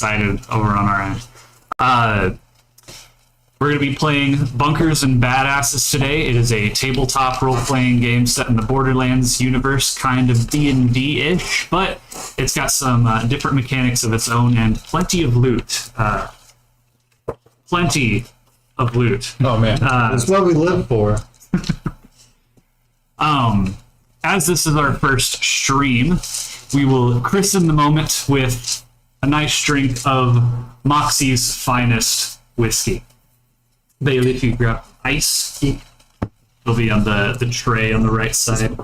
excited over on our end. We're going to be playing Bunkers and Badasses today. It is a tabletop role-playing game set in the Borderlands universe, kind of D&D-ish, but it's got some different mechanics of its own and plenty of loot. Plenty of loot. Oh man, that's what we live for. As this is our first stream, we will christen the moment with a nice drink of Moxie's finest whiskey. Bailey, if you grab ice, it'll be on the tray on the right side.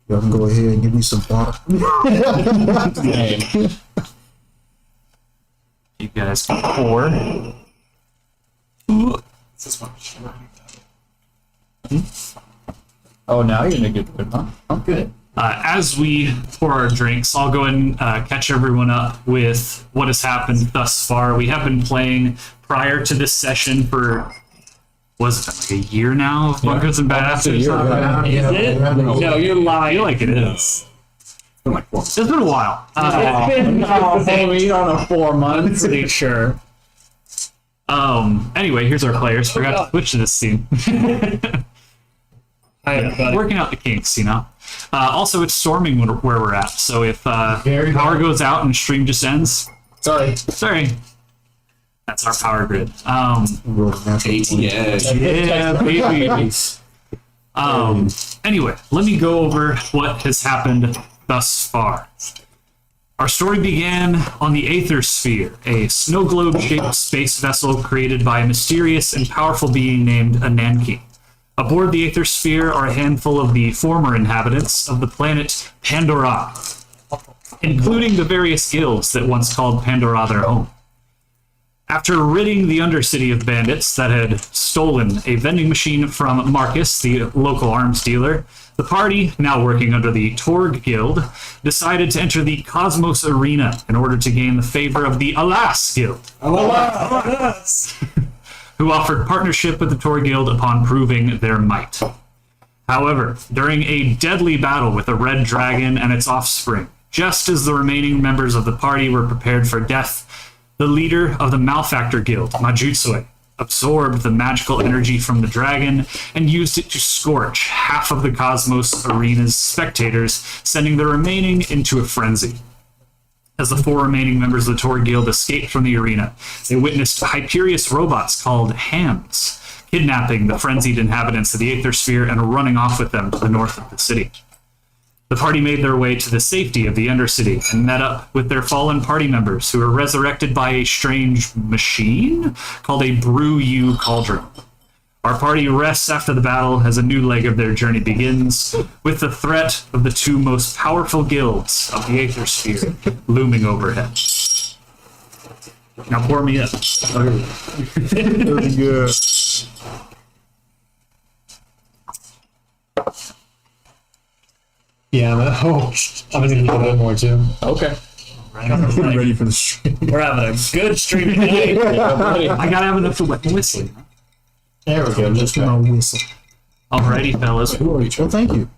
Y'all can go ahead and give me some water. You guys can pour. Oh, now you're gonna get good, huh? I'm good. As we pour our drinks, I'll go and catch everyone up with what has happened thus far. We have been playing prior to this session for, was it like a year now of Bunkers and Badasses? Is it? No, you're lying. I feel like it is. It's been like 4 It's been a while. maybe on 4 months. Pretty sure. Anyway, here's our players. Forgot to switch to this scene. Working out the kinks, you know. Also, it's storming where we're at, so if power goes out and stream just ends, sorry. That's our power grid. Yeah. Yeah, baby. Anyway, let me go over what has happened thus far. Our story began on the Aether Sphere, a snow globe-shaped space vessel created by a mysterious and powerful being named Ananke. Aboard the Aether Sphere are a handful of the former inhabitants of the planet Pandora, including the various guilds that once called Pandora their home. After ridding the Undercity of bandits that had stolen a vending machine from Marcus, the local arms dealer, the party, now working under the Torg Guild, decided to enter the Cosmos Arena in order to gain the favor of the Alas Guild. Alas! Who offered partnership with the Tor Guild upon proving their might. However, during a deadly battle with a red dragon and its offspring, just as the remaining members of the party were prepared for death, the leader of the Malfactor Guild, Majutsue, absorbed the magical energy from the dragon and used it to scorch half of the Cosmos Arena's spectators, sending the remaining into a frenzy. As the 4 remaining members of the Tor Guild escaped from the arena, they witnessed Hyperius robots called Hams, kidnapping the frenzied inhabitants of the Aether Sphere and running off with them to the north of the city. The party made their way to the safety of the Undercity and met up with their fallen party members who were resurrected by a strange machine called a Brew-U Cauldron. Our party rests after the battle as a new leg of their journey begins, with the threat of the 2 most powerful guilds of the Aether Sphere looming overhead. Now pour me up. Really good. Yeah, I'm gonna need a bit more too. Okay. I'm ready for the stream. We're having a good stream tonight. I gotta have enough to whistle. There we go. Let's go whistle. Alrighty, fellas. Well, thank you.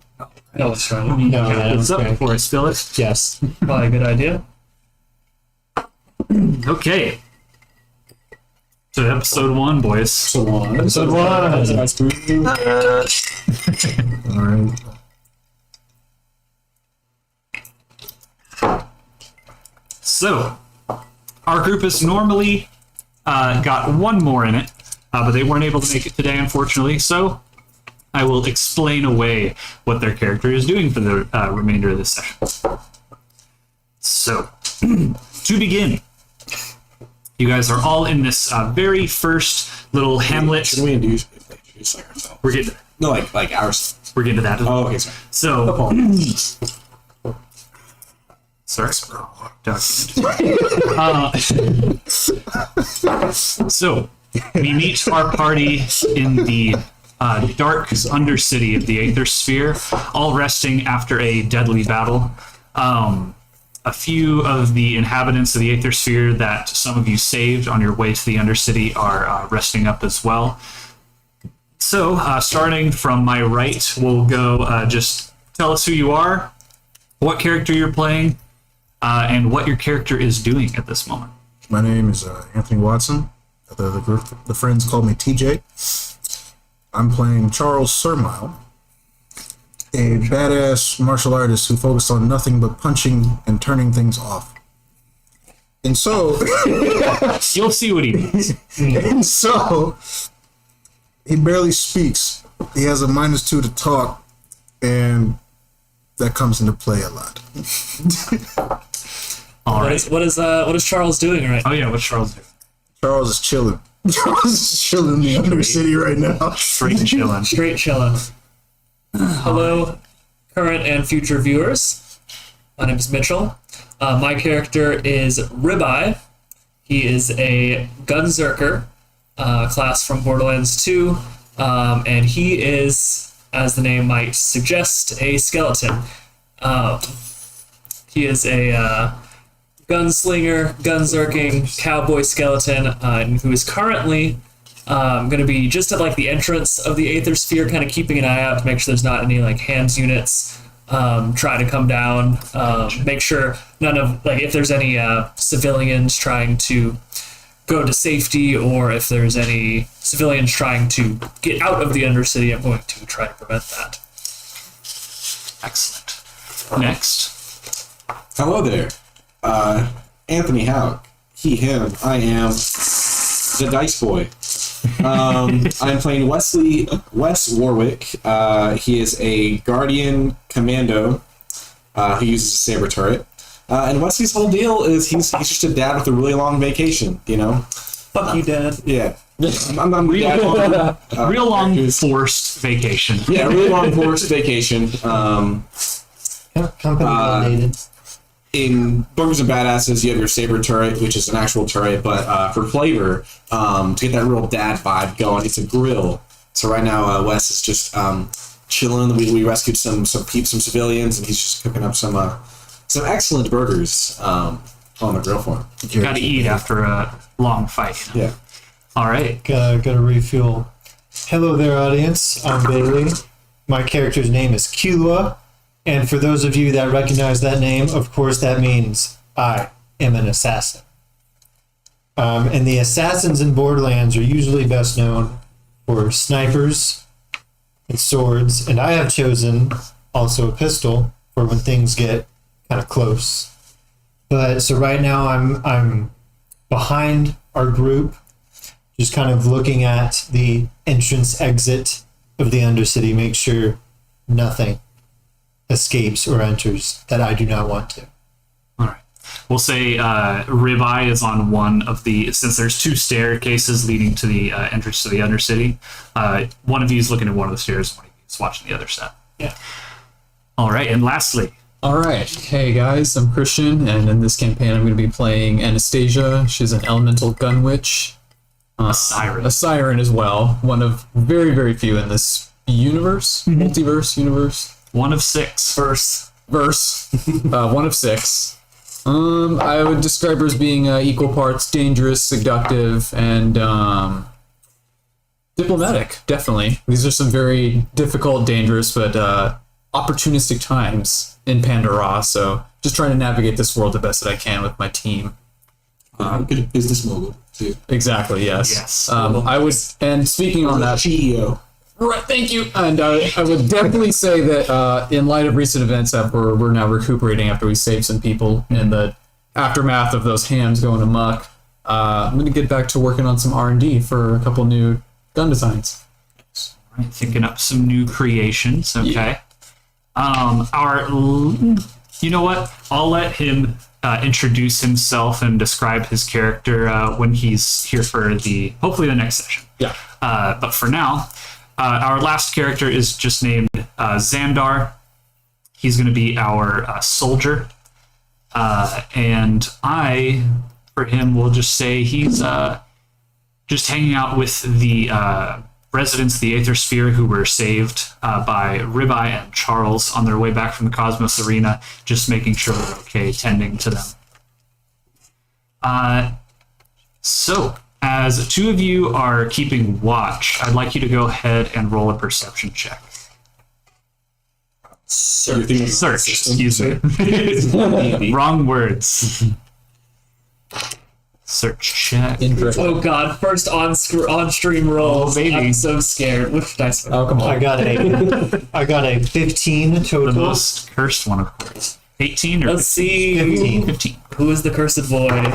No, it's fine. No, What's up before I spill it? Yes. Probably a good idea. Okay. So episode 1, boys. Episode 1. All right. So, our group has normally got 1 more in it, but they weren't able to make it today, unfortunately, so I will explain away what their character is doing for the remainder of this session. So, to begin, you guys are all in this very first little hamlet. Shouldn't we introduce like ourselves? We're getting, No, like ours. we're getting to that. Oh, okay, sorry. So, sorry. So, we meet our party in the dark undercity of the Aether Sphere, all resting after a deadly battle. A few of the inhabitants of the Aether Sphere that some of you saved on your way to the Undercity are resting up as well. So, starting from my right, we'll go just tell us who you are, what character you're playing, and what your character is doing at this moment. My name is Anthony Watson. The friends call me TJ. I'm playing Charles Surmile, a badass martial artist who focused on nothing but punching and turning things off. And so, You'll see what he means. and so, he barely speaks. He has a -2 to talk, and that comes into play a lot. All right. What is Charles doing right now? Oh yeah, what's Charles doing? Charles is chilling. Charles is chilling in the Undercity right now. Straight chilling. Straight chilling. Hello, current and future viewers. My name is Mitchell. My character is Ribeye. He is a Gunzerker class from Borderlands 2, and he is, as the name might suggest, a skeleton. He is a gunslinger, gunzerking, cowboy skeleton, who is currently going to be just at like the entrance of the Aether Sphere, kind of keeping an eye out to make sure there's not any like hands units trying to come down. Make sure none of like if there's any civilians trying to go to safety, or if there's any civilians trying to get out of the Undercity, I'm going to try to prevent that. Excellent. Next. Hello there. Anthony Houck. He, him. I am the Dice Boy. I'm playing Wes Warwick. He is a Guardian Commando who uses a saber turret. And Wesley's whole deal is he's just a dad with a really long vacation, you know? Fuck you, Dad. Yeah. I'm Real long forced vacation. Yeah, really long forced vacation. Company related. In Bunkers and Badasses, you have your saber turret, which is an actual turret, but for flavor, to get that real dad vibe going, it's a grill. So right now, Wes is just chilling. We rescued some civilians, and he's just cooking up some excellent burgers on the grill for him. Got to eat after a long fight. Yeah. All right. Gotta refuel. Hello there, audience. I'm Bailey. My character's name is Kilua. And for those of you that recognize that name, of course, that means I am an assassin. And the assassins in Borderlands are usually best known for snipers and swords. And I have chosen also a pistol for when things get kind of close. But so right now I'm behind our group, just kind of looking at the entrance exit of the Undercity, make sure nothing escapes or enters that I do not want to. All right. We'll say Ribeye is on one of the, since there's two staircases leading to the entrance to the Undercity, one of you is looking at one of the stairs, one of you is watching the other side. Yeah. All right. And lastly, All right. Hey guys, I'm Christian, and in this campaign I'm going to be playing Anastasia. She's an elemental gun witch. a siren. A siren as well. One of very, very few in this universe, multiverse universe. One of six. Verse. One of six. I would describe her as being equal parts dangerous, seductive, and diplomatic, definitely. These are some very difficult, dangerous, but opportunistic times in Pandora, so just trying to navigate this world the best that I can with my team. Good at business mogul, too. Exactly, yes. Yes. I would, and speaking on that, CEO. right, thank you. And I would definitely say that in light of recent events that we're now recuperating after we saved some people in the aftermath of those hams going amok, I'm going to get back to working on some R&D for a couple new gun designs. All right, thinking up some new creations. Okay. Yeah. You know what? I'll let him introduce himself and describe his character when he's here for hopefully the next session. Yeah. But for now, our last character is just named Xandar. He's going to be our soldier. And for him, will just say he's just hanging out with the residents of the Aether Sphere who were saved by Ribeye and Charles on their way back from the Cosmos Arena, just making sure they're okay, tending to them. So, as two of you are keeping watch, I'd like you to go ahead and roll a perception check. You're thinking of Search. system. Excuse me. Wrong words. Search check. Incorrect. Oh god, first on-stream roll. Oh, baby. I'm so scared. Which dice? Oh, come on. I got a 15 The total. most cursed one, of course. 18 or Let's see. 15. 15. Who is the cursed boy?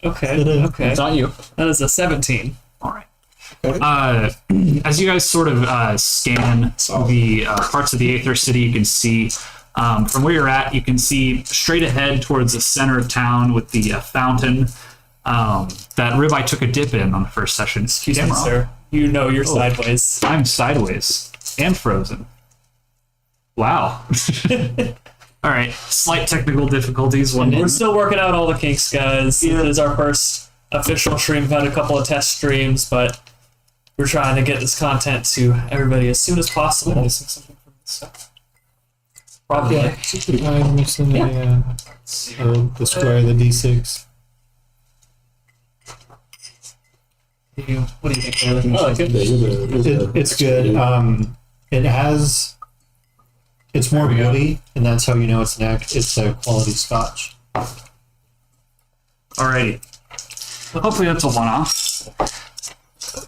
Okay, okay. It's not you. That is a 17. All right. As you guys sort of scan the parts of the Aether City, you can see from where you're at, you can see straight ahead towards the center of town with the fountain that Ribeye took a dip in on the first session. Excuse me, sir. You know you're sideways. I'm sideways and frozen. Wow. All right, slight technical difficulties. We're still working out all the kinks, guys. It is our first official stream. We've had a couple of test streams, but we're trying to get this content to everybody as soon as possible. Probably. I'm missing the square of the D6. What do you think, Taylor? I like it. It's good. It's more woody, and that's how you know it's it's a quality scotch. Alrighty. Hopefully that's a one-off.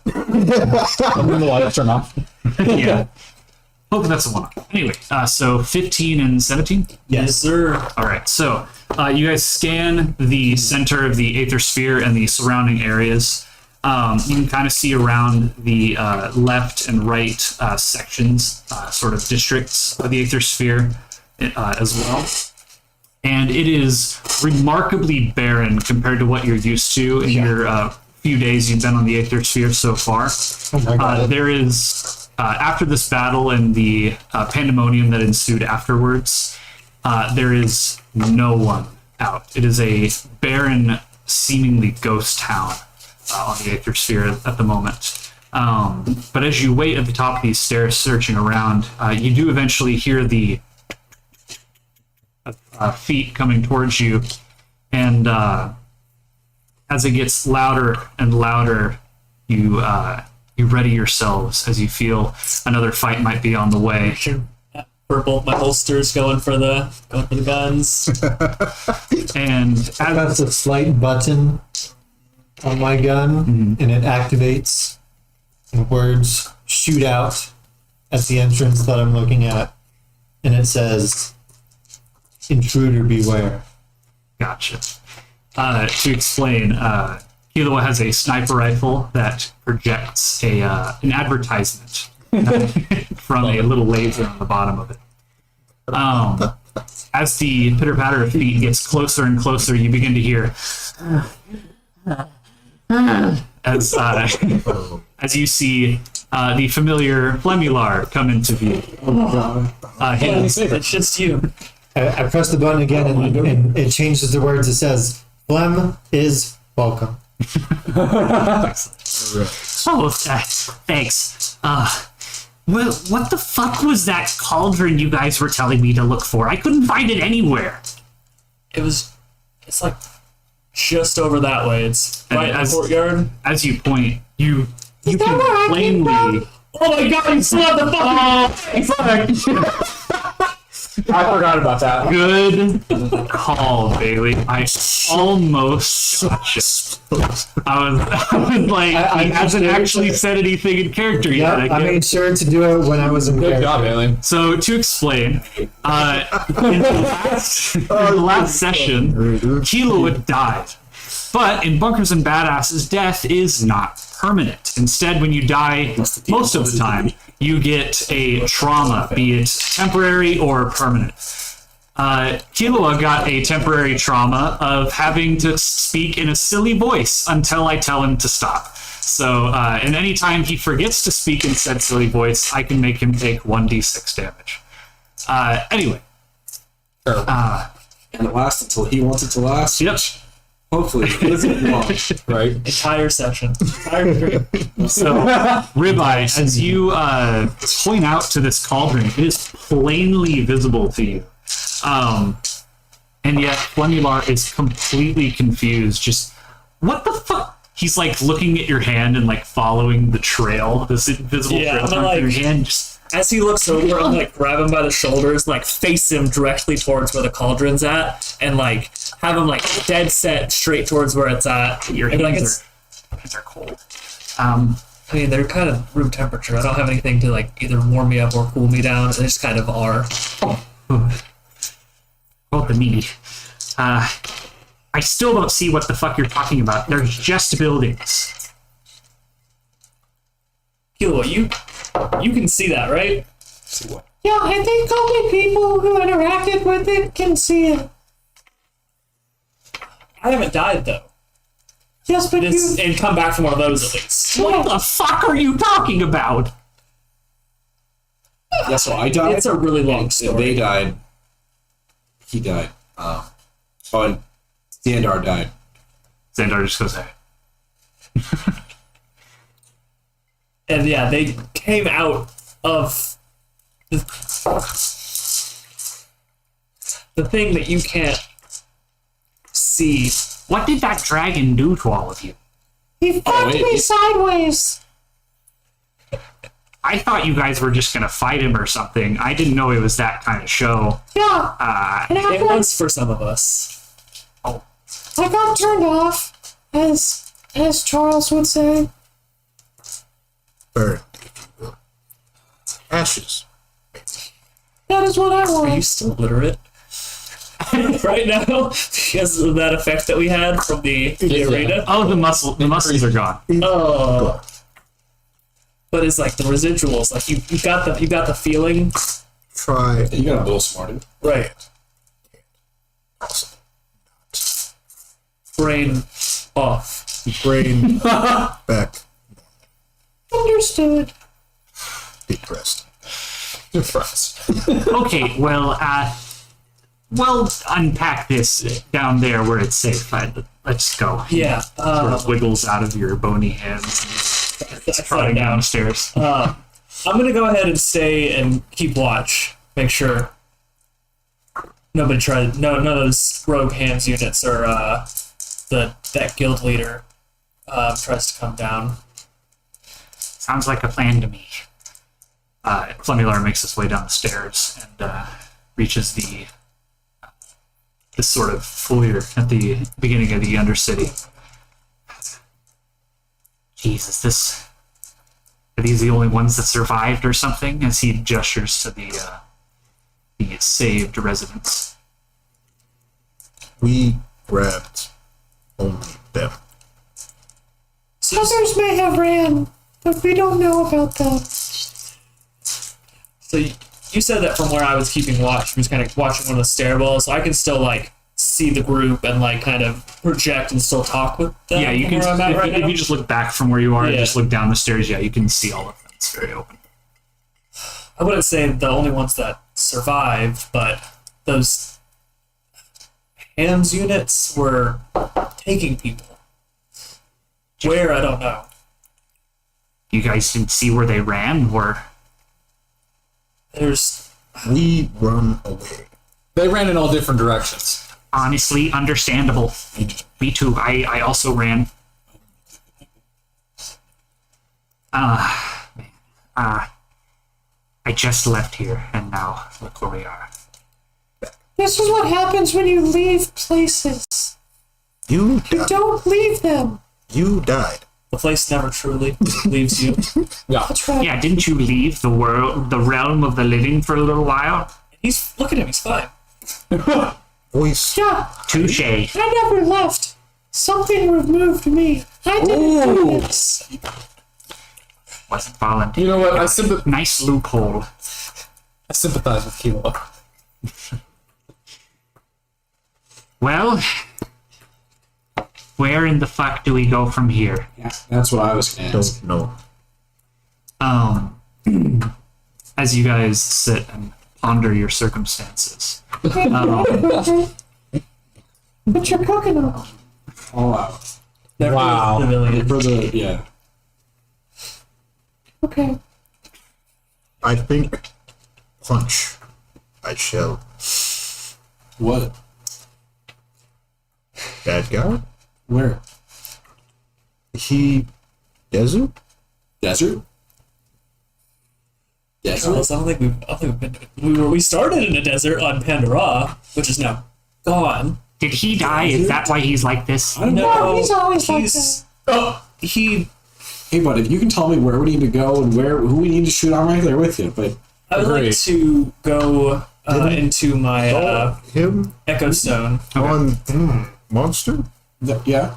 I'm going to light turn off. Yeah. Hopefully that's a one-off. Anyway, so 15 and 17? Yes, sir. All right, so you guys scan the center of the Aether Sphere and the surrounding areas. You can kind of see around the left and right sections, sort of districts of the Aether Sphere as well. And it is remarkably barren compared to what you're used to in your few days you've been on the Aether Sphere so far. Oh my god. There is, after this battle and the pandemonium that ensued afterwards, there is no one out. It is a barren, seemingly ghost town on the Aether Sphere at the moment. But as you wait at the top of these stairs searching around, you do eventually hear the feet coming towards you, and as it gets louder and louder, you ready yourselves as you feel another fight might be on the way. Purple, my holsters going for the guns. And That's a slight button on my gun, and it activates, and words shoot out at the entrance that I'm looking at, and it says, "Intruder beware." Gotcha. To explain, Kilo has a sniper rifle that projects an advertisement from a little laser on the bottom of it. As the pitter patter of feet gets closer and closer, you begin to hear as you see the familiar Flemilar come into view. It's just you. I press the button again, and it changes the words. It says, "Flem is welcome." Oh, thanks. Well, what the fuck was that cauldron you guys were telling me to look for? I couldn't find it anywhere. It's like just over that way. It's And right in the as- courtyard. As you point, you can plainly. Oh my god, you still have the fucking I forgot about that. Good call, Bailey. I almost got you. I was like, I he hasn't actually said anything in character Yeah, yet. I made sure to do it when I was in Good character. job, Alien. So to explain, in the last session, Kilo had died. But in Bunkers and Badasses, death is not permanent. Instead, when you die, most of the time, you get a trauma, be it temporary or permanent. Killua got a temporary trauma of having to speak in a silly voice until I tell him to stop. So, and anytime he forgets to speak in said silly voice, I can make him take 1d6 damage. Anyway. And it lasts until he wants it to last. Yep. Hopefully. It isn't long. Right? entire session. Entire stream. So, Ribeye, as you point out to this cauldron, it is plainly visible to you. And yet, Flemilar is completely confused. Just, what the fuck? He's like looking at your hand and like following the trail, this invisible Yeah, trail I'm through like- your hand. Just, As he looks over, I'm like grab him by the shoulders, like face him directly towards where the cauldron's at, and like have him like dead set straight towards where it's at. Your And, like, hands are cold. I mean, they're kind of room temperature. I don't have anything to like either warm me up or cool me down. They just kind of are. Well, the me. I still don't see what the fuck you're talking about. There's just buildings. Kilo, you can see that, right? See what? Yeah, I think only people who interacted with it can see it. I haven't died though. Yes, but And come back from one of those at least. What the fuck are you talking about? Yeah, so I died. It's a really long and story. They died. He died. Oh, and Xandar died. Xandar just goes, hey. And yeah, they came out of the thing that you can't see. What did that dragon do to all of you? he fucked me wait. sideways. I thought you guys were just gonna fight him or something. I didn't know it was that kind of show. Yeah, and It was for some of us. I got turned off, as Charles would say. Burned, if you will. Ashes. That is what I Are you want. still literate? Right now, because of that effect that we had from the arena. Oh, the muscles are gone. Oh, but it's like the residuals. Like you got the feeling, Try. You got a little smarter. right? Awesome. Brain off. Brain back. Understood. Depressed. Okay, well, we'll unpack this down there where it's safe. Let's go. Yeah. Sort of wiggles out of your bony hands and trotting down the stairs. I'm gonna go ahead and stay and keep watch. Make sure nobody none of those rogue hands units or that guild leader tries to come down. Sounds like a plan to me. Flemular makes his way down the stairs and reaches this sort of foyer at the beginning of the Undercity. Jesus, are these the only ones that survived or something? As he gestures to the saved residents. We grabbed only them. Others may have ran, but we don't know about them. So you said that from where I was keeping watch, I was kind of watching one of the stairwells, so I can still like see the group and like kind of project and still talk with them. Yeah, you from can. where I'm at right If now. you just look back from where you are and Yeah. just look down the stairs, yeah, you can see all of them. It's very open. I wouldn't say the only ones that survived, but those hands units were taking people. Where, I don't know. You guys didn't see where they ran, or There's We run away. They ran in all different directions. honestly understandable. Me too. I also ran. I just left here, and now look where we are. This is what happens when you leave places. You You died. don't leave them. You died. the place never truly leaves you. Yeah. That's right. Yeah, didn't you leave the world, the realm of the living for a little while? Look at him, he's fine. Voice. Yeah, Touche. I never left. Something removed me. I didn't do this. Wasn't voluntary. You know what? Nice loophole. I sympathize with Kilo. Well, where in the fuck do we go from here? Yeah, that's what I was gonna ask. Don't know. As you guys sit and ponder your circumstances, But you're cooking them. All out. Never Wow. Civilian. For the yeah. Okay. I think punch. I shall. What? Bad guy? Where? He desert? Desert? Yes. I don't think we've been. We started in a desert on Pandora, which is now gone. Did he die? Is that why he's like this? No, he's always like this. Oh, he. Hey, bud, if you can tell me where we need to go and who we need to shoot, I'm right there with you. But I would like Agreed. to go into my Him Echo Stone on Monster yeah,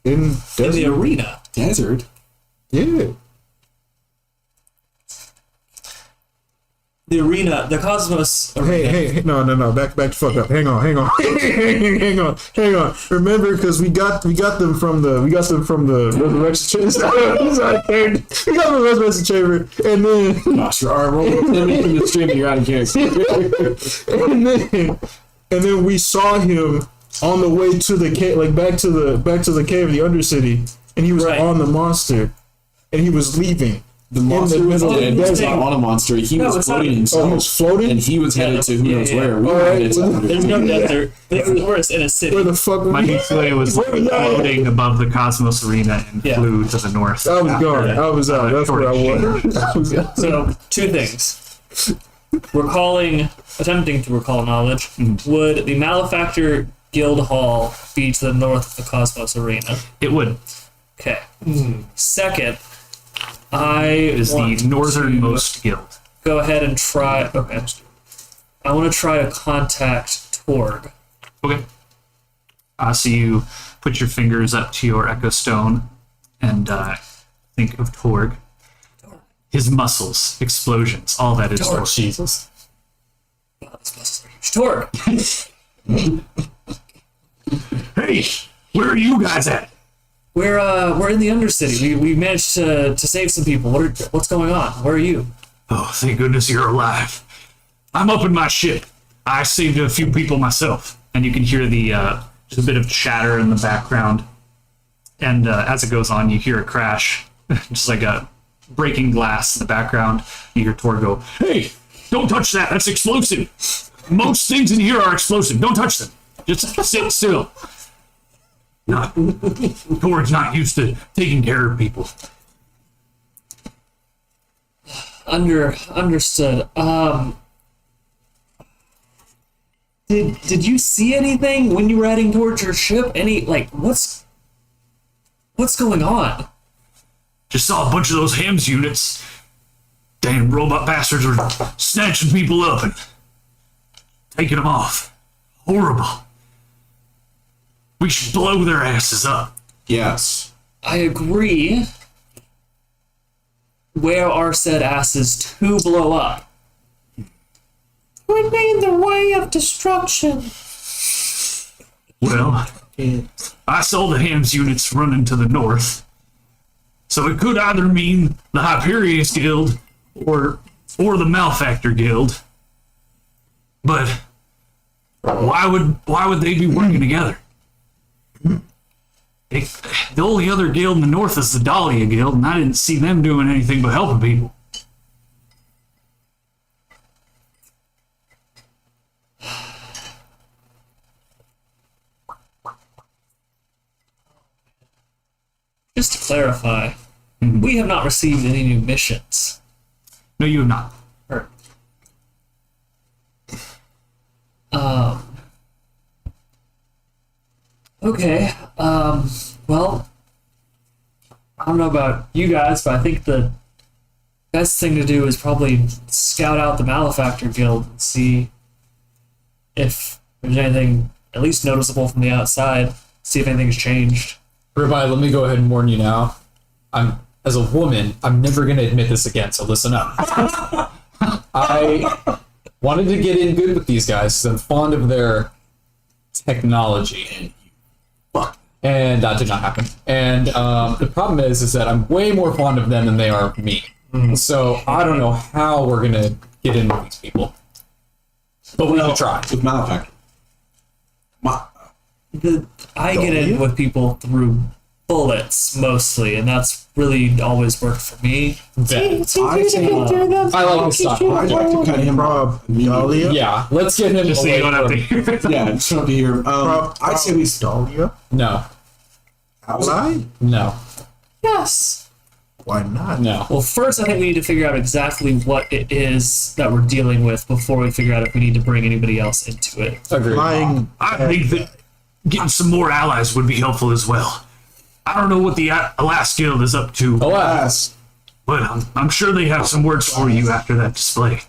in in the desert. arena. desert. Yeah. The arena, the Cosmos arena. Hey, no, back the fuck up. Hang on. hang on. Remember, because we got them from the resurrection chamber. We got the resurrection chamber, and then Gosh, your arm roll. Then making the stream, you're out of character. and then we saw him on the way to the cave, like back to the cave of the Undercity, and he was Right. on the monster, and he was leaving. The monster was middle of dead. the He was desert. not on a monster. He No, was it's not- floating Oh, he himself. was floating. And he was headed to who knows yeah. where. We All were right. headed to There's no desert. We're in a city. Where the fuck were My we? Nicolay was floating above the Cosmos Arena and Yeah. flew to the north. I was after gone. that. I was out. That's where I was. I was out. So, two things. Attempting to recall knowledge. Would the Malefactor Guild Hall be to the north of the Cosmos Arena? It would. Okay. Second, I Is want the northernmost guild. to go ahead and try. Okay. I want to try to contact Torg. Okay. So you put your fingers up to your Echo Stone and think of Torg. His muscles, explosions, all that is Torg. Jesus. Torg! Hey, where are you guys at? We're in the Undercity. We managed to save some people. What's going on? Where are you? Oh, thank goodness you're alive. I'm up in my ship. I saved a few people myself. And you can hear the just a bit of chatter in the background. And as it goes on, you hear a crash, just like a breaking glass in the background. You hear Tor go, "Hey, don't touch that. That's explosive. Most things in here are explosive. Don't touch them. Just sit still." Tor's not used to taking care of people. Understood. Did you see anything when you were heading towards your ship? What's going on? Just saw a bunch of those HAMS units. Damn robot bastards were snatching people up and taking them off. Horrible. We should blow their asses up. Yes. I agree. Where are said asses to blow up? Would be in the way of destruction. Well, I saw the HAMS units running to the north. So it could either mean the Hyperius Guild or the Malefactor Guild. But why would they be working together? The only other guild in the north is the Dahlia Guild, and I didn't see them doing anything but helping people. Just to clarify, we have not received any new missions. No, you have not. Okay. Well, I don't know about you guys, but I think the best thing to do is probably scout out the Malefactor Guild and see if there's anything at least noticeable from the outside. See if anything's changed. Rabbi, let me go ahead and warn you now. As a woman, I'm never going to admit this again, so listen up. I wanted to get in good with these guys because I'm fond of their technology. And that did not happen. And the problem is that I'm way more fond of them than they are of me. So I don't know how we're going to get in with these people. But we can try. With Malefactor. I get in with people through bullets mostly, and that's really always worked for me. I like this stuff. I'd like to cut him off. Dahlia? Yeah, let's get him Just so you don't have to hear it. Yeah, just want to hear. I'd say we Dahlia? No. Outside? No. Yes. Why not? No. Well, first, I think we need to figure out exactly what it is that we're dealing with before we figure out if we need to bring anybody else into it. Agreed. Flying. I think that getting some more allies would be helpful as well. I don't know what the Alas Guild is up to, Alas. but I'm sure they have some words for you after that display.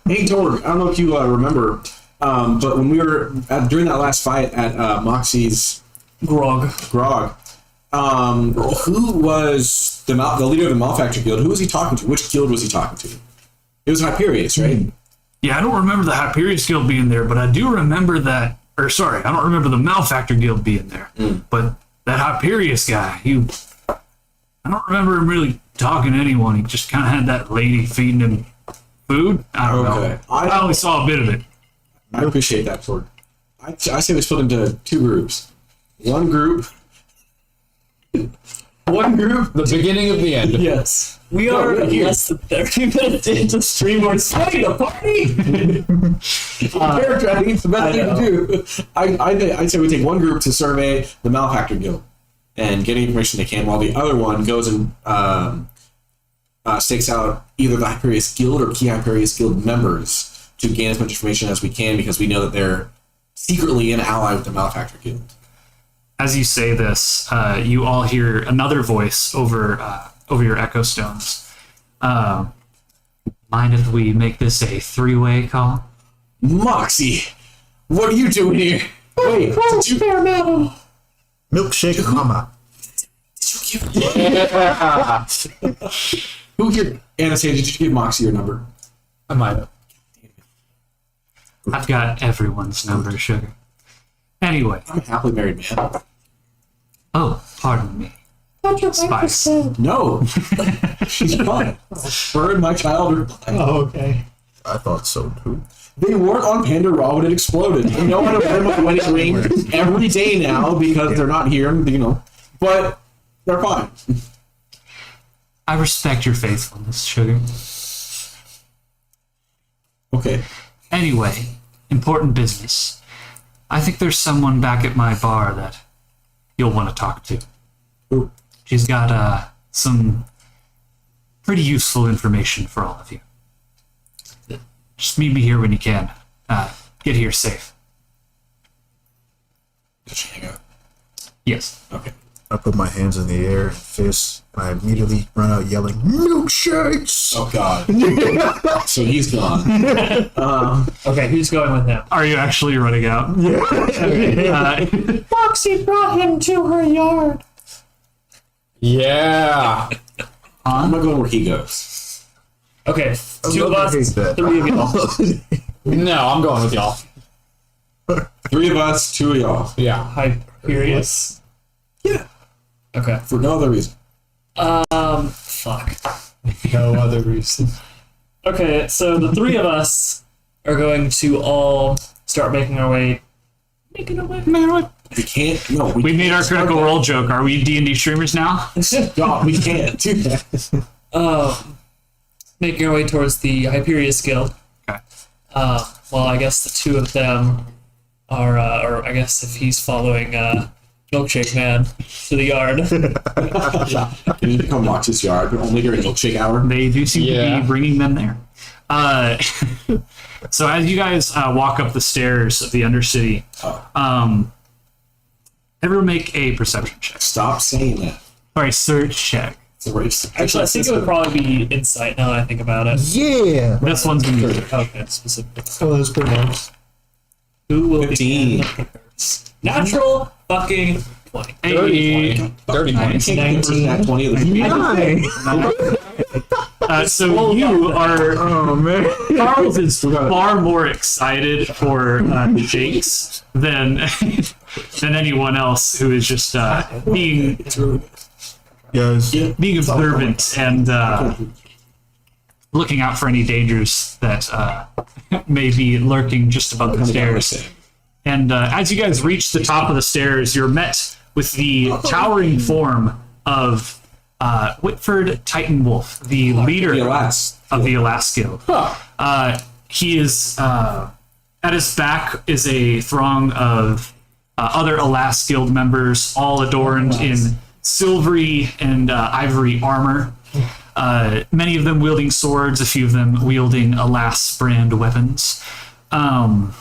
Hey, Torg, I don't know if you remember, but when we were during that last fight at Moxie's Grog. who was the leader of the Malfactor Guild? Who was he talking to? Which guild was he talking to? It was Hyperius, right? Yeah, I don't remember the Hyperius Guild being there, but I do remember that. Or sorry, I don't remember the Malfactor Guild being there. But that Hyperius guy, I don't remember him really talking to anyone. He just kind of had that lady feeding him food. I don't know. I only saw a bit of it. I appreciate that, Torg. I say we split into two groups. One group. The beginning of the end. Yes. We are less than 30 minutes into stream. We're splitting a party. Character, I think it's the best thing to do. I'd say we take one group to survey the Malfactor Guild and get any information they can, while the other one goes and stakes out either the Hyperius Guild or key Hyperius Guild members to gain as much information as we can, because we know that they're secretly an ally with the Malfactor Guild. As you say this, you all hear another voice over your echo stones. Mind if we make this a three-way call? Moxie, what are you doing here? Wait, did you... Milkshake Mama. Who here? Anastasia, did you give Moxie your number? I might have. I've got everyone's number, sugar. Anyway. I'm a happily married man. Oh, pardon me. Spice. No. She's fine. Her and my child are fine. Oh, okay. I thought so too. They weren't on Pandora when it exploded. You know what? I'm a wedding ring every day now because they're not here, But they're fine. I respect your faithfulness, sugar. Okay. Anyway, important business. I think there's someone back at my bar that you'll want to talk to. Who? She's got some pretty useful information for all of you. Just meet me here when you can. Get here safe. Does she hang out? Yes. Okay. I put my hands in the air and fists. I immediately run out yelling, "Milkshakes!" Oh, God. So he's gone. Okay, who's going with him? Are you actually running out? Yeah. Foxy brought him to her yard. Yeah. I'm going to go where he goes. Okay, two of love to us, hate that. three of y'all. No, I'm going with y'all. 3 of us, 2 of y'all. Yeah. Hyperius. Yeah. Okay. For no other reason. Fuck. No other reason. Okay, so the 3 of us are going to all start making our way. We can't. No, We made our critical role joke. Are we D&D streamers now? God, we can't do that. Making our way towards the Hyperius Guild. Okay. Well, I guess the 2 of them are, or I guess if he's following Milkshake Man to the yard. You need to come watch his yard, but only during milkshake hour. They do seem to Yeah. be bringing them there. So as you guys walk up the stairs of the Undercity, everyone make a perception check. Stop saying that. Sorry, search check. It's a race. Actually, I think it would probably be insight now that I think about it. Yeah. This one's gonna be Okay, specifically. Oh, that's pretty nice. Who will 15. be natural fucking 20? Hey. Dirty I points. can't get the person at 20 of the So you are. Oh man. Charles is far more excited for shakes than anyone else who is just being Guys, being observant and looking out for any dangers that may be lurking just above the stairs. And as you guys reach the top of the stairs, you're met with the towering form of Whitford Titan Wolf, the leader of the Alas Guild. He is at his back is a throng of other Alas Guild members, all adorned in silvery and ivory armor. Many of them wielding swords, a few of them wielding Alas brand weapons. And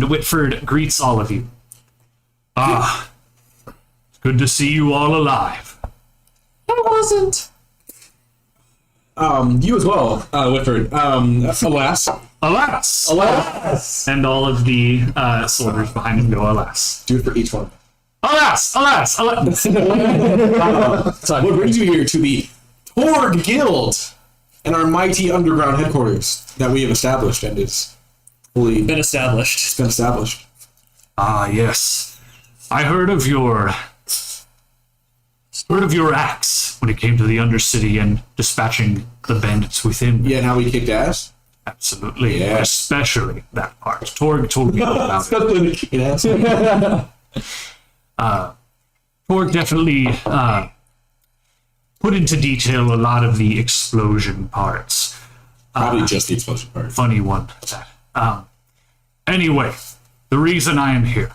Whitford greets all of you. Ah, it's good to see you all alive. I wasn't. You as well, Whitford. Alas. Alas! Alas! And all of the soldiers behind him go, alas. Do it for each one. Alas! Alas! Alas! What brings you here to the Torg Guild and our mighty underground headquarters that we have established and is fully Been established. it's been established. Ah, yes. I heard of your acts when it came to the Undercity and dispatching the bandits within. Yeah, and how we kicked ass. Absolutely. Yeah. Especially that part. Torg told me all about it. Yes. Torg definitely put into detail a lot of the explosion parts. Probably just the explosion part. Funny one. Anyway, the reason I am here.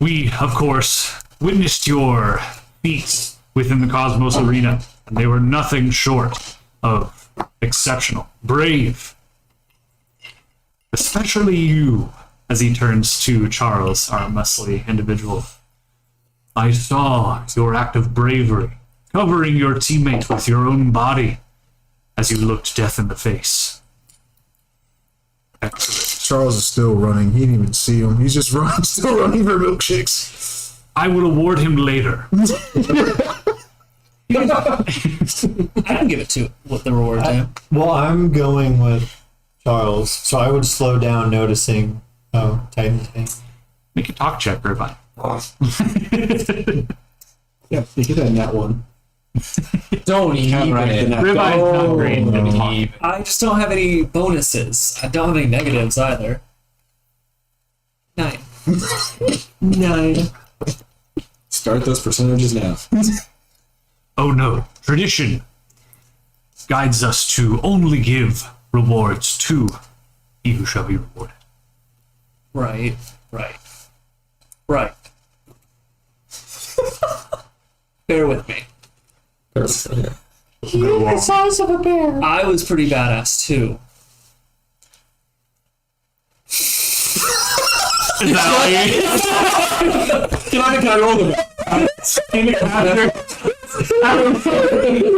We, of course, witnessed your feats within the Cosmos Arena, and they were nothing short of exceptional. Brave. Especially you, as he turns to Charles, our muscly individual. I saw your act of bravery, covering your teammate with your own body as you looked death in the face. Excellent. Charles is still running. He didn't even see him. He's just running, still running for milkshakes. I will award him later. I didn't give it to what the reward to him. Well, I'm going with Charles, so I would slow down noticing Titan's name. Make a talk check, Irvine. Yeah, you get that in that one. Don't even. Irvine's not great. Don't even. I just don't have any bonuses. I don't have any negatives either. 9. 9. Start those percentages now. Oh no, tradition guides us to only give rewards to he who shall be rewarded. Right. Bear with me. Go on. Size of a bear. I was pretty badass too. Is that Can I roll them?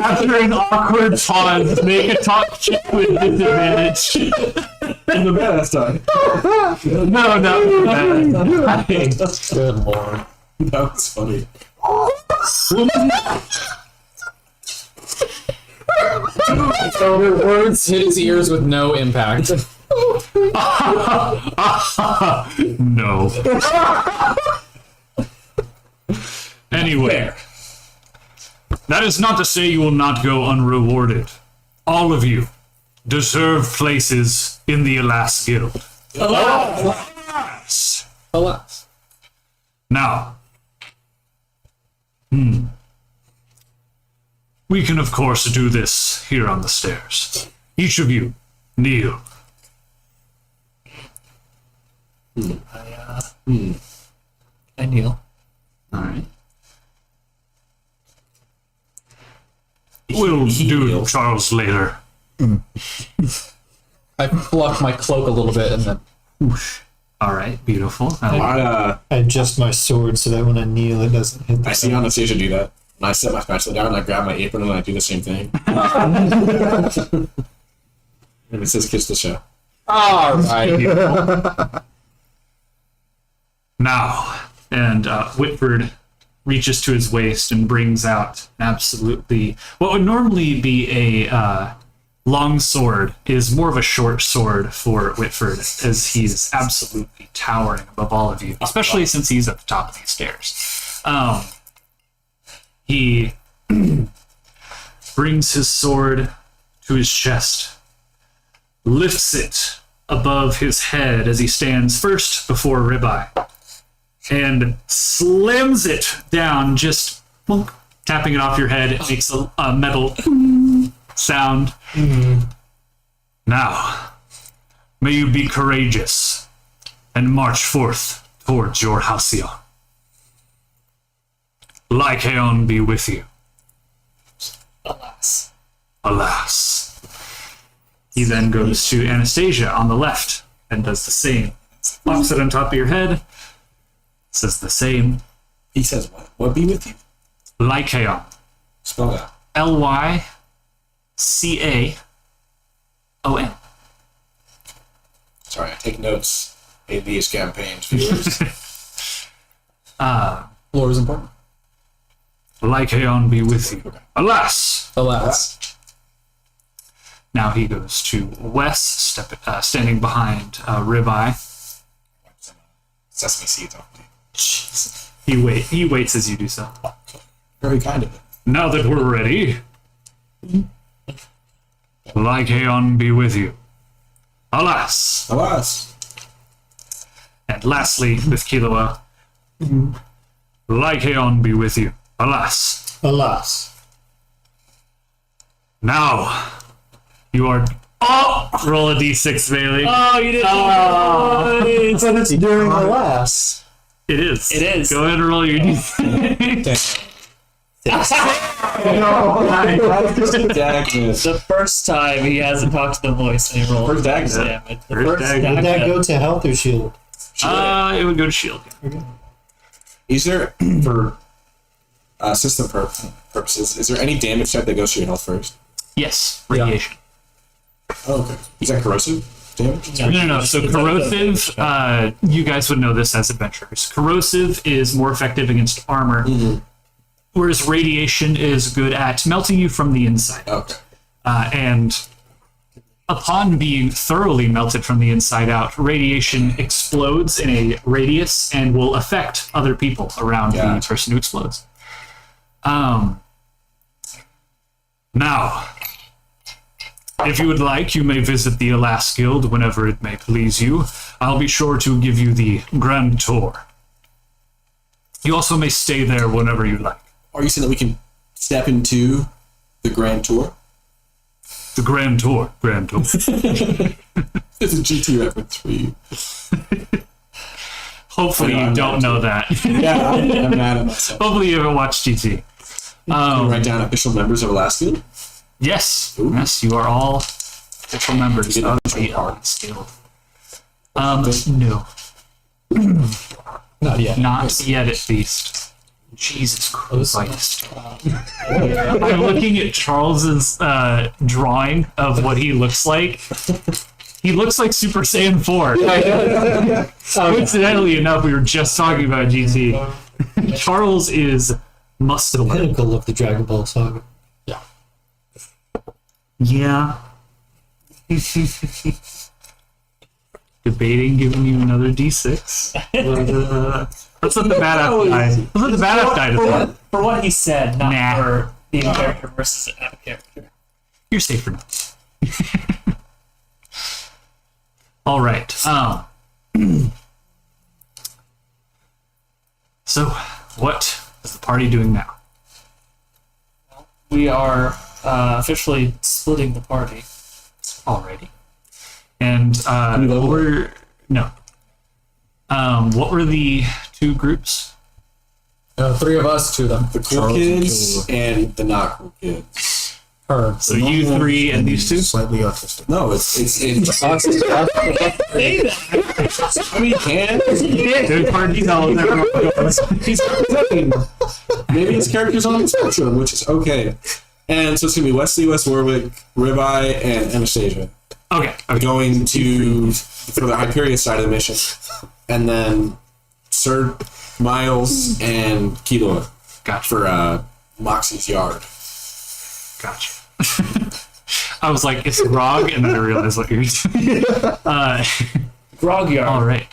after an awkward pause, make a talk check with disadvantage. In the badass time. No. Good lord. That was funny. The words hit his ears with no impact. No. Anyway, Fair. that is not to say you will not go unrewarded. All of you deserve places in the Alas Guild. Alas! Alas. Now, we can of course do this here on the stairs. Each of you, kneel. I kneel. All right. We'll do Charles later. I pluck my cloak a little bit and then Whoosh. All right, beautiful. I adjust my sword so that when I kneel, it doesn't hit the I see Anastasia do that. And I set my spatula down and I grab my apron and I do the same thing. And it says kiss the show. alright. Now, and Whitford reaches to his waist and brings out absolutely what would normally be a long sword is more of a short sword for Whitford, as he's absolutely towering above all of you, especially since he's at the top of these stairs. He brings his sword to his chest, lifts it above his head as he stands first before Ribeye, and slams it down, just plunk, tapping it off your head. It makes a metal sound. Now, may you be courageous and march forth towards your halcyon. Lycaon be with you. Alas. Alas. He then goes to Anastasia on the left and does the same. Pops it on top of your head. Says the same. He says what? What be with you? Lycaon. Spell that. Lycaon. Sorry, I take notes in these campaigns. Viewers. Floor is important. Lycaon be with you. Alas. Alas. Now he goes to Wes, standing behind Ribeye. Sesame seeds off me. Jeez. He waits as you do so. Very kind of it. Now that we're ready, Lycaon be with you. Alas. Alas. And lastly, with Killua, Lycaon be with you. Alas. Alas. Now, you are... Oh! Roll a d6, Bailey. Oh, you did. But it's during alas. It is. It is. Go ahead and roll your d6. Dagnus. The first time he hasn't talked to the voice and he rolled. First Dagnus. Damage. The First first Dagnus. Would that Dagnus. go to health or shield? It would go to shield. Is there, for system purposes, is there any damage check that goes to your health first? Yes, radiation. Oh, okay. Is that corrosive damage? No. So corrosive, you guys would know this as adventurers. Corrosive is more effective against armor, whereas radiation is good at melting you from the inside. Okay. And upon being thoroughly melted from the inside out, radiation explodes in a radius and will affect other people around the person who explodes. Now, if you would like, you may visit the Alas Guild whenever it may please you. I'll be sure to give you the grand tour. You also may stay there whenever you like. Are you saying that we can step into the grand tour? The grand tour. Grand tour. It's a GT reference for you. Hopefully you don't know that. Yeah, I'm mad at myself. Hopefully you haven't watched GT. Can you write down official members of Alaska? Yes. Yes, you are all official members of the Alas Guild. No. Not yet. Not yet, at least. Jesus Christ. I'm looking at Charles's drawing of what he looks like. He looks like Super Saiyan 4. Coincidentally enough, we were just talking about GT. Charles is muscular. Pinnacle of the Dragon Ball saga. Yeah. Debating giving you another d6. Let's let the badass die. Let's let the badass die decide. For what he said, not Nah. for being a character versus an out of character. You're safe for now. All right. So, what is the party doing now? We are officially splitting the party. Already. And what were what were the two groups? Three of us, two of them. The cool kids and the not cool kids. Her. So you three and these two? Slightly autistic. No, it's us. I mean, can There's party tells everyone goes. he's representing. Maybe his character's on the spectrum, which is okay. And so it's gonna be Wesley, West Warwick, Ribeye, and Anastasia Okay. going to for the Hyperion side of the mission, and then Sir Miles and Kilo Gotcha. for Moxie's yard. Gotcha. I was like, it's Grog, and then I realized what you're doing. Grog yard. All right.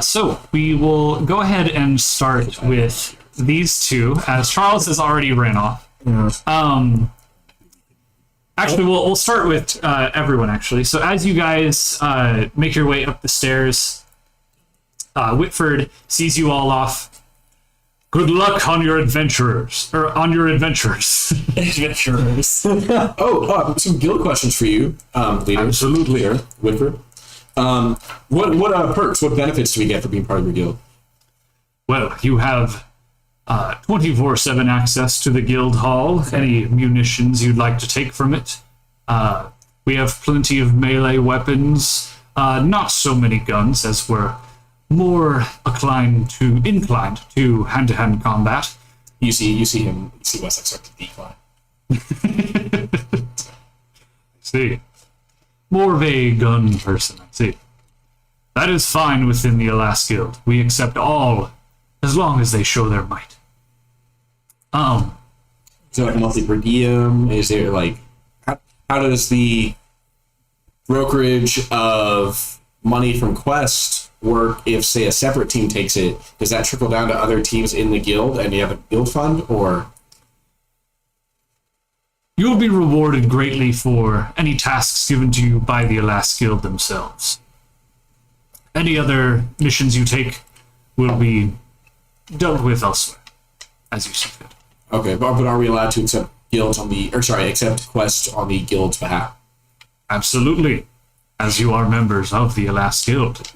So we will go ahead and start with these two, as Charles has already ran off. Actually, we'll start with everyone, actually. So as you guys make your way up the stairs, Whitford sees you all off. Good luck on your adventurers, or on your adventures. Adventurers. Some guild questions for you, leader. Absolutely. Leader, Whitford. What perks, what benefits do we get for being part of your guild? Well, you have 24/7 access to the guild hall. Any munitions you'd like to take from it. We have plenty of melee weapons. Not so many guns, as we're more inclined to hand-to-hand combat. You see Wessex start to decline. See, more of a gun person. I see. That is fine within the Alas Guild. We accept all, as long as they show their might. Is there like a monthly per diem? Is there like how does the brokerage of money from Quest work if, say, a separate team takes it? Does that trickle down to other teams in the guild and you have a guild fund, or? You will be rewarded greatly for any tasks given to you by the Alas Guild themselves. Any other missions you take will be dealt with elsewhere, as you see fit. Okay, but are we allowed to accept accept quests on the guild's behalf? Absolutely, as you are members of the Alas Guild.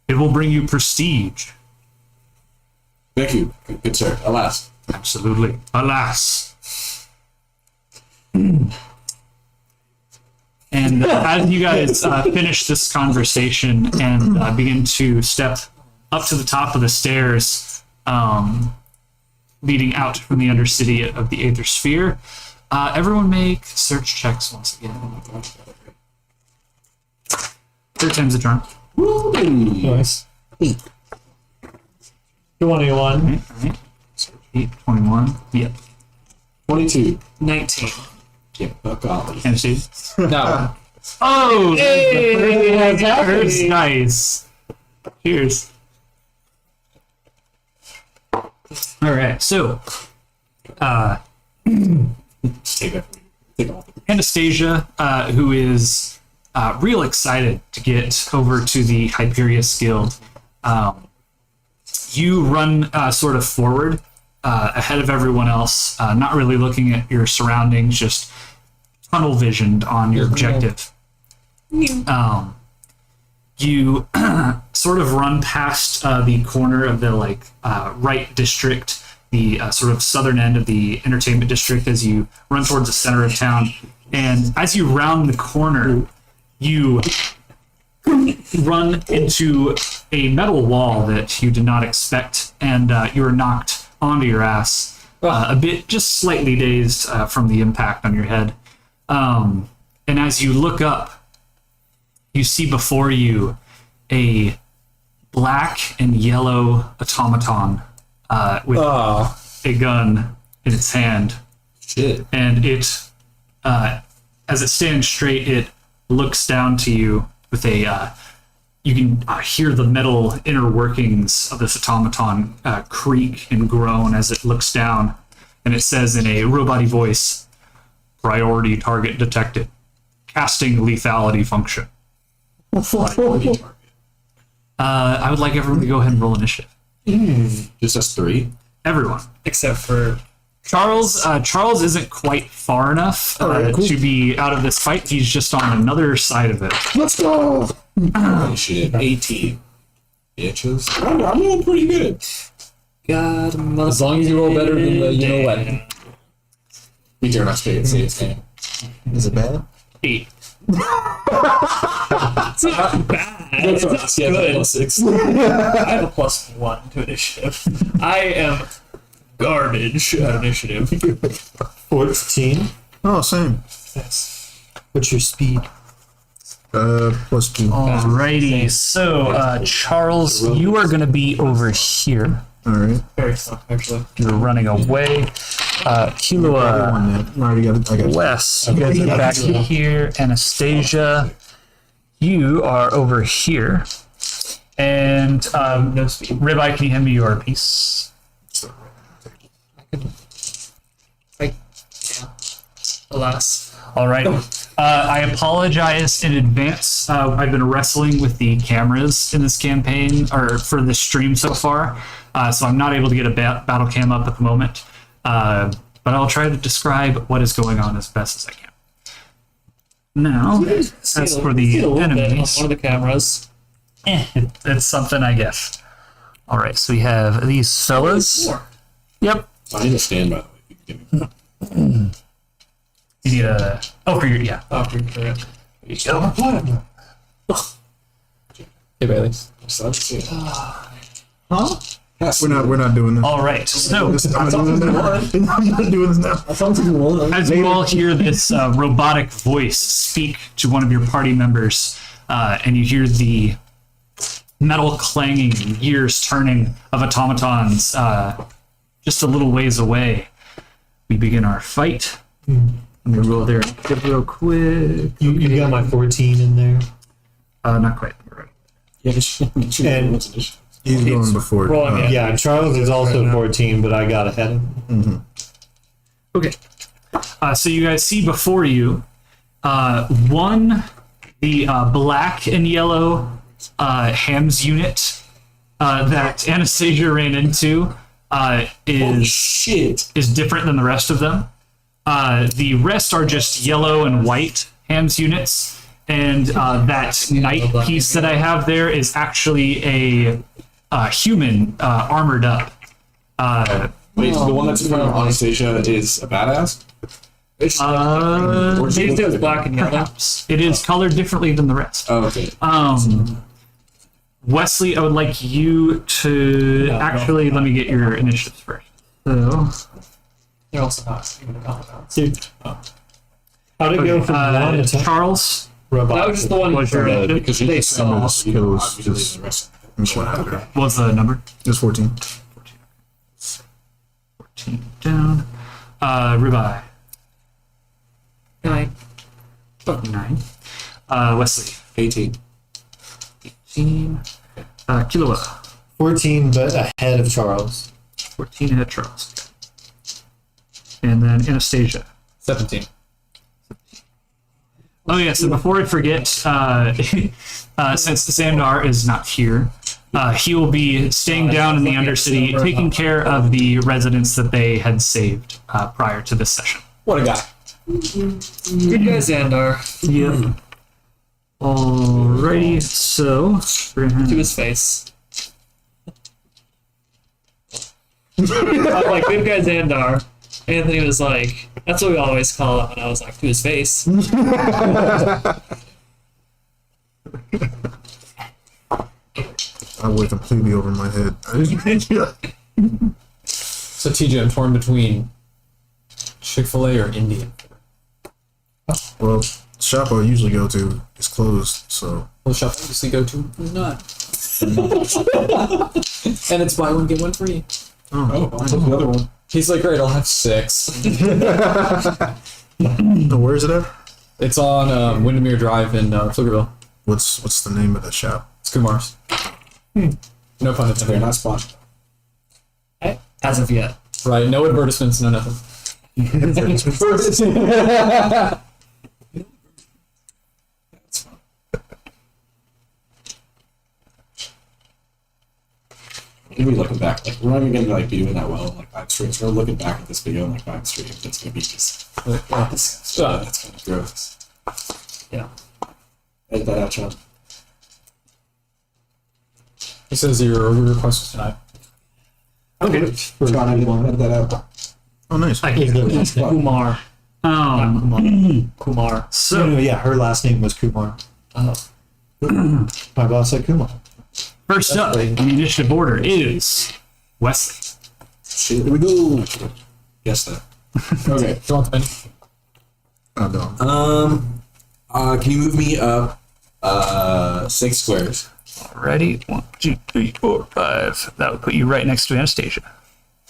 It will bring you prestige. Thank you, good sir. Alas. Absolutely. Alas. And as you guys finish this conversation and begin to step up to the top of the stairs leading out from the undercity of the Aether Sphere, everyone make search checks once again. 3 times the charm. Nice. 21. 8, 21. Yep. 22. 19. Yeah, golly. Anastasia? No. Oh! Hey! That's nice. Cheers. Alright, so Just take that. Take all. Anastasia, who is real excited to get over to the Hyperius Guild, you run sort of forward ahead of everyone else, not really looking at your surroundings, just tunnel visioned on your objective. You sort of run past the corner of the right district, the sort of southern end of the entertainment district, as you run towards the center of town. And as you round the corner, you run into a metal wall that you did not expect, and you are knocked onto your ass, a bit just slightly dazed from the impact on your head. And as you look up, you see before you a black and yellow automaton with a gun in its hand. Shit. And it, as it stands straight, it looks down to you with a, you can hear the metal inner workings of this automaton creak and groan as it looks down. And it says in a robot-y voice, "Priority target detected. Casting lethality function." I would like everyone to go ahead and roll initiative. Just us 3? Everyone. Except for Charles isn't quite far enough to be out of this fight. He's just on another side of it. Let's go. Shit. 18. Bitches. I'm doing pretty good. God, As long as you roll better than the you know what. We dare not say its name. Is it bad? 8. It's not bad. It's not good. +6. I have a +1 to initiative. I am garbage at initiative. 14. Oh, same. What's your speed? +2. Alrighty, so Charles, you are going to be over here. All right. Very slow, actually. You're running away. Kilua, One net. I already got it. I got it. Wes, you guys are back here. Anastasia, you are over here. And No speed. Ribeye, can you hand me your piece? Alas. All right. I apologize in advance. I've been wrestling with the cameras in this campaign, or for this stream so far, so I'm not able to get a battle cam up at the moment. But I'll try to describe what is going on as best as I can. Now, as for the enemies, On one of the cameras. it's something, I guess. All right, so we have these fellas. Yep. So I need to stand, by the way. If you can give me. You need a. Oh, for your. Yeah. Oh, for it. There you go. Hey, Bailey. So let's see. Huh? Yes. We're not doing this. All right. So, I'm not doing this now. as you all hear this robotic voice speak to one of your party members, and you hear the metal clanging and gears turning of automatons just a little ways away, we begin our fight. Let me roll there real quick. You got my 14 in there. Not quite. Right. Yeah, And- He's going before. Rolling it. Yeah, Charles is also 14, but I got ahead of him. Okay. So you guys see before you the black and yellow hams unit that Anastasia ran into is different than the rest of them. The rest are just yellow and white hams units, and that knight piece that I have there is actually a human armored up. Wait, so the one that's in front of Anastasia is a badass? Maybe it was black and yellow. Perhaps. It is colored differently than the rest. Oh, okay. Wesley, I would like you to actually let me get your initiatives first. So, They're also not even automatons. Dude. How'd it go from one to Charles, robot? That was just the one was your initiative? Because you They just Some of the saw, you know, skills obviously just the rest. What was the number? It's 14. 14 down. Ribeye, 9. 9. Wesley, 18. 18. Killua, 14, but ahead of Charles. 14 ahead Charles. And then Anastasia. 17. Oh yes, and before I forget, since Xandar is not here, he will be staying down in the Undercity, taking care of the residents that they had saved prior to this session. What a guy. Good guy, Xandar. Yep. Alrighty, so we're gonna To his face. I was like, good guy, Xandar. Anthony was like, that's what we always call him. And I was like, to his face. I went completely over my head. So TJ, I'm torn between Chick-fil-A or Indian. Well, the shop I usually go to is closed, so Well, the shop I usually go to is not. And it's buy one, get one free. Oh, I'll take the other one. He's like, great, I'll have 6. no, where is it at? It's on Windermere Drive in Pflugerville. What's the name of the shop? It's Kumar's. No pun They're intended. not sponsored. As of yet. Right, no advertisements, no nothing. That's fun. We're gonna be looking back, like we're not even gonna like be doing that well in like 5 streams. We're looking back at this video in like 5 streams. It's gonna be just that's kind of gross. Yeah. Edit that out, Sean. He says your request was tonight. okay. Sean, I didn't edit that out. Oh, nice. I can Kumar. Kumar. No, So yeah, her last name was Kumar. Oh. My boss said Kumar. first up in the initiative order is Wesley. Shit, here we go. Yes, that. Okay. Do you want the pen? Oh, no. Can you move me up 6 squares? Alrighty, 1, 2, 3, 4, 5. That would put you right next to Anastasia.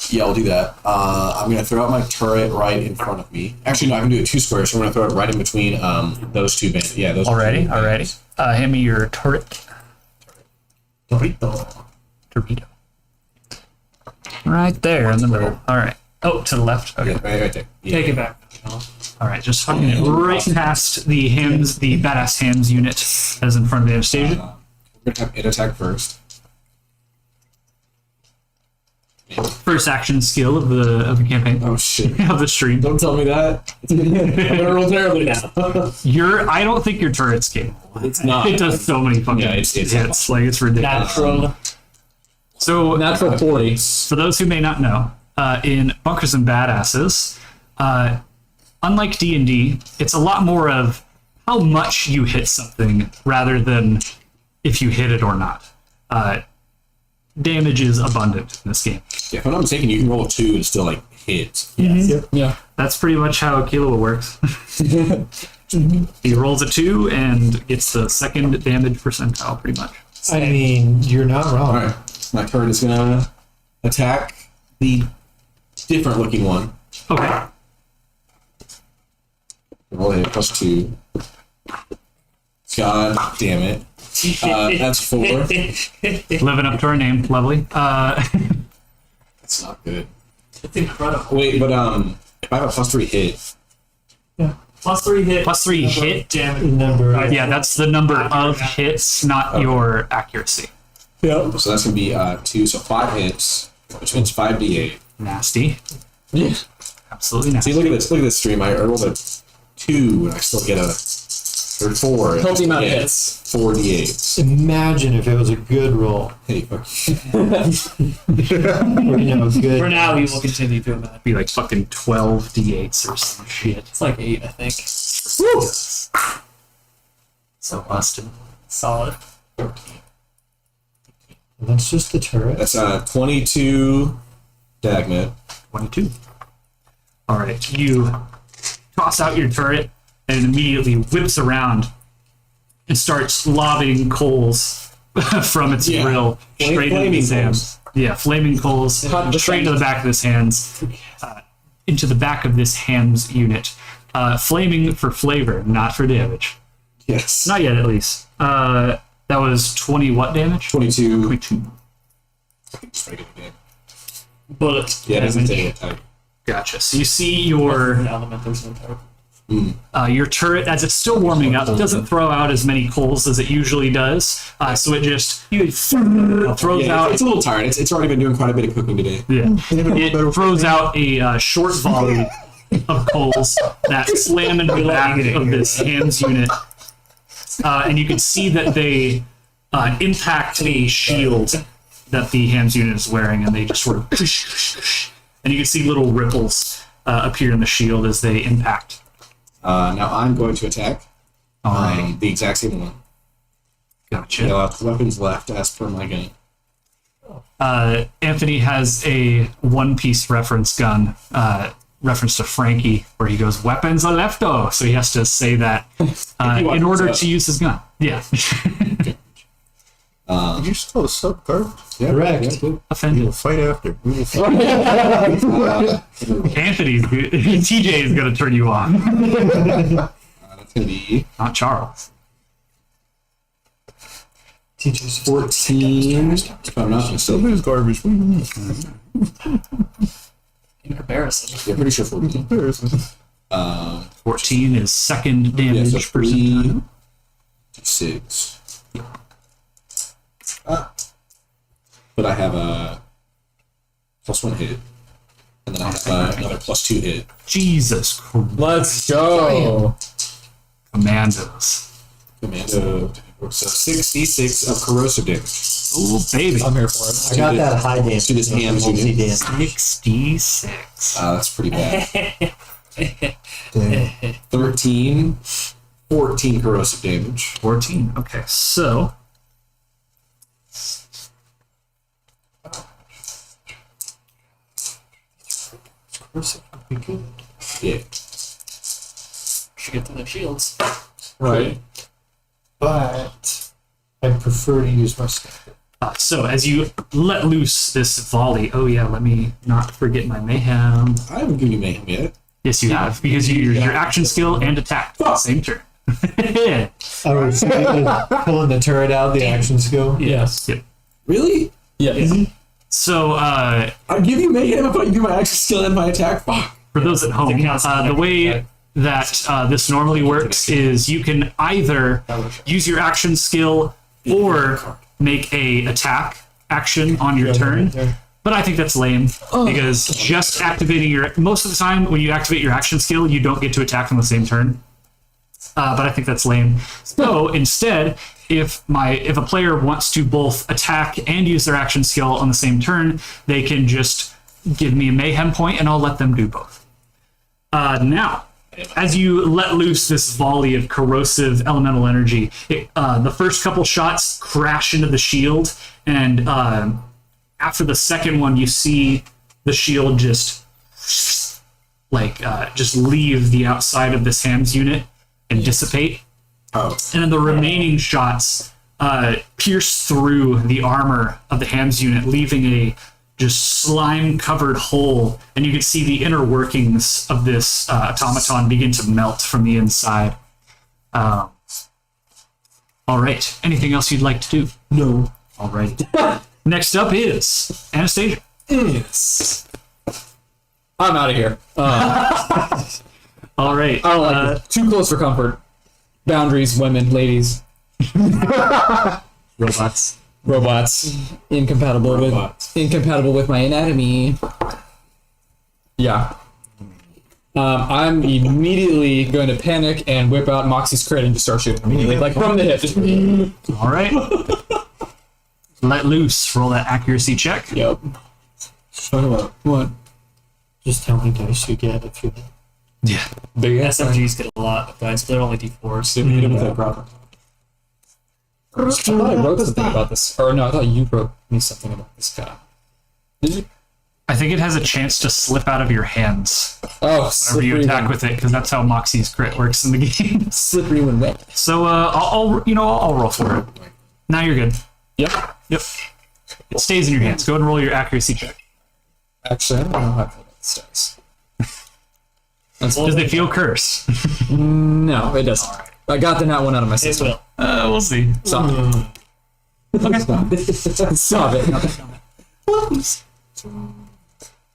Yeah, I'll do that. I'm gonna throw out my turret right in front of me. Actually, no, I can do it 2 squares. So I'm gonna throw it right in between those 2 bands. Yeah, those. Alrighty, two alrighty. Hand me your turret. Dorito. Torpedo. Right there in the middle. Alright. Oh, to the left. Okay. Yeah, right there. Yeah. Take it back. Alright, just fucking it right past the hams, the badass hams unit that is in front of Anastasia. We're gonna have it attack first. First action skill of the campaign. Oh shit! Of the stream. Don't tell me that. I'm gonna roll terribly now. I don't think your turret's capable. It's not. It does so many fucking Yeah, it's hits. Like, it's ridiculous. Natural. So, Natural 40. for those who may not know, in Bunkers and Badasses, unlike D&D, it's a lot more of how much you hit something rather than if you hit it or not. Damage is abundant in this game. Yeah, if I'm not mistaken, you can roll a 2 and still like hit. Yeah. That's pretty much how Killua works. He rolls a 2 and gets the second damage percentile, pretty much. I mean, you're not wrong. All right, my turn is gonna attack the different looking one. Okay. Roll a +2. God damn it. That's 4. Living up to our name. Lovely. That's not good. It's incredible. Wait, but if I have a +3 hit, +3 hit. +3 hit. Damage. Number. Yeah, that's the number of hits, not your accuracy. so that's gonna be 2, so 5 hits, which means 5d8. Nasty. Yeah. Absolutely See, nasty. look at this stream. I rolled a 2 and I still get a 4. Healthy amount of Yeah, hits. 4d8. Imagine if it was a good roll. Hey, fuck. Or, good. For now, we will continue to imagine. Be like fucking 12 d8s or some shit. It's like 8, I think. So busted. Solid. That's just the turret. That's 22 Dagnet. 22. Alright, you toss out your turret and it immediately whips around and starts lobbing coals from its Yeah. grill straight into Flaming his hands. Yeah, flaming coals straight into the back of his hands, into the back of this ham's unit. Flaming for flavor, not for damage. Yes. Not yet, at least. That was 20 what damage? 22. 22. Bullet. Yeah, it doesn't damage. take it. Gotcha. So you see your An element, there's no type. your turret, as it's still warming up, doesn't throw out as many coals as it usually does. So it just throws Yeah, out. it's a little tired. It's already been doing quite a bit of cooking today. Yeah. It throws out a short volley of coals that slam into the back of this ham's unit. And you can see that they impact a shield that the ham's unit is wearing, and they just sort of. And you can see little ripples appear in the shield as they impact. Now I'm going to attack Alright. the exact same one. Gotcha. No weapons left as per my gun. Anthony has a One Piece reference gun, reference to Frankie, where he goes, "Weapons are lefto," so he has to say that in order to use his gun. Yeah. Did you still a sub card? Yeah, Correct. yeah, cool. Offended. We'll fight after. We will fight. Anthony's good. TJ is going to turn you on, That's going to be not Charles. Teacher's 14. If I'm not Still mistaken. lose garbage. What do you mean? In comparison. Yeah, pretty sure 14. Comparison. 14 is second damage so percentile. 6. But I have a +1 hit. And then I have another +2 hit. Jesus Christ. Let's go. Commandos. Commando. So 66 of corrosive damage. Oh, baby. I'm here for it. I got that high damage. To this ham's unit. Multi-damage. 66. That's pretty bad. Damn. 13, 14 corrosive damage. 14. Okay, so Yeah. Should get to the shields. Right. But I prefer to use my sniper. so as you let loose this volley, oh yeah, let me not forget my mayhem. I haven't given you mayhem yet. Yes, you have, because you use your action skill and attack at the same turn. I was pulling the turret out, the action skill. Yes. Yep. Really? Yes. So I give you mayhem if I do my action skill and my attack. Fuck. for those at home, the way that this normally works is you can either use your action skill or make a attack action on your turn. But I think that's lame because just activating your most of the time when you activate your action skill, you don't get to attack on the same turn. But I think that's lame. So instead, if a player wants to both attack and use their action skill on the same turn, they can just give me a mayhem point, and I'll let them do both. Now, as you let loose this volley of corrosive elemental energy, the first couple shots crash into the shield, and after the second one, you see the shield just leave the outside of this ham's unit and dissipate. Oh. And then the remaining shots pierce through the armor of the ham's unit, leaving a just slime-covered hole, and you can see the inner workings of this automaton begin to melt from the inside. All right. Anything else you'd like to do? No. All right. Next up is Anastasia. Yes. I'm out of here. All right. I don't like it. Too close for comfort. Boundaries, women, ladies, robots, incompatible with my anatomy. Yeah. I'm immediately going to panic and whip out Moxie's crit and just start shooting immediately, like from the hip. Just... All right. Let loose. Roll that accuracy check. Yep. What? Just how many dice you get if you. Yeah. Big SMGs get a lot of dice, but they're only D4s. Did we hit him with that problem? I thought I wrote something about this. Or no, I thought you wrote me something about this guy. Did you? I think it has a chance to slip out of your hands Oh, whenever you attack with it, because that's how Moxie's crit works in the game. slippery when wet. So I'll roll for it. Now you're good. Yep. Yep. It stays in your hands. Go ahead and roll your accuracy check. Actually, I don't know how to play this dice. Does it feel curse? No, it doesn't. Alright. I got the nat one out of my It system. will. We'll see. Stop it. Okay. Stop it.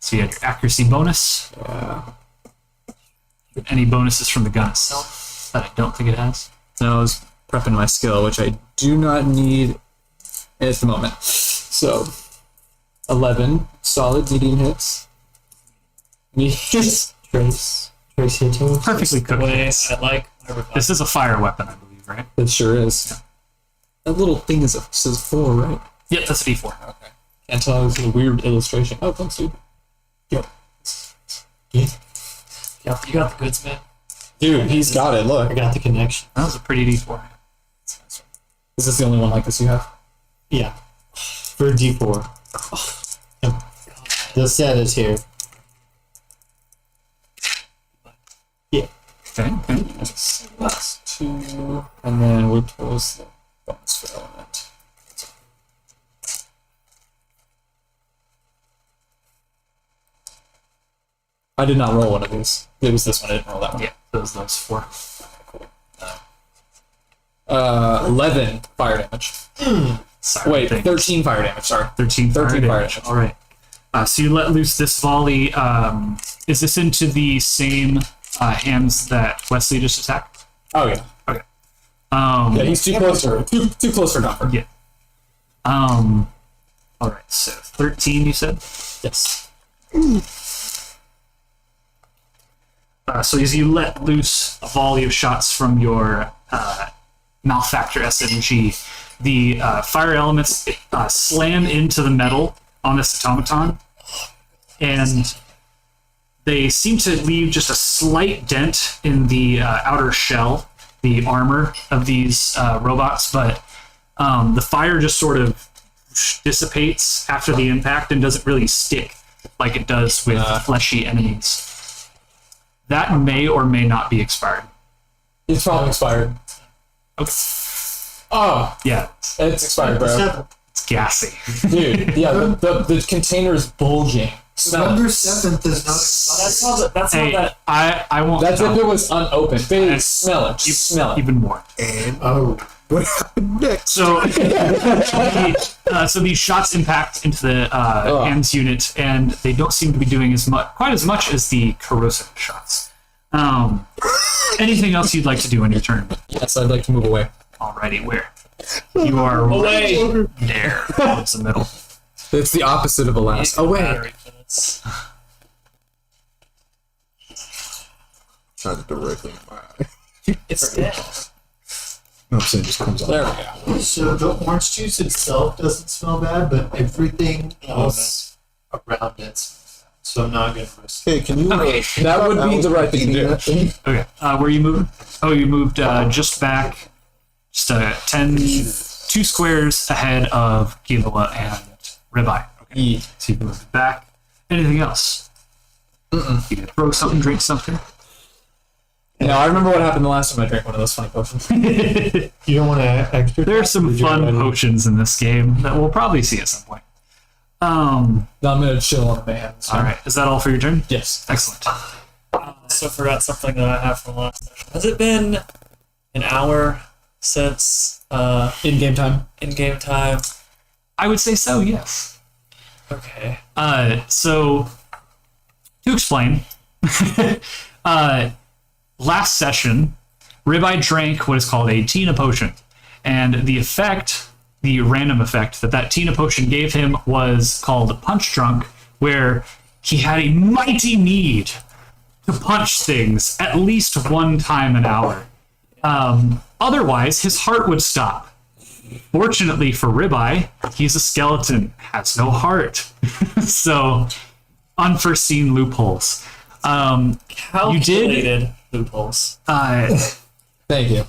So you had your accuracy bonus. Yeah. Any bonuses from the gun itself that I don't think it has? No, I was prepping my skill, which I do not need at the moment. So, 11 solid medium hits. Trace hitting. Perfectly The cooked way hits. I like my revive. This is a fire weapon, I believe, right? It sure is. That little thing says 4, right? Yep, that's a D4. Okay. Can't tell. It was a weird illustration. Oh, thanks, dude. Yep. Yep, you got the goods, man. Dude, he's got it. Look. I got the connection. That was a pretty D4. Is this the only one like this you have? Yeah. For D4. Yep. The set is here. Yeah. Okay. That's 2. And then what was the bonus for element? I did not roll one of these. It was this one. I didn't roll that one. Yeah, those 4. 11 fire damage. Sorry, Wait, thing. 13 fire damage. Sorry. 13 fire 13 fire damage. damage. All right. So you let loose this volley. Is this into the same hands that Wesley just attacked? Oh yeah. Okay. Yeah, he's too close for too close for comfort. Yeah. All right. So 13, you said. Yes. So as you let loose a volley of shots from your Malfactor SMG, the fire elements slam into the metal on this automaton, and they seem to leave just a slight dent in the outer shell, the armor of these robots, but the fire just sort of dissipates after the impact and doesn't really stick like it does with fleshy enemies. That may or may not be expired. It's probably expired. Okay. Oh, Yeah, it's expired, bro. it's gassy. Dude, yeah, the container is bulging. Smell November it. 7th does not expire. That's how Hey, that. I won't. That's no. if it was unopened. Baby, And smell it. You- Smell it. Even more. And Oh. what happened next? So, so these shots impact into the hands unit, and they don't seem to be doing quite as much as the corrosive shots. Anything else you'd like to do on your turn? Yes, I'd like to move away. Alrighty, where? You are Away. right there towards the middle. It's the opposite of a last. Away. Battery minutes. Tried to directly in my eye. It's dead. No, I'm saying it just comes out. There we go. So the orange juice itself doesn't smell bad, but everything else around it smells so I'm not gonna risk. Hey, can you? That would be the right thing to do. Okay. Where are you moving? Oh, you moved just back, just 2 squares ahead of Gila and Ribeye. Okay. Yeah. So you moved back. Anything else? You gonna throw something, drink something? No, I remember what happened the last time I drank one of those funny potions. You don't want to extra? There are some Did you fun already- potions in this game that we'll probably see at some point. No, I'm gonna chill on the man. So. All right. Is that all for your turn? Yes. Excellent. Also forgot something that I have from last session. Has it been an hour since In-game time. in-game time? I would say so. Yes. Okay. So to explain, last session, Ribeye drank what is called a Tina potion, and the effect, the random effect that Tina potion gave him was called Punch Drunk, where he had a mighty need to punch things at least one time an hour. Otherwise, his heart would stop. Fortunately for Ribeye, he's a skeleton, has no heart. So, unforeseen loopholes. Calculated loopholes. Thank you.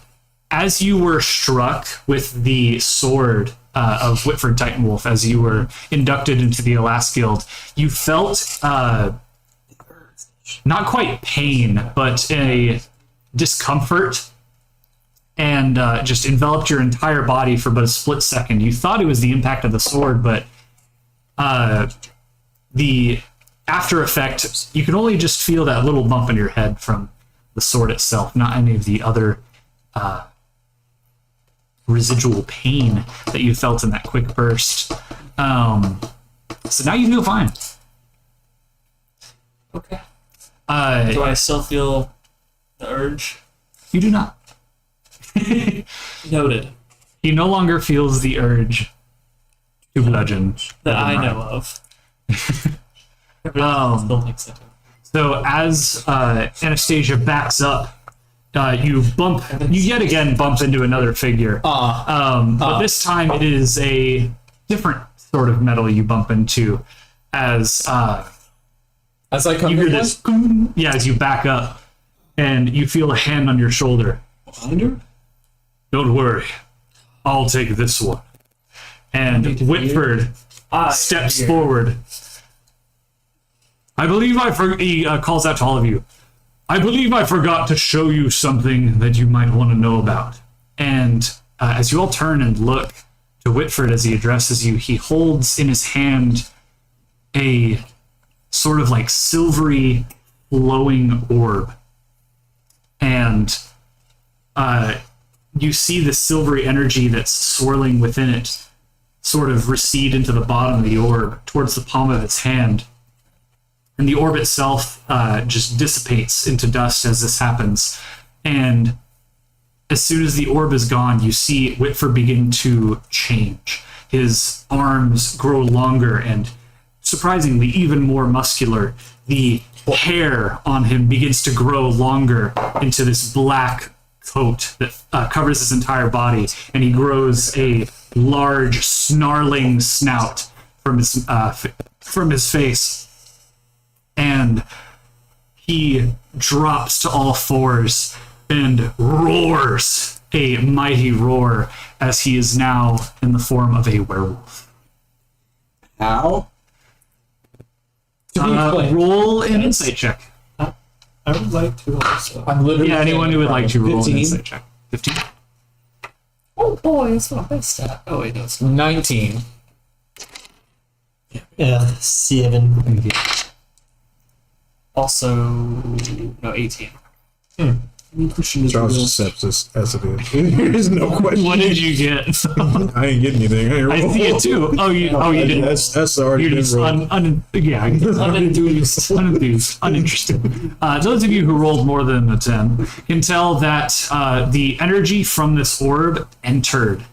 As you were struck with the sword of Whitford Titanwolf, as you were inducted into the Alas Guild, you felt not quite pain, but a discomfort, and just enveloped your entire body for but a split second. You thought it was the impact of the sword, but the after effect, you can only just feel that little bump in your head from the sword itself, not any of the other residual pain that you felt in that quick burst. So now you feel fine. Okay. Do I still feel the urge? You do not. Noted. He no longer feels the urge to bludgeon. That I know of. Everybody else still thinks I do. So as Anastasia backs up, you yet again bump into another figure. But this time it is a different sort of metal you bump into as As I come you hear in, this, yeah, as you back up, and you feel a hand on your shoulder. Behind her? Don't worry, I'll take this one. And Whitford steps forward. I believe he calls out to all of you. I believe I forgot to show you something that you might want to know about. And as you all turn and look to Whitford as he addresses you, he holds in his hand a sort of like silvery glowing orb. And you see the silvery energy that's swirling within it sort of recede into the bottom of the orb towards the palm of its hand. And the orb itself just dissipates into dust as this happens. And as soon as the orb is gone, you see Whitford begin to change. His arms grow longer and, surprisingly, even more muscular. The hair on him begins to grow longer into this black coat that covers his entire body, and he grows a large, snarling snout from his face. And he drops to all fours and roars a mighty roar as he is now in the form of a werewolf. How? Roll an insight check. I would like to also. I'm literally. Yeah, anyone who would like to roll an 15. insight check. 15. Oh boy, that's not my stat. Oh wait, no, it's not. 19. Yeah, 7. Also, no, 18. Charles accepts this as it is. There's no question. What did you get? I ain't getting anything. I see it too. Oh, you didn't. That's already You're been just rolled. unenthused, uninterested. Those of you who rolled more than a 10 can tell that the energy from this orb entered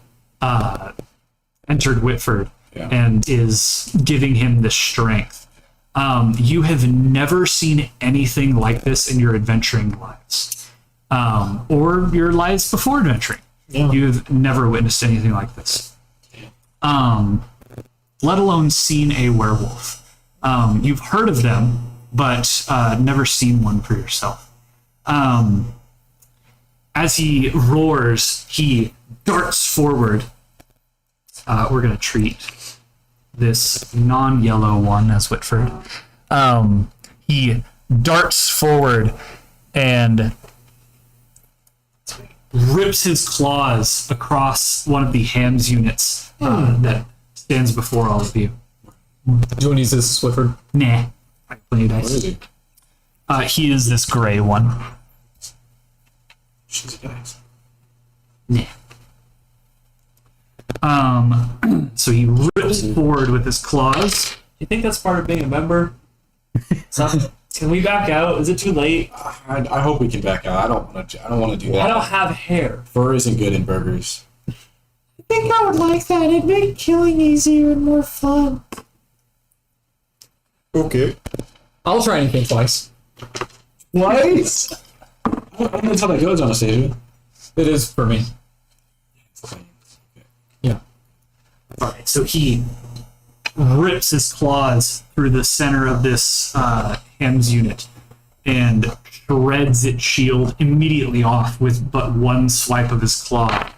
Whitford and is giving him the strength. You have never seen anything like this in your adventuring lives. Or your lives before adventuring. Yeah. You've never witnessed anything like this. Let alone seen a werewolf. You've heard of them, but never seen one for yourself. As he roars, he darts forward. We're going to treat this non-yellow one as Whitford. He darts forward and rips his claws across one of the hams units that stands before all of you. Do you want to use this, Whitford? Nah. I play What dice. is he? He is this gray one. She's a dice. Nah. So he rips forward with his claws. You think that's part of being a member? Can we back out? Is it too late? I hope we can back out. I don't want to do that. I don't have hair. Fur isn't good in burgers. I think I would like that. It'd make killing easier and more fun. Okay. I'll try anything twice. What? I don't know how that goes, Anastasia. It is for me. Yeah. All right, so he rips his claws through the center of this hams unit and shreds its shield immediately off with but one swipe of his claw.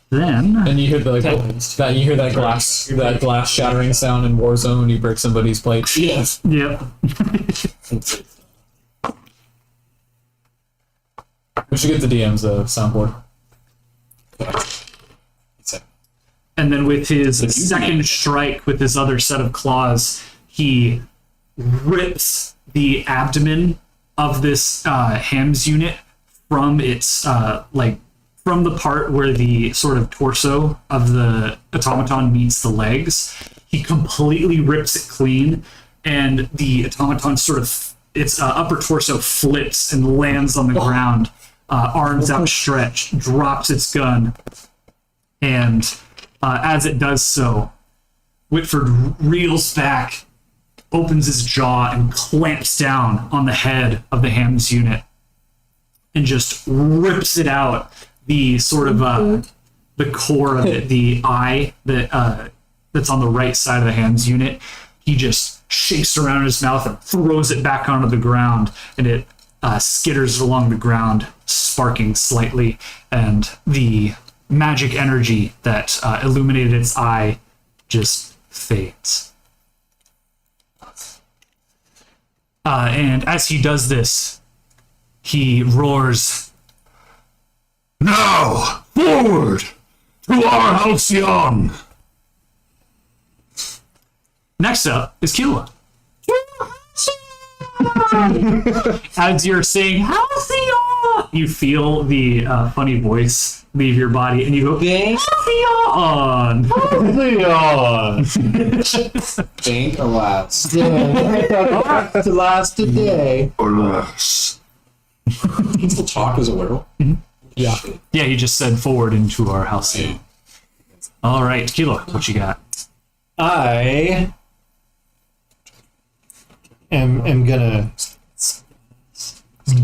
Then And you hear that glass shattering sound in Warzone when you break somebody's plate. Yes. yep. We should get the DM's soundboard. And then with his second strike with his other set of claws, he rips the abdomen of this hams unit from its from the part where the sort of torso of the automaton meets the legs. He completely rips it clean, and the automaton sort of its upper torso flips and lands on the ground, arms outstretched, drops its gun, and as it does so, Whitford reels back, opens his jaw, and clamps down on the head of the hams unit, and just rips it out. The sort of the core of it, the eye that that's on the right side of the hams unit, he just shakes around in his mouth and throws it back onto the ground, and it skitters along the ground, sparking slightly, and the magic energy that illuminated its eye just fades. And as he does this, he roars, "Now, forward to our halcyon!" Next up is Kila. As you're saying halcyon, you feel the funny voice leave your body, and you go, halcyon! Thank alas. To last a day. Alas. Can you still talk as a werewolf? Yeah. Yeah, he just said forward into our halcyon. All right, Kila, what you got? I am gonna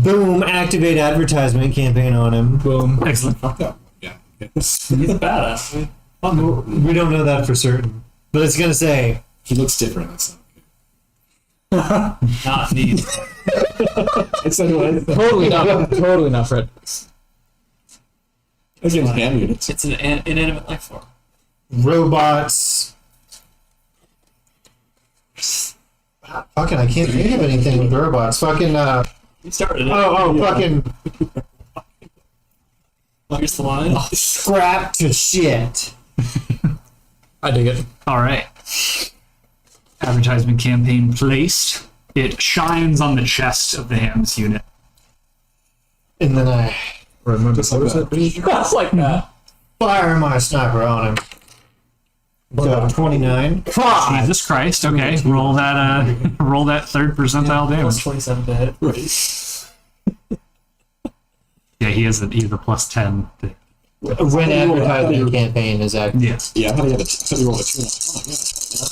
boom activate advertisement campaign on him. Boom. Excellent. Fuck that. Yeah. He's a badass. We don't know that for certain, but it's gonna say He looks different. That's not Not neat. It's like Totally not Fred. against hand units. It's an inanimate life form. robots. Fucking, I can't think of anything with robots. Fucking, You started it. fucking Here's the line. scrap to shit. I dig it. All right. Advertisement campaign placed. It shines on the chest of the hams unit. And then I Remember, Just like what was that. that? That's like that. fire my sniper on him. So 29. Jesus Christ. Okay. Roll that third percentile Plus damage. 27 to hit. Right. Yeah, he has the plus 10 thing. When advertisement campaign is active. Yeah. Yeah, I thought you rolled a 2. Oh, yeah.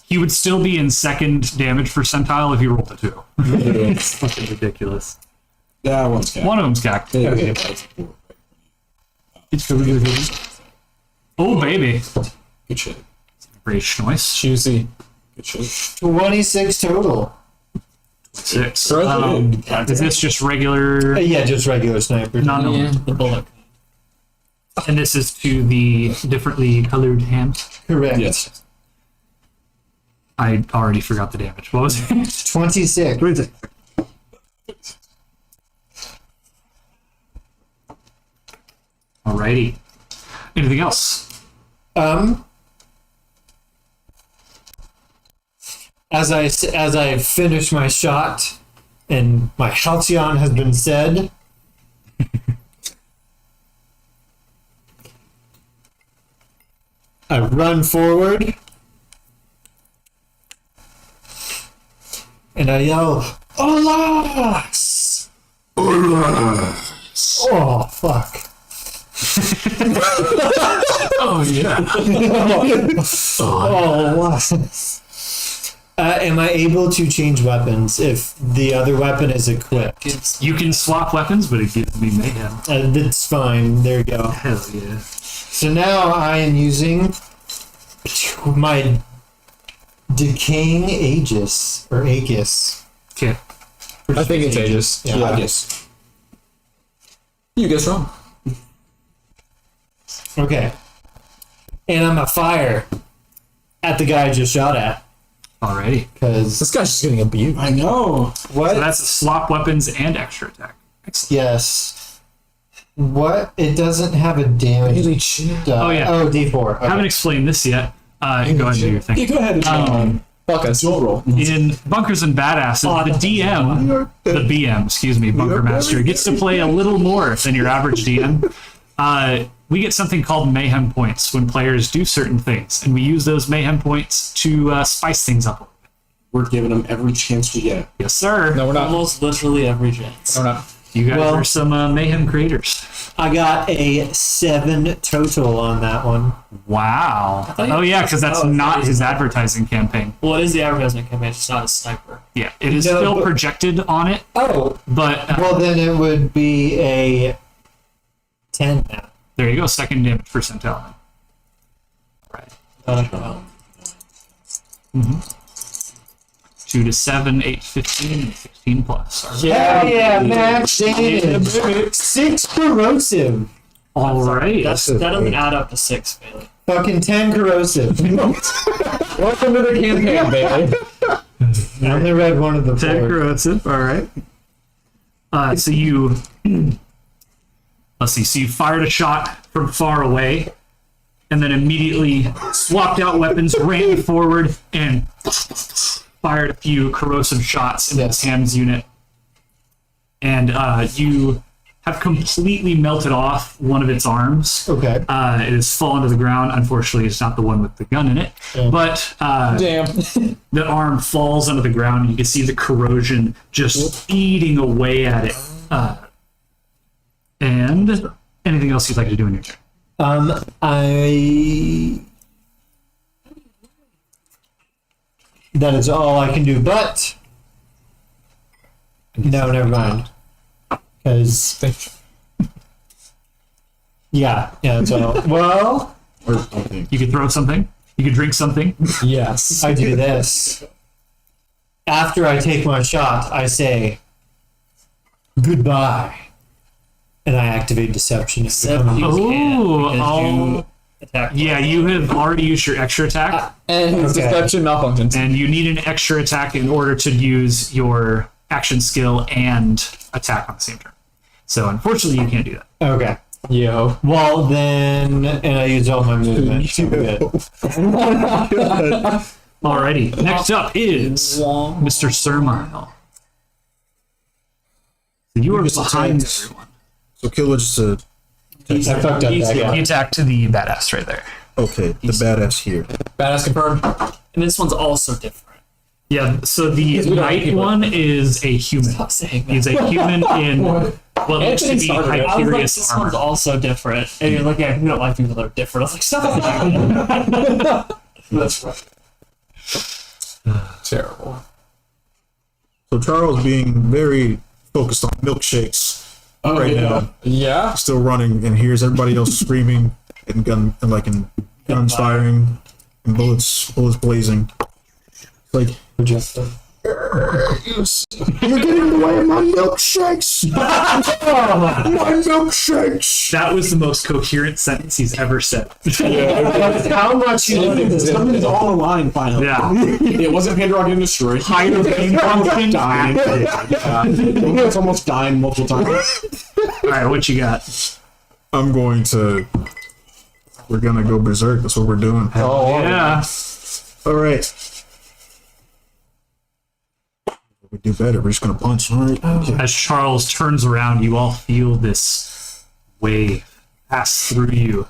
He would still be in second damage percentile if he rolled a 2. It's fucking ridiculous. That one's cat. One of them's cacked. Okay. It's really good. Oh, baby. Good shit. Great choice. Juicy. Good shit. 26 total. 6. Right. Is this just regular? Yeah, just regular sniper. No. Yeah. The bullet. And this is to the differently colored hams. Correct. Yes. I already forgot the damage. What was it? 26. Alrighty. Anything else? As I finish my shot and my halcyon has been said, I run forward and I yell, "Alas!" Oh, fuck. Oh yeah. Oh, wow. Am I able to change weapons if the other weapon is equipped? You can swap weapons, but it gives me mayhem. That's fine. There you go. Hell yeah. So now I am using my decaying Aegis or Aegis. Okay. I think it's Aegis. Yeah. Yeah, yes. You guess wrong. Okay. And I'm a fire at the guy I just shot at. Alrighty. Because This guy's just getting abused. I know. what? So that's swap weapons and extra attack. Excellent. Yes. What? It doesn't have a damage. Really chill. Oh, yeah. Oh, D4. Okay. Haven't explained this yet. Go ahead and do your Yeah, thing. go ahead and Fuck us. dual roll. In Bunkers and Badasses, the DM, the BM, excuse me, Bunker Master, gets to play a little more than your average DM. We get something called mayhem points when players do certain things, and we use those mayhem points to spice things up a little bit. We're giving them every chance we get. Yes, sir. No, we're not. Almost literally every chance. No, we're not. You guys Well- are some mayhem creators. I got a 7 total on that one. Wow. Oh, yeah, because that's not his advertising campaign. Well, it is the advertisement campaign, it's just not a sniper. Yeah, it is No, still but- projected on it, Oh, but well then it would be a 10 now. there you go, second damage percentile. Right. 2 to 7, 8 to 15, and 16 plus. Yeah, yeah, max damage. 6 corrosive. All right. That doesn't add up to 6, Bailey. Fucking 10 corrosive. Welcome to the campaign, baby. I only read one of the 10 four. corrosive. All right. So you, let's see. So you fired a shot from far away, and then immediately swapped out weapons, ran forward, and fired a few corrosive shots into Yes. Sam's unit. And you have completely melted off one of its arms. Okay. It has fallen to the ground. Unfortunately, it's not the one with the gun in it. Yeah. But Damn. the arm falls onto the ground, and you can see the corrosion just eating away at it. And anything else you'd like to do in your turn? That is all I can do, but no, never mind. Because yeah, that's all. Well, You could throw something. You could drink something. Yes. I do this. After I take my shot, I say goodbye, and I activate deception. Except you Oh, can't because oh. you attack. Yeah, you have already used your extra attack, And his Okay. deception malfunctions. and you need an extra attack in order to use your action skill and attack on the same turn. So unfortunately, you can't do that. Okay. Yo. Well then, and I use all my movement. So good. Alrighty. Next up is Mr. Sermile. So you are just behind attacked. everyone. So Killer just said, I fucked up that guy. You attack to the badass right there. okay, the badass here. Badass confirmed. And this one's also different. Yeah, so the we don't knight people. one is a human. Stop saying that. He's a human in what looks to Anthony be started it. I was like, Hyperius this armor. one's also different. And you're like, yeah, we don't like people that are different. I was like, stop it. That's right. Terrible. So Charles being very focused on milkshakes Oh, right yeah. now, Yeah. still running and hears everybody else screaming and guns firing. and bullets blazing. Like, Projectile. you're getting in the way of my milkshakes! My milkshakes! That was the most coherent sentence he's ever said. How much you love this? Something's all aligned finally. Yeah. It wasn't Pandora getting destroyed. Higher pain function. Dying. It's almost dying multiple times. All right, what you got? I'm going to. We're gonna go berserk. That's what we're doing. Yeah. All right. We do better. We're just gonna punch. All right. As Charles turns around, you all feel this wave pass through you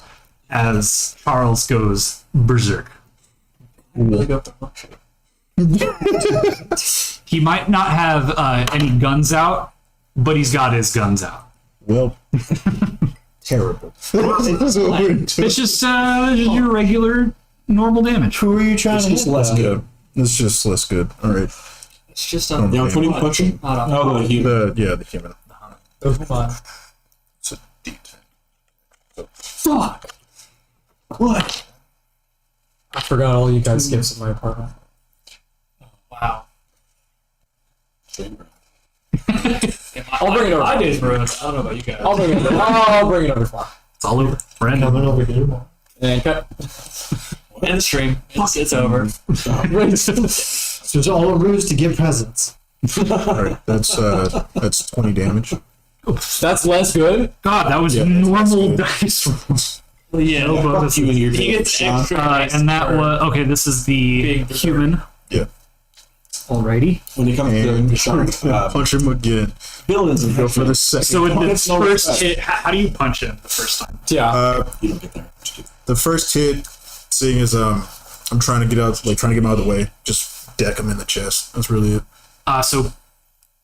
as Charles goes berserk. He might not have any guns out, but he's got his guns out. Well, terrible. That's what we're doing. It's just your regular, normal damage. Who are you trying to hit? Less good. It's just less good. All right. It's just on Yeah, 20 punching. not Oh, the human. The human. It's a D10. Fuck. What? I forgot all you guys' gifts in my apartment. Wow. I'll bring it over. I did ruin. I don't know about you guys. I'll bring it over. I'll bring it over tomorrow. It's all over. Brandon. Coming over here. And cut. End the stream. It's over. So it's all a ruse to give presents. All right. That's 20 damage. That's less good. God, that was normal dice roll. Well, yeah. No bonus. You and your He gets extra. dice And that for was okay. This is the being human. Yeah. Alrighty. When you come to And the shark, punch him again. villains and Go for the second. So in the It's no first respect. hit, how do you punch him the first time? Yeah. You don't get there. The first hit, seeing as I'm trying to get out, like trying to get him out of the way, just deck him in the chest. That's really it. So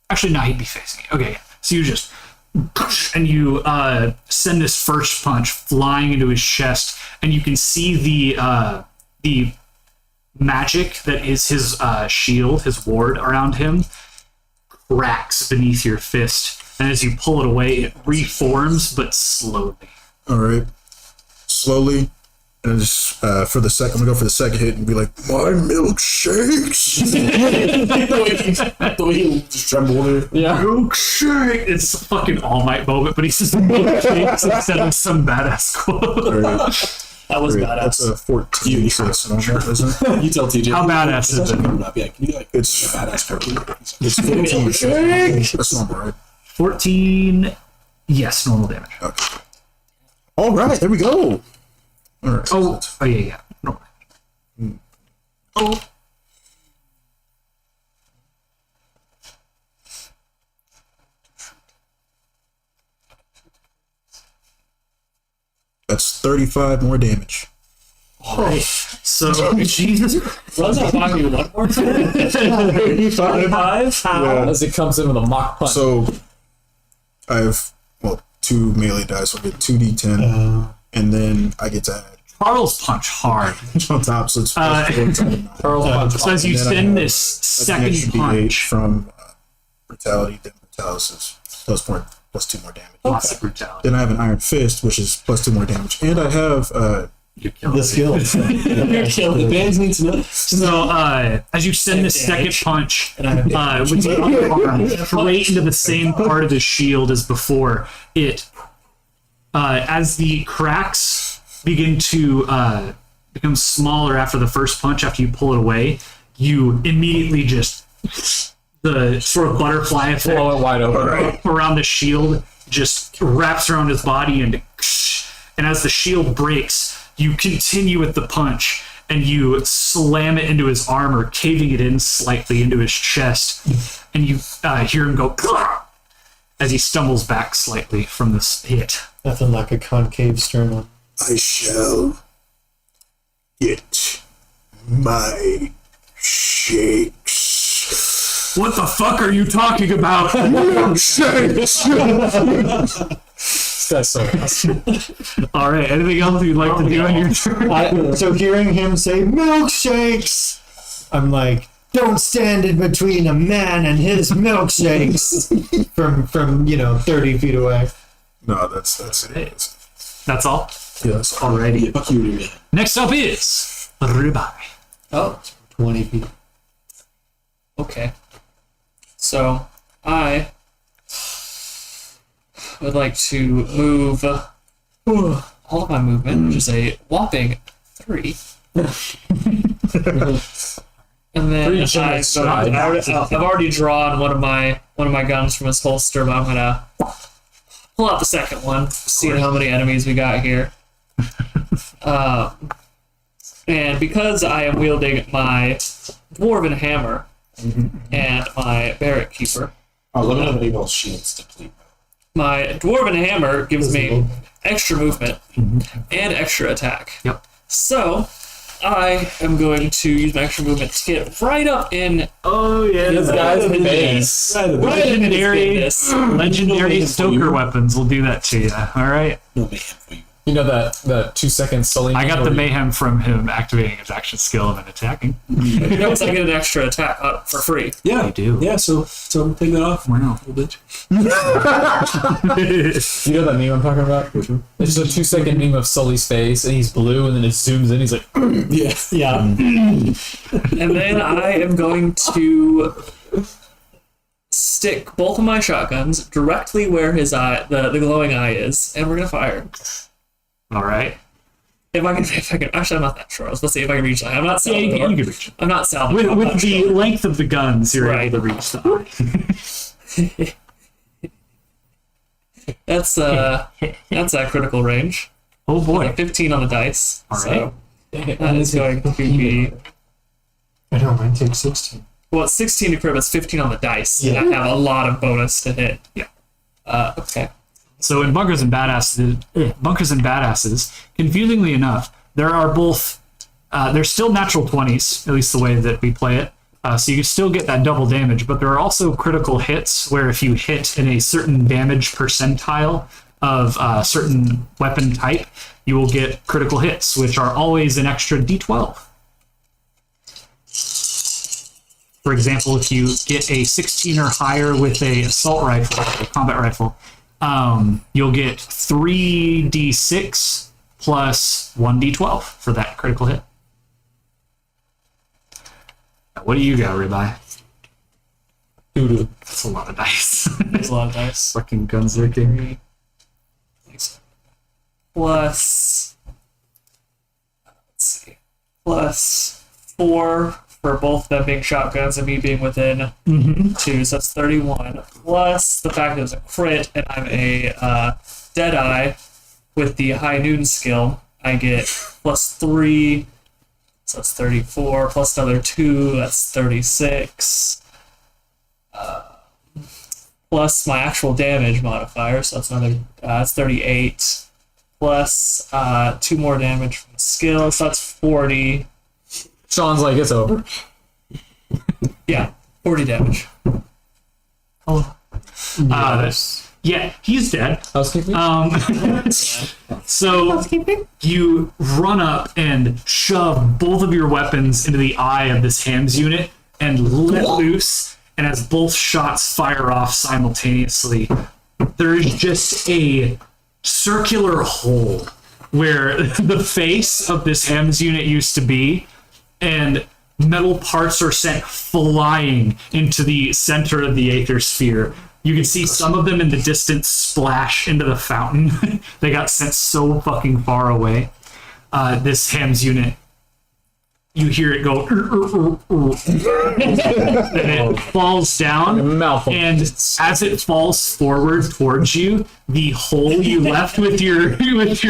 actually, no, he'd be facing it. Okay, so you just and you send this first punch flying into his chest, and you can see the magic that is his shield, his ward around him, cracks beneath your fist, and as you pull it away, it reforms, but slowly. All right. Slowly. And just for the second, I'm gonna go for the second hit and be like, my milkshakes. The way he just trembled there. Yeah. Milkshake! It's a fucking All Might moment, but he says milkshakes instead of some badass quote. All right. That was Great. badass. That's a 14. You- So it's not bad, isn't it? You tell TJ. How badass is it? Yeah, can you like It's- a badass character? It's 14. That's normal, right? 14, yes, normal damage. Okay. All right, there we go. All right. Oh, yeah, normal damage. Oh. That's 35 more damage. Alright. So, Jesus. Runs out of you one more time. 35? As it comes in with a mock punch. So I have, well, 2 melee dice. So I get 2d10, and then I get to add Charles punch hard. on top. So it's plus 4 times 9. Charles punch. So as you And then I send have this That's an second extra D8 punch, from brutality. Then brutality is plus 2 more damage. lots of brutality. Then I have an iron fist, which is plus 2 more damage, and I have You're killing The me. skills. You're killing The me. bands need to know. So, as you send this second Damage. punch, And I have with the other arm straight into the same part of the shield as before, it, as the cracks begin to become smaller after the first punch, after you pull it away, you immediately just, the sort of butterfly effect Blow it wide open. around the shield just wraps around his body, and as the shield breaks, you continue with the punch and you slam it into his armor, caving it in slightly into his chest, and you hear him go as he stumbles back slightly from this hit. Nothing like a concave sternum. I shall get my shakes. What the fuck are you talking about? Shakes. This guy's so awesome. All right, anything else you'd like to do on your turn? So hearing him say milkshakes, I'm like, don't stand in between a man and his milkshakes from 30 feet away. No, that's it. That's all. Yes. Alrighty. Fuck you, man. Next up is Ribeye. Oh, 20 feet. okay. So I would like to move all of my movement, which is a whopping 3. And then I've already drawn one of my guns from his holster, but I'm gonna pull out the second one, see how many enemies we got here. And because I am wielding my dwarven hammer and my barrack keeper, Oh, let me know if anybody else shields deplete. my dwarven hammer gives me extra movement and extra attack. Yep. So I am going to use my extra movement to get right up in Oh yeah, This guy's face. legendary Stoker weapons will do that to you. All right. No mayhem for you. You know that 2 second Sully. I got the mayhem from him activating his action skill and then attacking. You notice I get an extra attack for free. Yeah, You do. Yeah, so take that off. Wow. Little bitch. You know that meme I'm talking about? It's just a 2 second meme of Sully's face, and he's blue, and then it zooms in. He's like, Yeah. Yeah. And then I am going to stick both of my shotguns directly where his eye, the glowing eye is, and we're gonna fire. All right. If I can, actually, I'm not that sure. I was supposed to see if I can reach. I'm not Yeah, you Salvador. can reach it. I'm not Salvador. With the length of the guns, you're Right. able to reach the eye. That's a critical range. Oh boy. 15 on the dice. All So that is going to be I know, mine takes 16. well, it's 16 to crit, but it's 15 on the dice. Yeah. And I have a lot of bonus to hit. Yeah. Okay. So in Bunkers and Badasses, confusingly enough, there are both. There's still natural 20s, at least the way that we play it. So you can still get that double damage, but there are also critical hits where if you hit in a certain damage percentile of a certain weapon type, you will get critical hits, which are always an extra d12. For example, if you get a 16 or higher with a assault rifle, a combat rifle, you'll get 3d6 plus 1d12 for that critical hit. Now, what do you got, Ribeye? That's a lot of dice. There's a lot of dice. Fucking guns licking. 3 plus, let's see, plus 4 for both them being shotguns and me being within 2, so that's 31. Plus the fact that it's a crit and I'm a Deadeye with the High Noon skill, I get plus 3, so that's 34, plus another 2, that's 36. Plus my actual damage modifier, so that's another, that's 38. Plus 2 more damage from the skill, so that's 40. Sean's like, it's over. Yeah, 40 damage. Yeah, he's dead. Housekeeping? So you run up and shove both of your weapons into the eye of this hams unit and let loose. And as both shots fire off simultaneously, there is just a circular hole where the face of this hams unit used to be, and metal parts are sent flying into the center of the Aether Sphere. You can see some of them in the distance splash into the fountain. They got sent so fucking far away. This hams unit, you hear it go, and it falls down. Mouthful. And as it falls forward towards you, the hole you left with your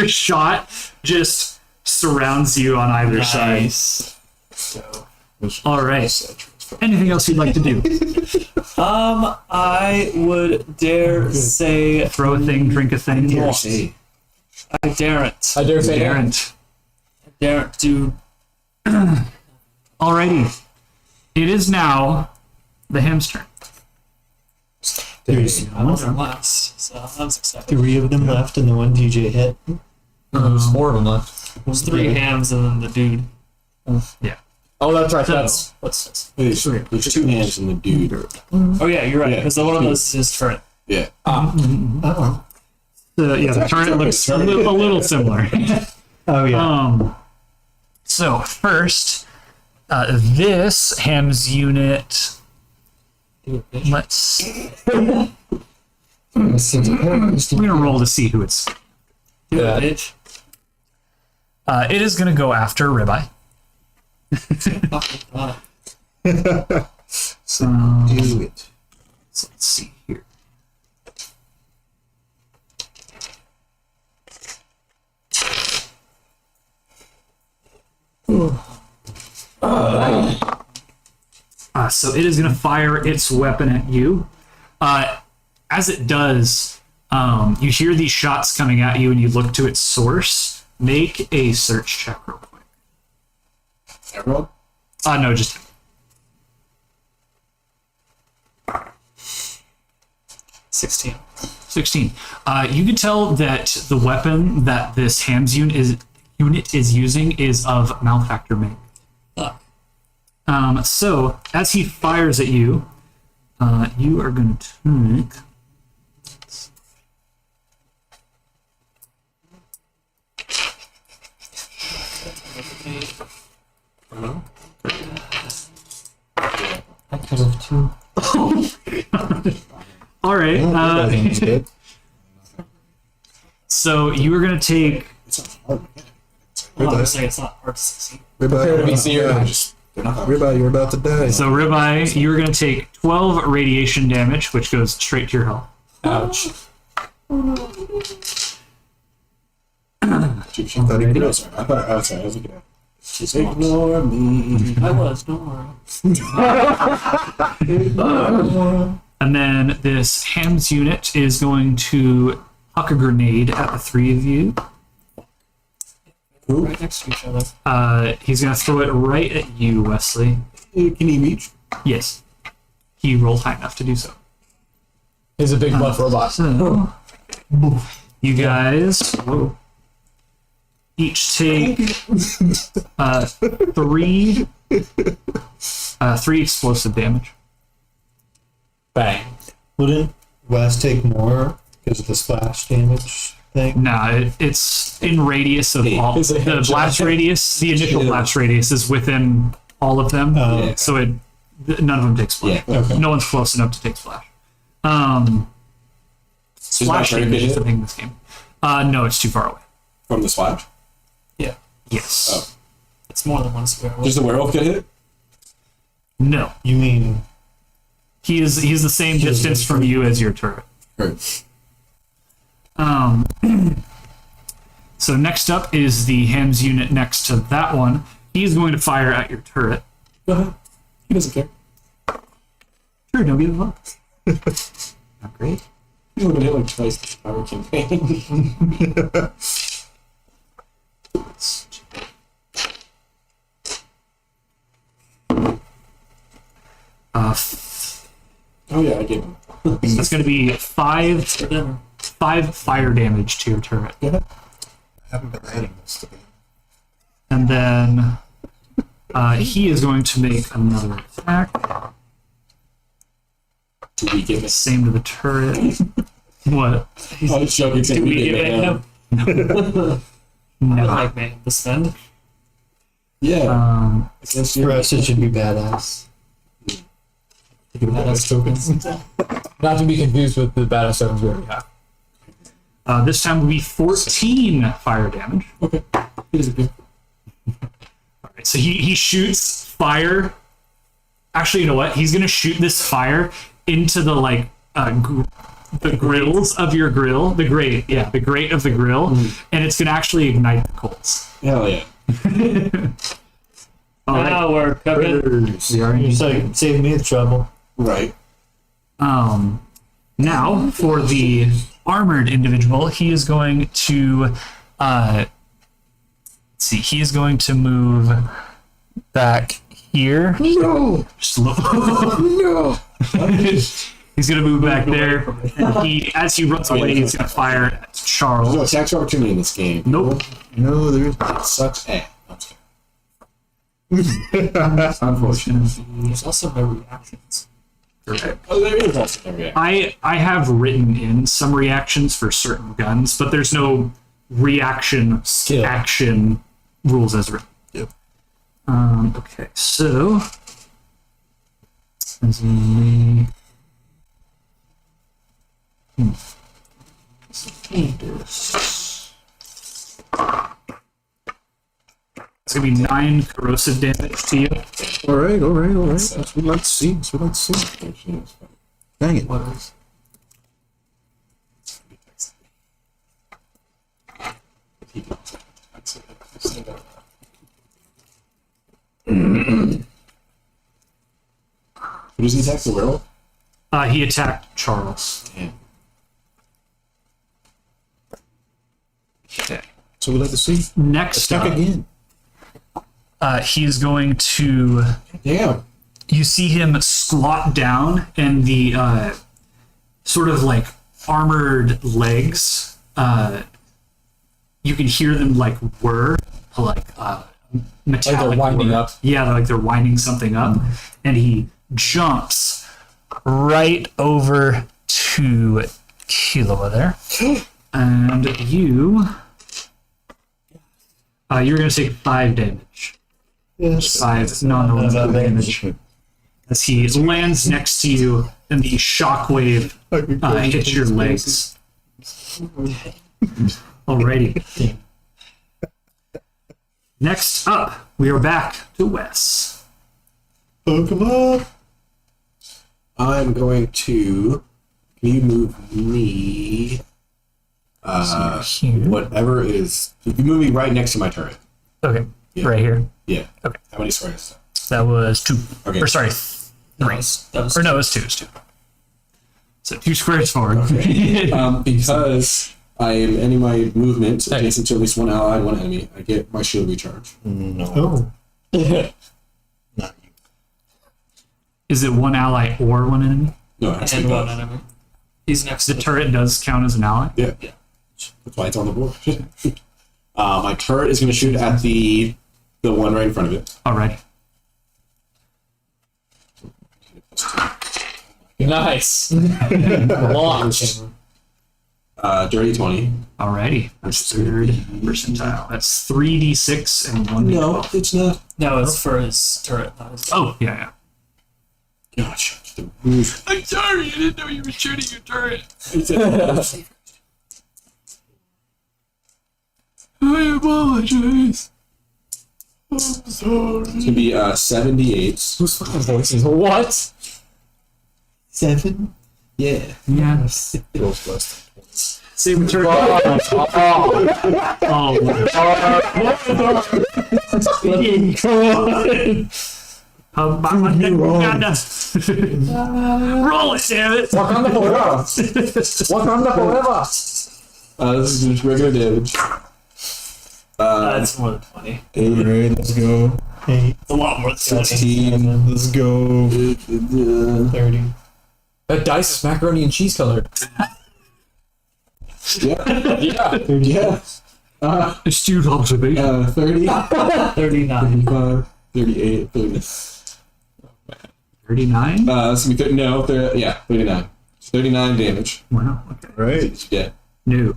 shot just surrounds you on either side. All right. Anything else you'd like to do? I would dare say Throw a thing, drink a thing. Hey, I daren't. I dare say Daren't. Daren't do. Alrighty. It is now the ham's turn. There's I wasn't last, so I was excited. 3 of them left and the one DJ hit. There's 4 of them left. There's 3 hams and then the dude. Yeah. Oh, that's right. So- That's what's there's 2 hands in the dude. Oh yeah, you're right, Yeah. because the one of those is his turret. Yeah. Oh. The turret looks a little similar. Oh, yeah. So first, this Ham's unit. Let's. We're gonna roll to see who it's. Yeah. Bitch. It is gonna go after Ribeye. So Do it. let's see here. So it is going to fire its weapon at you. As it does, you hear these shots coming at you, and you look to its source. Make a search check real quick. Everyone? No, just 16. 16. You can tell that the weapon that this Ham's unit is using is of malefactor make. Fuck. So as he fires at you, you are going to take. I could have too. All right. That's good. So you are going to take. It's not hard. I'm gonna say it's not hard to succeed. Prepare to be Ribeye, serious. They're not that Ribeye, you're about to die. So Ribeye, you are going to take 12 radiation damage, which goes straight to your health. Ouch. She thought he was. I thought I was looking at. Just ignore me. I was, don't worry. And then this Ham's unit is going to huck a grenade at the three of you. Right next to each other. He's going to throw it right at you, Wesley. Can he reach? Yes. He rolled high enough to do so. He's a big buff robot. So, you guys each take three explosive damage. Bang. Wouldn't Wes take more because of the splash damage thing? Nah, it's in radius of all. Is it The headshot? blast radius, the initial blast radius is within all of them. Oh, So none of them take splash. Yeah. okay. No one's close enough to take splash. Splash very damage good is the thing in this game. No, it's too far away. From the splash? Yeah. Yes. Oh. It's more than one square. Does the werewolf get hit? No. You mean He's the same distance from you as your turret. Right. So next up is the Ham's unit next to that one. He's going to fire at your turret. Go ahead. He doesn't care. Sure, don't give a fuck. Not great. He's only been hit like twice this power campaign. Oh yeah, I gave him. That's going to be five Whatever. fire damage to your turret. Yeah. I haven't been adding this to be. And then he is going to make another attack. Do we give it? Same to the turret. What? I was joking. Do we give it him? I No. like man the spend. Yeah. Against you. for us it should be badass. Badass tokens. Not to be confused with the badass tokens we already have. This time will be 14 fire damage. Okay. He doesn't care. Alright, so he shoots fire. Actually, you know what? He's gonna shoot this fire into the the grills of your grill. The grate of the grill, and it's gonna actually ignite the coals. Hell yeah. Alright. Now we're cooking. We are in- It's like saving me the trouble. Right. Now for the armored individual, he is going to let's see. He is going to move back here. No! Just a little. No! He's gonna move back there. And as he runs away, he's gonna fire at There's no Charles. attack opportunity in this game. Nope. No, there is It sucks ass. I'm sorry. Unfortunate. There's also no reactions. Oh, there is also no reaction. I have written in some reactions for certain guns, but there's no reaction Skill. action rules as written. Yep. Okay, so as we it's gonna be 9 corrosive damage to you. All right, all right, all right. That's what we'd like to see. That's what I'd like to see. Dang it. Who does he attack? The werewolf? He attacked Charles. Yeah. Okay. So we'd like to see. Next Attack up, again. he's going to. Damn. You see him squat down, and the sort of like armored legs. You can hear them like whir, like metallic. Like they're winding whir. up. Yeah, like they're winding something up, and he jumps right over to Killua there, and you're going to take 5 damage. Yes. 5 non-normal damage. As he lands next to you, and the shockwave hits your legs. Alrighty. Next up, we are back to Wes. Oh, come on. I'm going to. Can you move me? Whatever is. You can move me right next to my turret. Okay, Yeah. right here. Yeah. Okay. How many squares? That was 2. Okay. Or sorry, That 3. was Or no, it was 2. It was 2. So 2 squares forward. Because I am ending my movement adjacent to at least one ally and one enemy, I get my shield recharge. Oh. Not you. Is it one ally or one enemy? No, it has to be and one both. enemy. He's next The to turret does count as an ally? Yeah. Yeah. That's why it's on the board. My turret is going to shoot at the one right in front of it. Alright. Nice. Launch. Dirty 20. Alrighty. That's 3rd percentile. That's 3d6 and 1d12. No, it's not. No, it's for his turret, not his Oh, yeah, yeah. Gosh. The roof. I'm sorry, I didn't know you were shooting your turret. I apologize. I'm sorry. It's going to be 78. Whose fucking voice is what? 7. Yeah. Yes. Rolls less. Same turret. Roll it, damn it! Wakanda forever. Wakanda forever. This is just regular damage. That's more than 20. Alright, let's go. 8. It's a lot more than 20. 16. Let's go. 30. That dice is macaroni and cheese colored. Yeah. Yeah. 30. Yeah. Astute observation. 30. 39. 35. 38. 30. 39? It's going to be 30. No, 39. 39 damage. Wow, okay. Right. Yeah. No.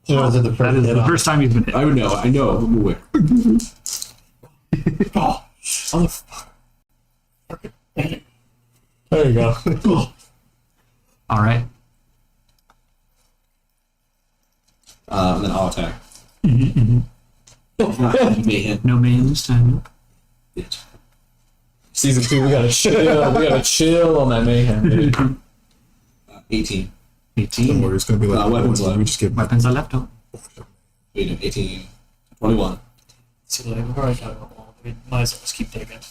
So is it the That first is hit the on? first time you've been hit. I would know. I know. I'm aware. Oh, There you go. Alright. And then I'll attack. Mayhem. No man this time. Season 2, we gotta chill. We gotta chill on that mayhem. Dude. 18. Don't 18. worry, it's gonna be like Weapons left. we just get Weapons are left. Oh. 18. 21. see, like, we've already got it all. We might as well just keep taking it.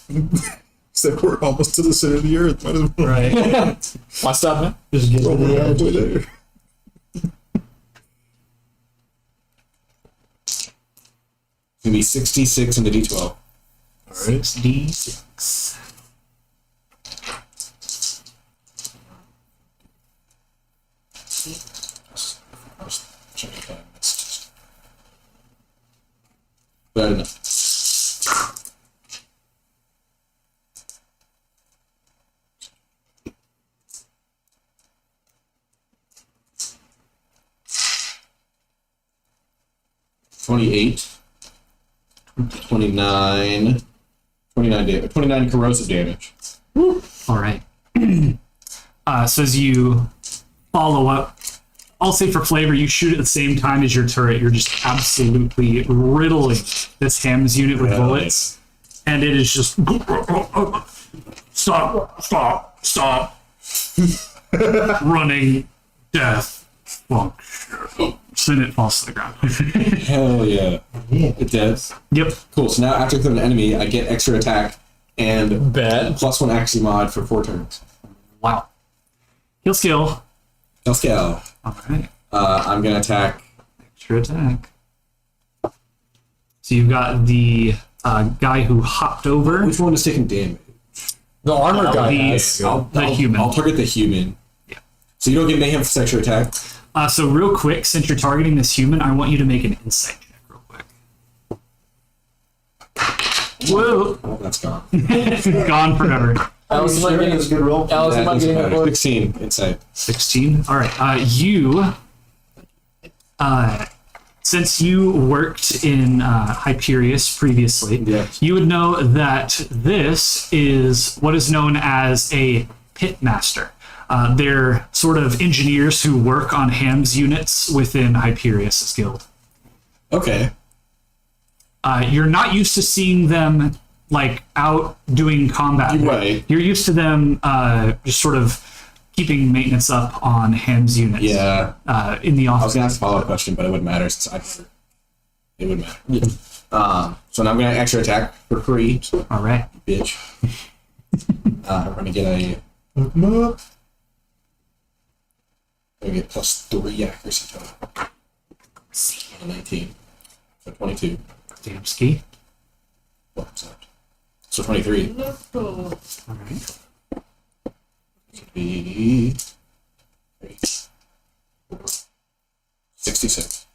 Except we're almost to the center of the earth. Might as well Right. Why stop, man? Just get to roll the around edge. way there. It's going to be 66 into D12. Alright. D6. Check if I missed. Bad enough. $28, 29, 29 corrosive damage. All right. So as you follow up, I'll say for flavor, you shoot at the same time as your turret. You're just absolutely riddling this Hams unit with bullets. And it is just... Stop. Running, death, function. Then it falls to the ground. Hell yeah. It does. Yep. Cool. So now after I kill an enemy, I get extra attack and Bad. +1 accuracy mod for 4 turns. Wow. Heal skill. No scale. All right. I'm gonna attack. Extra attack. So you've got the guy who hopped over. Which one is taking damage? The armor guy the- has. The human. I'll target the human. Yeah. So you don't get mayhem for extra attack. So real quick, since you're targeting this human, I want you to make an insight check real quick. Whoa. Oh, that's gone. Gone forever. Alice, am I getting That's a good roll. Alice, am I getting a board? 16 insight. 16. All right. Since you worked in Hyperius previously, Yes. you would know that this is what is known as a pitmaster. They're sort of engineers who work on Hams units within Hyperius' guild. Okay. You're not used to seeing them like out doing combat. Right. You're used to them just sort of keeping maintenance up on Hams units. Yeah. In the I was office. gonna ask a follow-up question, but it wouldn't matter since it would matter. So now I'm gonna extra attack for free, All right. bitch. I'm gonna get a. I'm gonna get +3 accuracy total. 19. So 22. Damn ski. What's that? So 23. All right. Be 66.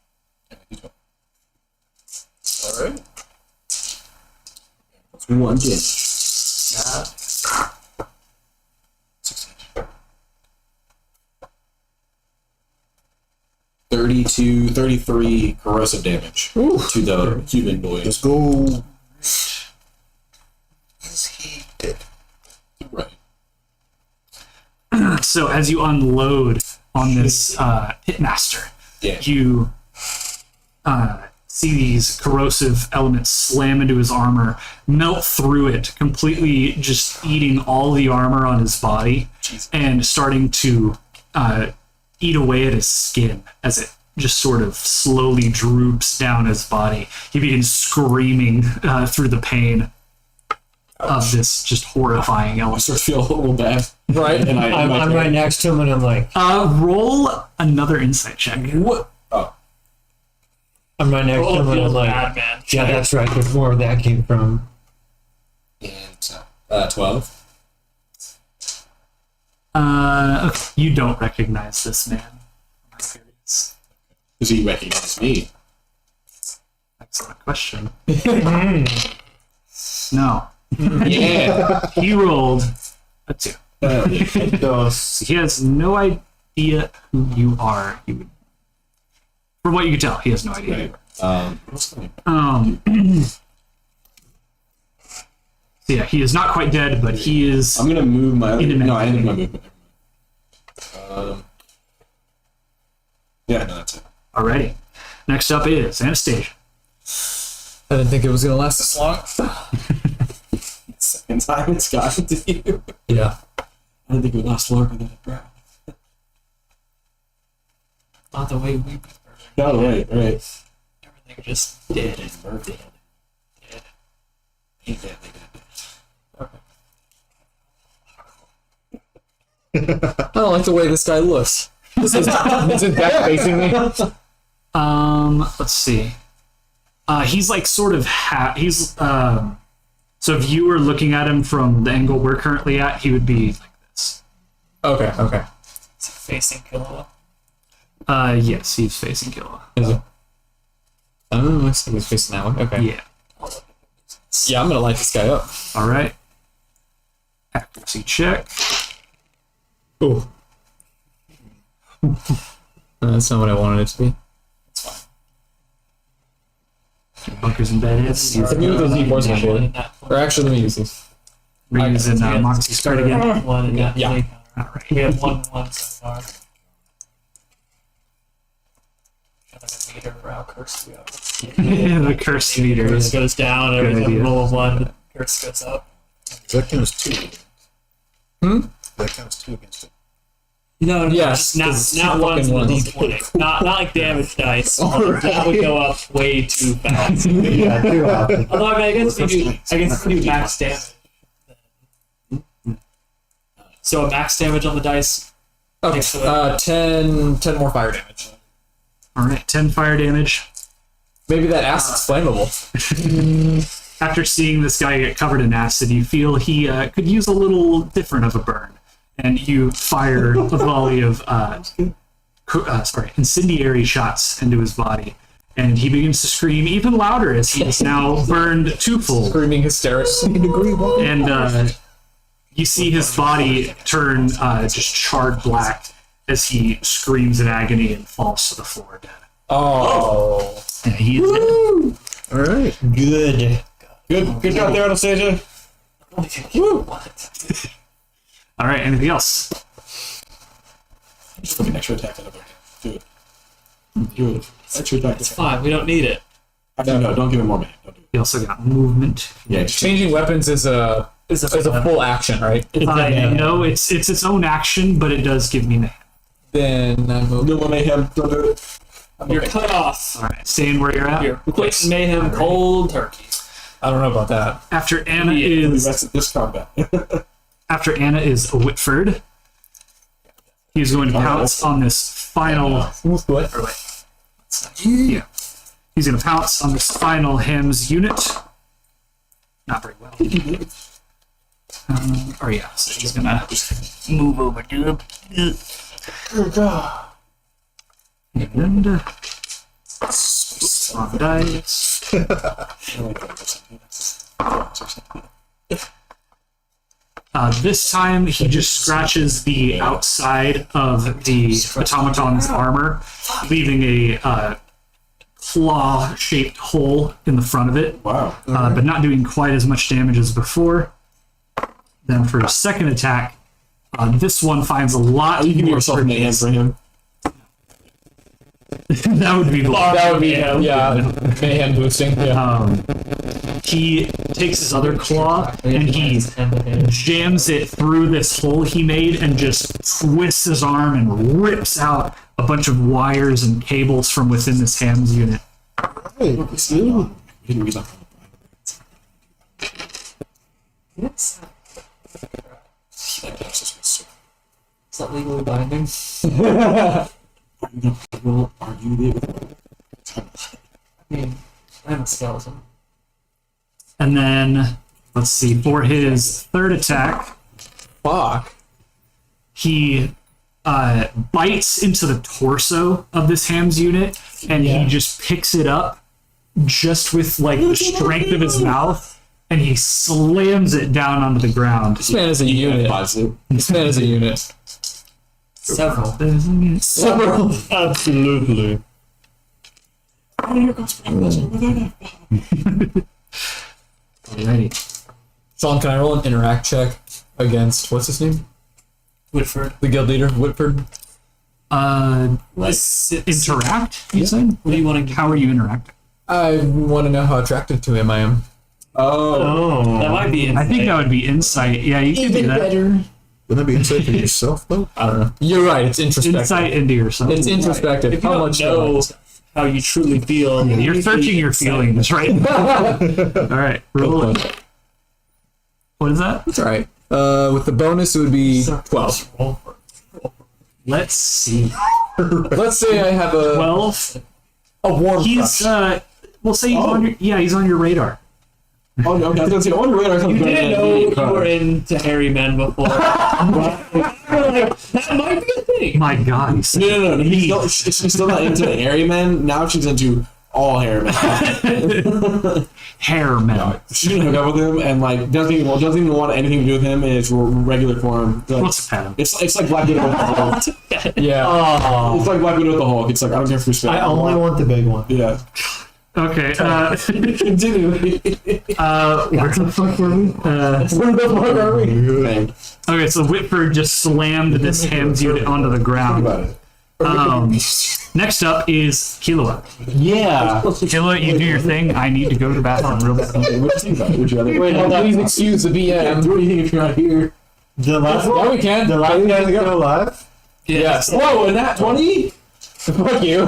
All right. That's 1 damage. 16. 33 corrosive damage to the human boy. Let's go. Is he dead? Right. So as you unload on this pitmaster, Yeah. you see these corrosive elements slam into his armor, melt through it, completely just eating all the armor on his body, and starting to eat away at his skin as it just sort of slowly droops down his body. He begins screaming through the pain of this just horrifying I element. start to feel a little bad. Right. And I'm right next to him, and I'm like, Roll another insight check. What? Oh. I'm right next to him, and I'm like, bad, man. yeah, that's right. There's more where that came from. And 12. Okay. You don't recognize this man. Does he recognize me? Excellent question. No. Yeah. He rolled a 2. Those. He has no idea who you are. He would, from what you can tell, he has no idea. Right. What's the name? So yeah, he is not quite dead, but he is. I'm gonna move my. In a minute. No, I ended my movement. Yeah, no, that's it. Alrighty. Next up is Anastasia. I didn't think it was going to last this long. Second time it's gotten to you. Yeah. I didn't think it would last longer than it bro. Not the way we No, right. everything just dead. Perfect. Ain't that I don't like the way this guy looks. Is his back facing me? Let's see. He's like sort of he's so if you were looking at him from the angle we're currently at, he would be like this. Okay. Is he facing Killa? Yes, he's facing Killa. Is it? I don't know. I think he's facing that way. Okay. Yeah. Yeah, I'm going to light this guy up. All right. Accuracy check. Ooh. That's not what I wanted it to be. Bunkers and badass. Let me use those D4s before. Or actually, let me use these. We're using Moxie start again. One and that Yeah. many. Alright. We have 1-1 so far. Got like a meter for how cursed we are. The curse meter Curse is goes down, Good every idea. roll of 1, curse goes up. That counts 2. That counts 2 against it. No, Yes, just it's not ones fucking with ones. D20. Not like damage dice. That would go up way too fast. Yeah, too often. Although I guess if you do max damage. So a max damage on the dice. Okay, 10 more fire damage. Alright, 10 fire damage. Maybe that acid's flammable. After seeing this guy get covered in acid, you feel he could use a little different of a burn. And you fire a volley of incendiary shots into his body. And he begins to scream even louder as he is now burned twofold. Screaming hysterics. And you see his body turn just charred black as he screams in agony and falls to the floor dead. Oh. Yeah, he is dead. All right. Good. Good job there, Anastasia. All right, anything else? Just put an extra attack on it. Do it. Do it. Extra attack. It's fine. We don't need it. Actually, no, don't give him more mana. Don't do it. You also got movement. Yeah, just Changing weapons is a full action, right? No, it's its own action, but it does give me mayhem. Then I move. no more mayhem. Don't do it. You're cut off. All right, staying where you're at. You're quick mayhem, cold turkey. I don't know about that. After Anna The is rest of this combat. a Whitford, he's going to pounce on this final. What? Or wait, yeah, he's going to pounce on this final Hems unit. Not very well. Or yeah, so he's going to move over to him. And on dice. This time he just scratches the outside of the automaton's armor, leaving a claw-shaped hole in the front of it, Wow. but not doing quite as much damage as before. Then for his second attack, this one finds a lot You give more yourself mayhem for him. That would be That would be yeah, mayhem boosting. Yeah. He takes his other claw and he jams it through this hole he made and just twists his arm and rips out a bunch of wires and cables from within this Hams unit. Yes. It's not legally binding. Will argue it. I mean, I'm a skeleton. And then, let's see, for his third attack, Fuck. he bites into the torso of this Hams unit and he just picks it up just with like the strength of his mouth and he slams it down onto the ground. This man is a unit. This man is a unit. Several. Several. Absolutely. Alrighty. Sean, can I roll an interact check against what's his name? Whitford. The guild leader, Whitford. Interact, you said? What do you want to How are you interacting? I want to know how attracted to him I am. Oh. That might be. I think that would be insight. Yeah, you can do that. Wouldn't that be insight for yourself, though? I don't know. You're right. It's introspective. Insight into yourself. It's introspective. If you How don't much know how you truly feel, You're searching your feelings, right? Alright, roll it. What is that? That's all right. With the bonus, it would be 12. Let's see. Let's say I have a 12. warm He's crush. we'll say he's on your he's on your radar. Oh, no, okay, I was gonna say, on your radar, you didn't know you were into hairy men before. That might be a thing. My god, he's No. She's still not into hairy men. Now she's into all hairy men. hair men. She's gonna hook up with him and like doesn't even want anything to do with him in his regular form. Like, What's a pattern? it's like Black Widow with the Hulk. Yeah. It's like Black Widow with the Hulk. It's like I don't care if we spit. I only want the big one. Yeah. Okay. Continue. Where the fuck were we? Where the fuck are we? Okay, so Whitford just slammed this ham's unit onto the Think ground. about it. Next up is Kilua. Yeah. Kilua, you do your thing. I need to go to the bathroom real bad. What do you think about it? Would you rather? Wait, hold on. Please excuse the BM. What do you think if you're not here? The last Yeah, we can. The last guy still alive? Yes. Whoa, and that 20? Fuck you.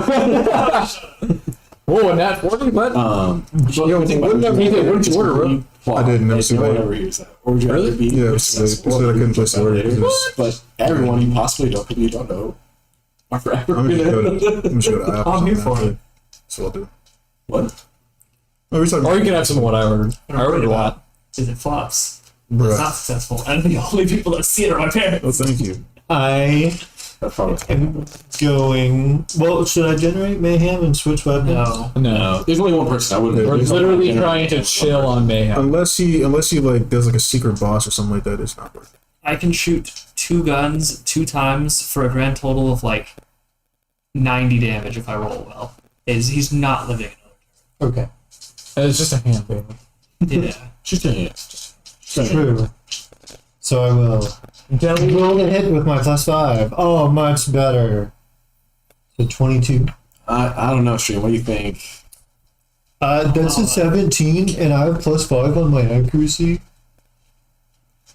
Whoa, and that 40? What? Yo, what did you order, bro? I didn't know, so No one like- ever hears that. Or would you rather be Yeah, successful so I couldn't place the order. later, but everyone you possibly don't know are forever I'm just gonna. go to app. I'm here for it. So I'll do. What? Oh, we're talking Or you can have some of what I ordered. I ordered a lot. Is it flops? Bruh. It's not successful. And the only people that see it are my Oh, parents. thank you. I That's probably. am going. Well, should I generate mayhem and switch weapons? No. No. There's only one person. I wouldn't. We're there's literally only one trying to person. chill on mayhem. Unless he like does like a secret boss or something like that, it's not worth it. I can shoot 2 guns 2 times for a grand total of like 90 damage if I roll well. He's not living Okay. It's just a hand, baby. another. Yeah. Just a hand. True. So I will. Roll the hit with my +5. Oh, much better. So 22. I don't know, Stream. What do you think? That's a 17, and I have +5 on my accuracy.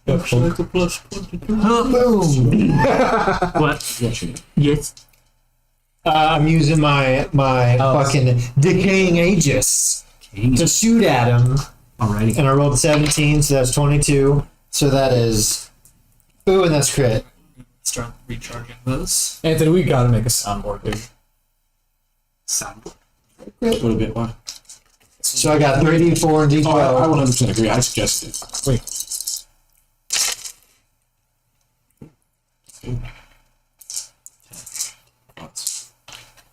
Like a plus 22. Boom! What? What you Yes. I'm using my fucking decaying Aegis to shoot at him, Alrighty. and I rolled 17, so that's 22. So that is. Ooh, and that's crit. Start recharging those. Anthony, we gotta make a soundboard, dude. Sound. a little bit? Why? So I got 3d4 and Oh, I d12. 100% agree. I suggested it. Wait.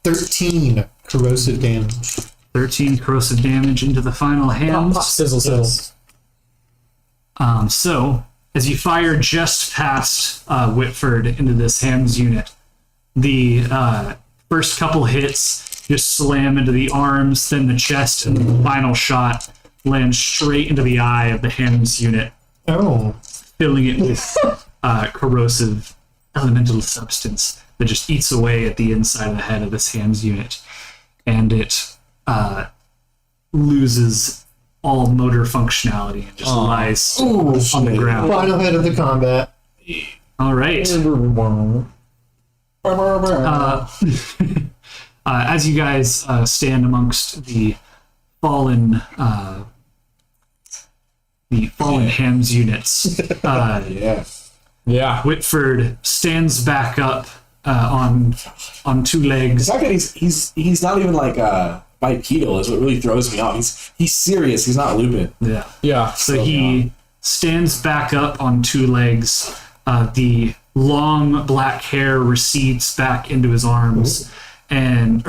13 corrosive damage. 13 corrosive damage into the final hand. Sizzle, sizzle. So, as you fire just past Whitford into this ham's unit, the first couple hits just slam into the arms, then the chest, and the final shot lands straight into the eye of the ham's unit, Oh. filling it with corrosive elemental substance that just eats away at the inside of the head of this ham's unit. And it loses all motor functionality and just lies on the ground. Final hit of the combat. All right. As you guys stand amongst the fallen Ham's units, Yeah. Yeah. Whitford stands back up on 2 legs. The fact that he's not even like bipedal is what really throws me off. He's serious. He's not Lupin. Yeah. Yeah. So he stands back up on 2 legs. The long black hair recedes back into his arms and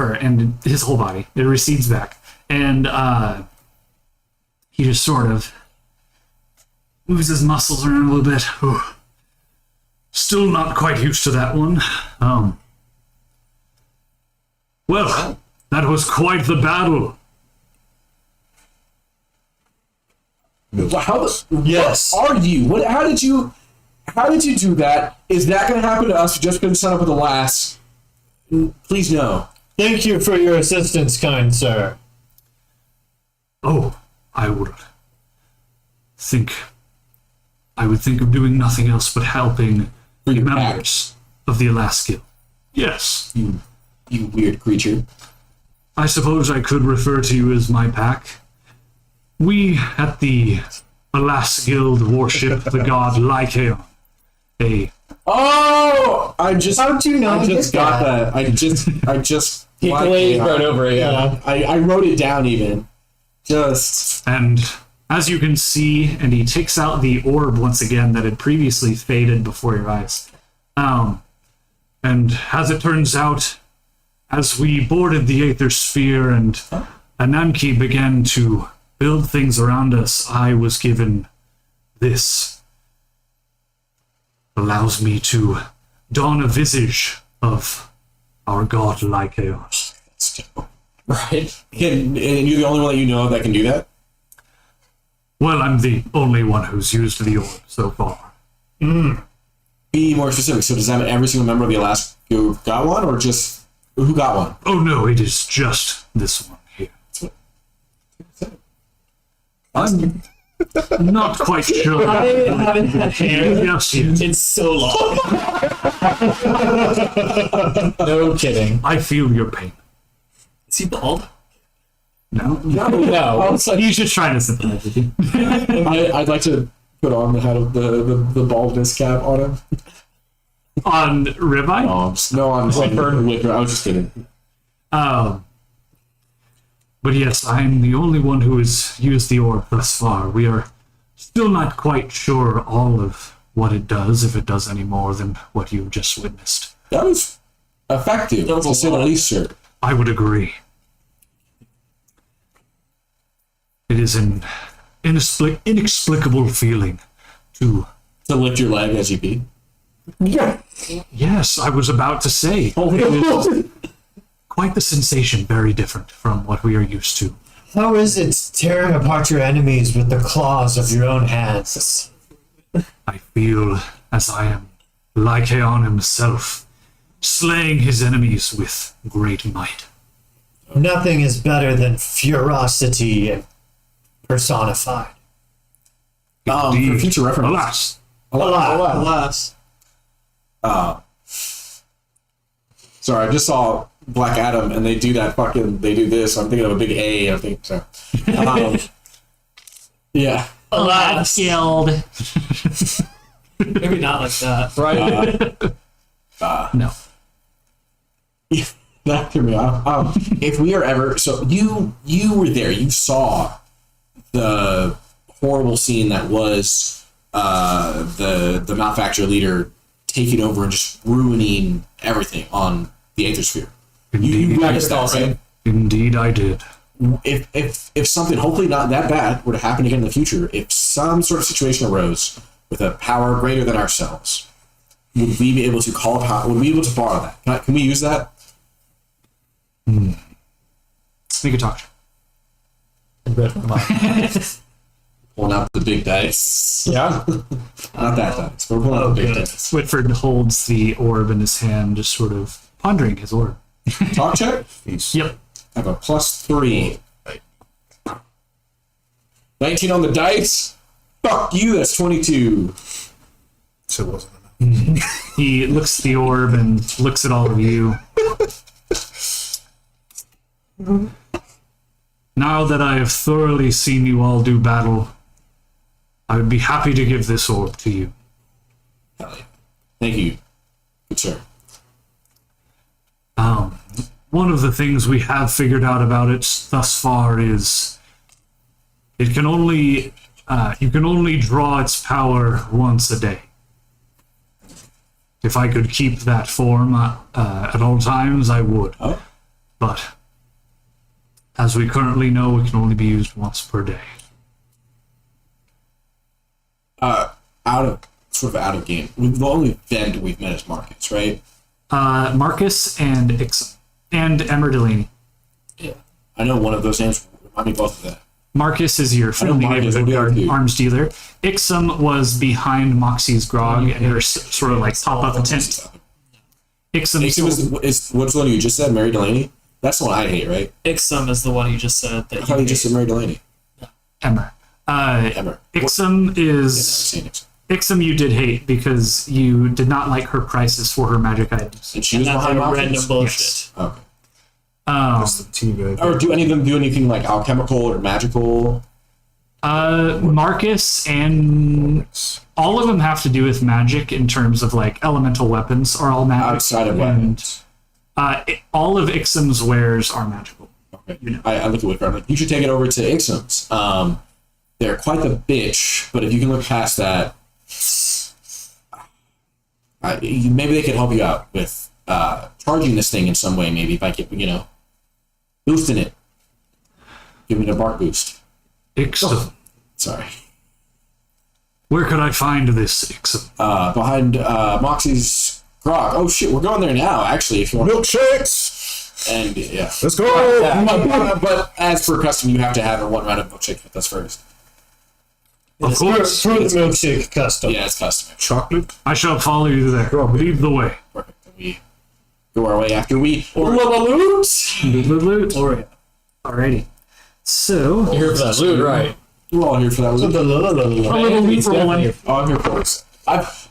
his whole body. It recedes back. And he just sort of moves his muscles around a little bit. Whew. Still not quite used to that one. Well, that was quite the battle. How the? Yes. What are you? How did you do that? Is that going to happen to us? Just been set up with the last. Please no. Thank you for your assistance, kind sir. Oh, I would think of doing nothing else but helping the your members of the Alaska. Yes. You weird creature. I suppose I could refer to you as my pack. We at the Alaska Guild worship the god Lycaon. Oh, How'd you know I just get got that? that. I just. He glazed right over it, yeah. I wrote it down even. Just. And as you can see, and he takes out the orb once again that had previously faded before your eyes. And as it turns out, as we boarded the Aether Sphere and Ananke began to build things around us, I was given this. Allows me to don a visage of our god Lycaon. Right. And you're the only one that you know of that can do that? Well, I'm the only one who's used the orb so far. Be more specific. So does that mean every single member of the Alaska group got one, or just who got one? Oh no, it is just this one here. I'm not quite sure. I haven't had hair Yes, yes. in so long. No kidding. I feel your pain. Is he bald? No. No. He's just trying to sympathize with you. I'd like to put on the head of the baldness cap on him. On ribeye? No, on Whipper. I was just kidding. But yes, I'm the only one who has used the orb thus far. We are still not quite sure all of what it does, if it does any more than what you've just witnessed. That was effective, That was to a say the lot. least, sir. I would agree. It is an inexplicable feeling to... To lift your leg as you pee. Yes, I was about to say. It is quite the sensation, very different from what we are used to. How is it tearing apart your enemies with the claws of your own hands? I feel as I am Lycaon himself, slaying his enemies with great might. Nothing is better than ferocity personified. For future reference. Alas. Alas. Sorry, I just saw Black Adam, and they do this. I'm thinking of a big A, I think so. Yeah. Alas. Guild. Maybe not like that. Right. No. That threw me off. If we are ever, so you were there, you saw the horrible scene that was the malfactor leader taking over and just ruining everything on the Aethersphere. You witnessed that, right? Indeed, I did. If something, hopefully not that bad, were to happen again in the future, if some sort of situation arose with a power greater than ourselves, would we be able to call upon? Would we be able to borrow that? Can we use that? Make a talk. Pulling out the big dice. Yeah. Not that dice. We're pulling out the big good. dice. Whitford holds the orb in his hand, just sort of pondering his orb. Talk check. Yep. I have a +3. 19 on the dice. Fuck you. That's 22. So it wasn't enough. He looks at the orb and looks at all of you. Now that I have thoroughly seen you all do battle, I would be happy to give this orb to you. Hell yeah. Thank you. Good sir. One of the things we have figured out about it thus far is it can only you can only draw its power once a day. If I could keep that form at all times, I would. Oh. But as we currently know, it can only be used once per day. Out of game. The only vendor we've met is Marcus, right? Marcus and Ixom. And Emmer Delaney. Yeah. I know one of those names. Remind me both of that. Marcus is your friendly Marcus, neighborhood what guard do you do? arms dealer. Ixom was behind Moxie's grog and her sort of like pop up tent. Ixom Is what's the one you just said, Mary Delaney? That's the one I hate, right? Ixom is the one you just said I that thought you you just said Mary Delaney. Emmer. Emmer. Ixom is Phoenix. Ixom you did hate because you did not like her prices for her magic items. And she and was that's behind a Marcus? random bullshit. Yes. Okay. That's the teabag. Or do any of them do anything like alchemical or magical? Marcus and all of them have to do with magic in terms of like elemental weapons are all magic. Outside of and, weapons. all of Ixom's wares are magical. Okay. You know. I look at Whitford. I'm like, you should take it over to Ixom's. They're quite the bitch, but if you can look past that, maybe they could help you out with charging this thing in some way. Maybe if I get, boosting it, giving it a bark boost. Ixom. Sorry. Where could I find this Ixom? Behind Moxie's grog. Oh shit, we're going there now. Actually, if you want. Milkshakes! And yeah. Let's go. But as per custom, you have to have one round of milkshake with us first. Of course. For the milkshake custom. Yeah, it's custom. Chocolate. I shall follow you there. Lead the way. Perfect. And we go our way after we Loot. Oreo. Alrighty. So, You're here for that loot, right? We're all here for that. a little loot for one. Oh, I'm here for it.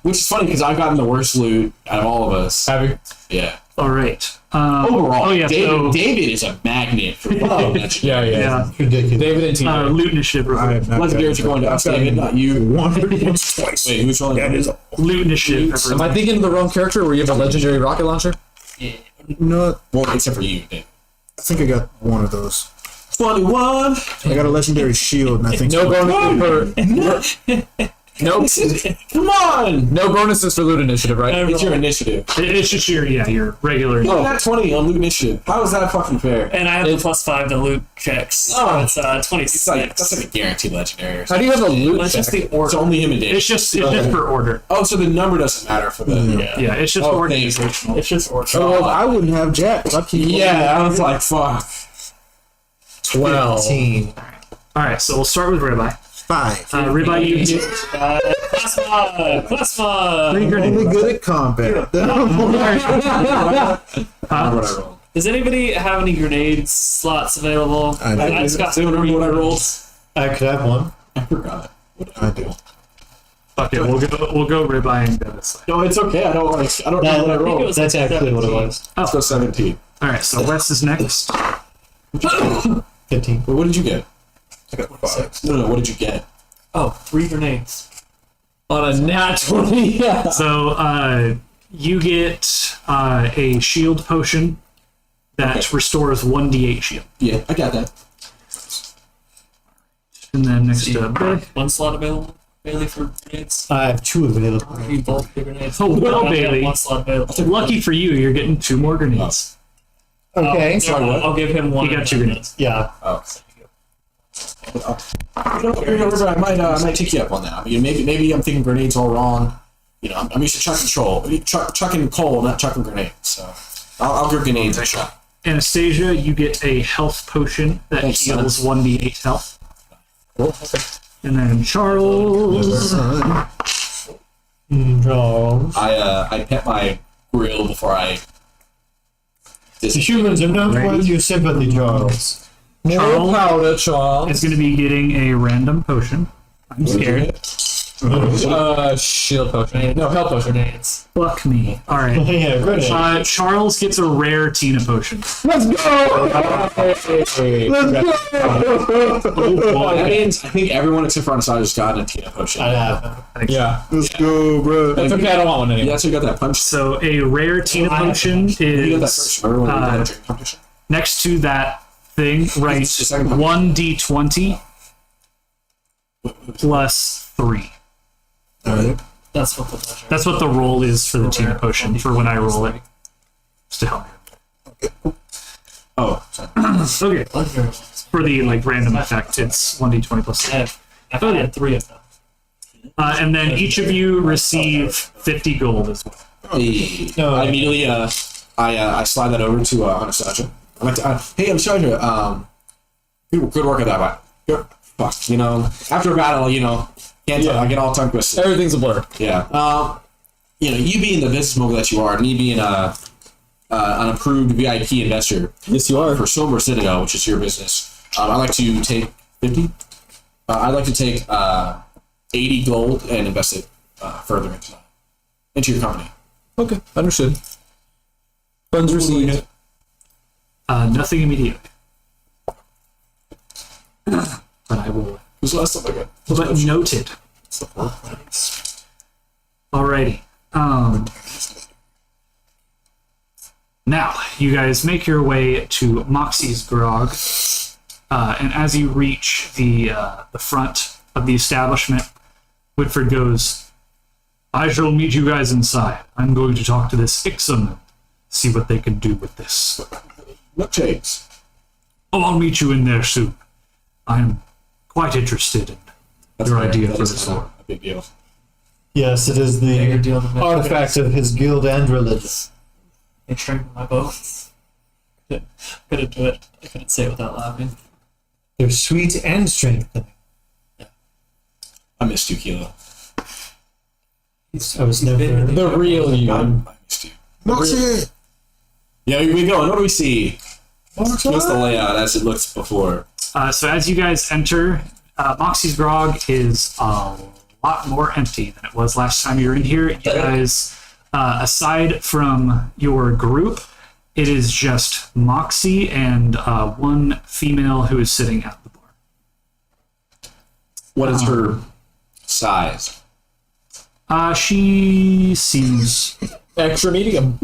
Which is funny because I've gotten the worst loot out of all of us. Have you? Yeah. Alright. Overall, oh, yeah, David is a magnet for Yeah. Yeah. Ridiculous. David and TJ. Loot initiative. I have not Legendaries are going to us, David, not you. once twice. Wait, who's rolling? That is Loot initiative. Am I thinking of the wrong character where you have a legendary rocket launcher? not. Well, except for you, David. I think I got one of those. 21! I got a legendary shield, and I think No bonus for. Nope. Come on! No bonuses for loot initiative, right? It's your initiative. It's just your regular. Oh, not 20 on loot initiative. How is that fucking fair? And I have the +5 to loot checks. Oh. So it's 26. That's like a guaranteed legendary or How something. do you have a loot That's just check? the order. It's only him and David. It's just for order. Oh, so the number doesn't matter for the. Yeah, it's just Oh, organizational. It's just order. Oh, well, I wouldn't have Jack. I'd keep Yeah, I was like, fuck. 12. 15. Alright, so we'll start with Ribeye. 5. Ribeye, you get Plasma! Only good at combat. Whatever. Does anybody have any grenade slots available? I do. I just got Does anyone remember what I rolled? I could have one. I forgot. I do. Fuck it, we'll go Ribeye and go this way. No, it's okay. I don't remember what I rolled. That's actually what it was. Let's go 17. Alright, so Wes is next. 15. Wait, what did you get? I got 5. No, what did you get? Oh, 3 grenades. On a nat 20. Yeah. So, you get a shield potion that Okay. restores 1d8 shield. Yeah, I got that. And then next to Big. 1 slot available, Bailey, for grenades. I have 2 available. You both get grenades. Oh, well, I've got Bailey. 1 slot available. Lucky for you, you're getting 2 more grenades. Okay. Sorry, what? I'll give him 1. You got 2 grenades. Yeah. Oh. River, I might take you up on that. I mean, maybe I'm thinking grenades all wrong. You know, I'm used to chucking coal, not chucking grenades. So I'll give grenades a shot. Anastasia, you get a health potion that Thanks, son. heals 1d8 health. Cool. Okay. And then Charles. No. I pet my grill before I. The humans are not worth your sympathy, Charles. More Charles powder, Charles. is going to be getting a random potion. I'm scared. Shield potion. No, health potion. Grenades. Fuck me. Alright. Yeah, grenade. Charles gets a rare Tina potion. Let's go! That means I think everyone except for Anastasia has gotten a Tina potion. I have. Yeah. Let's go, bro. That's okay, I don't want one anymore. Yeah, so you got that punch. So a rare Tina potion You got that is first. Remember when we got that competition? next to that thing, right? It's the second one. 1d20 plus 3. Alright. That's what the pleasure. That's what the roll is for the Tina potion for when I roll it. Just to help me. Oh, sorry. Okay. Pleasure. For the random effect, it's 1d20 plus 3. I've had 3 of them. And then each of you receive 50 gold as well. Hey. No. I immediately I slide that over to Anastasia. I'm like, hey, Anastasia, good work on that one. Good. Fuck, you know, after a battle, you know, can't tell, I get all tongue twisted. Everything's a blur. Yeah. You know, you being the business mogul that you are, and me being an approved VIP investor Yes, you are. for Silver Citadel, which is your business, I like to take 50. I'd like to take 80 gold and invest it further into your company. Okay, understood. Funds received. Nothing immediately. But I will. Who's the last time I got? But noted. Alrighty. Now, you guys make your way to Moxie's Grog, and as you reach the front of the establishment, Whitford goes, I shall meet you guys inside. I'm going to talk to this Ixon and see what they can do with this. Milkshakes. Oh, I'll meet you in there soon. I'm quite interested in your fair. idea That for is this kind war. of a big deal. Yes, it is Bigger the deal than that. artifact of his guild and religion. They strengthen my bones. Couldn't do it. I couldn't say it without laughing. They're sweet and strengthening. I missed you, Kilo. I was never. The real you. I missed you. Moxie! Yeah, we go. And what do we see? What's the layout as it looks before? So as you guys enter, Moxie's grog is a lot more empty than it was last time you were in here. You guys, aside from your group, it is just Moxie and one female who is sitting at the bar. What is her size? She seems... Extra medium.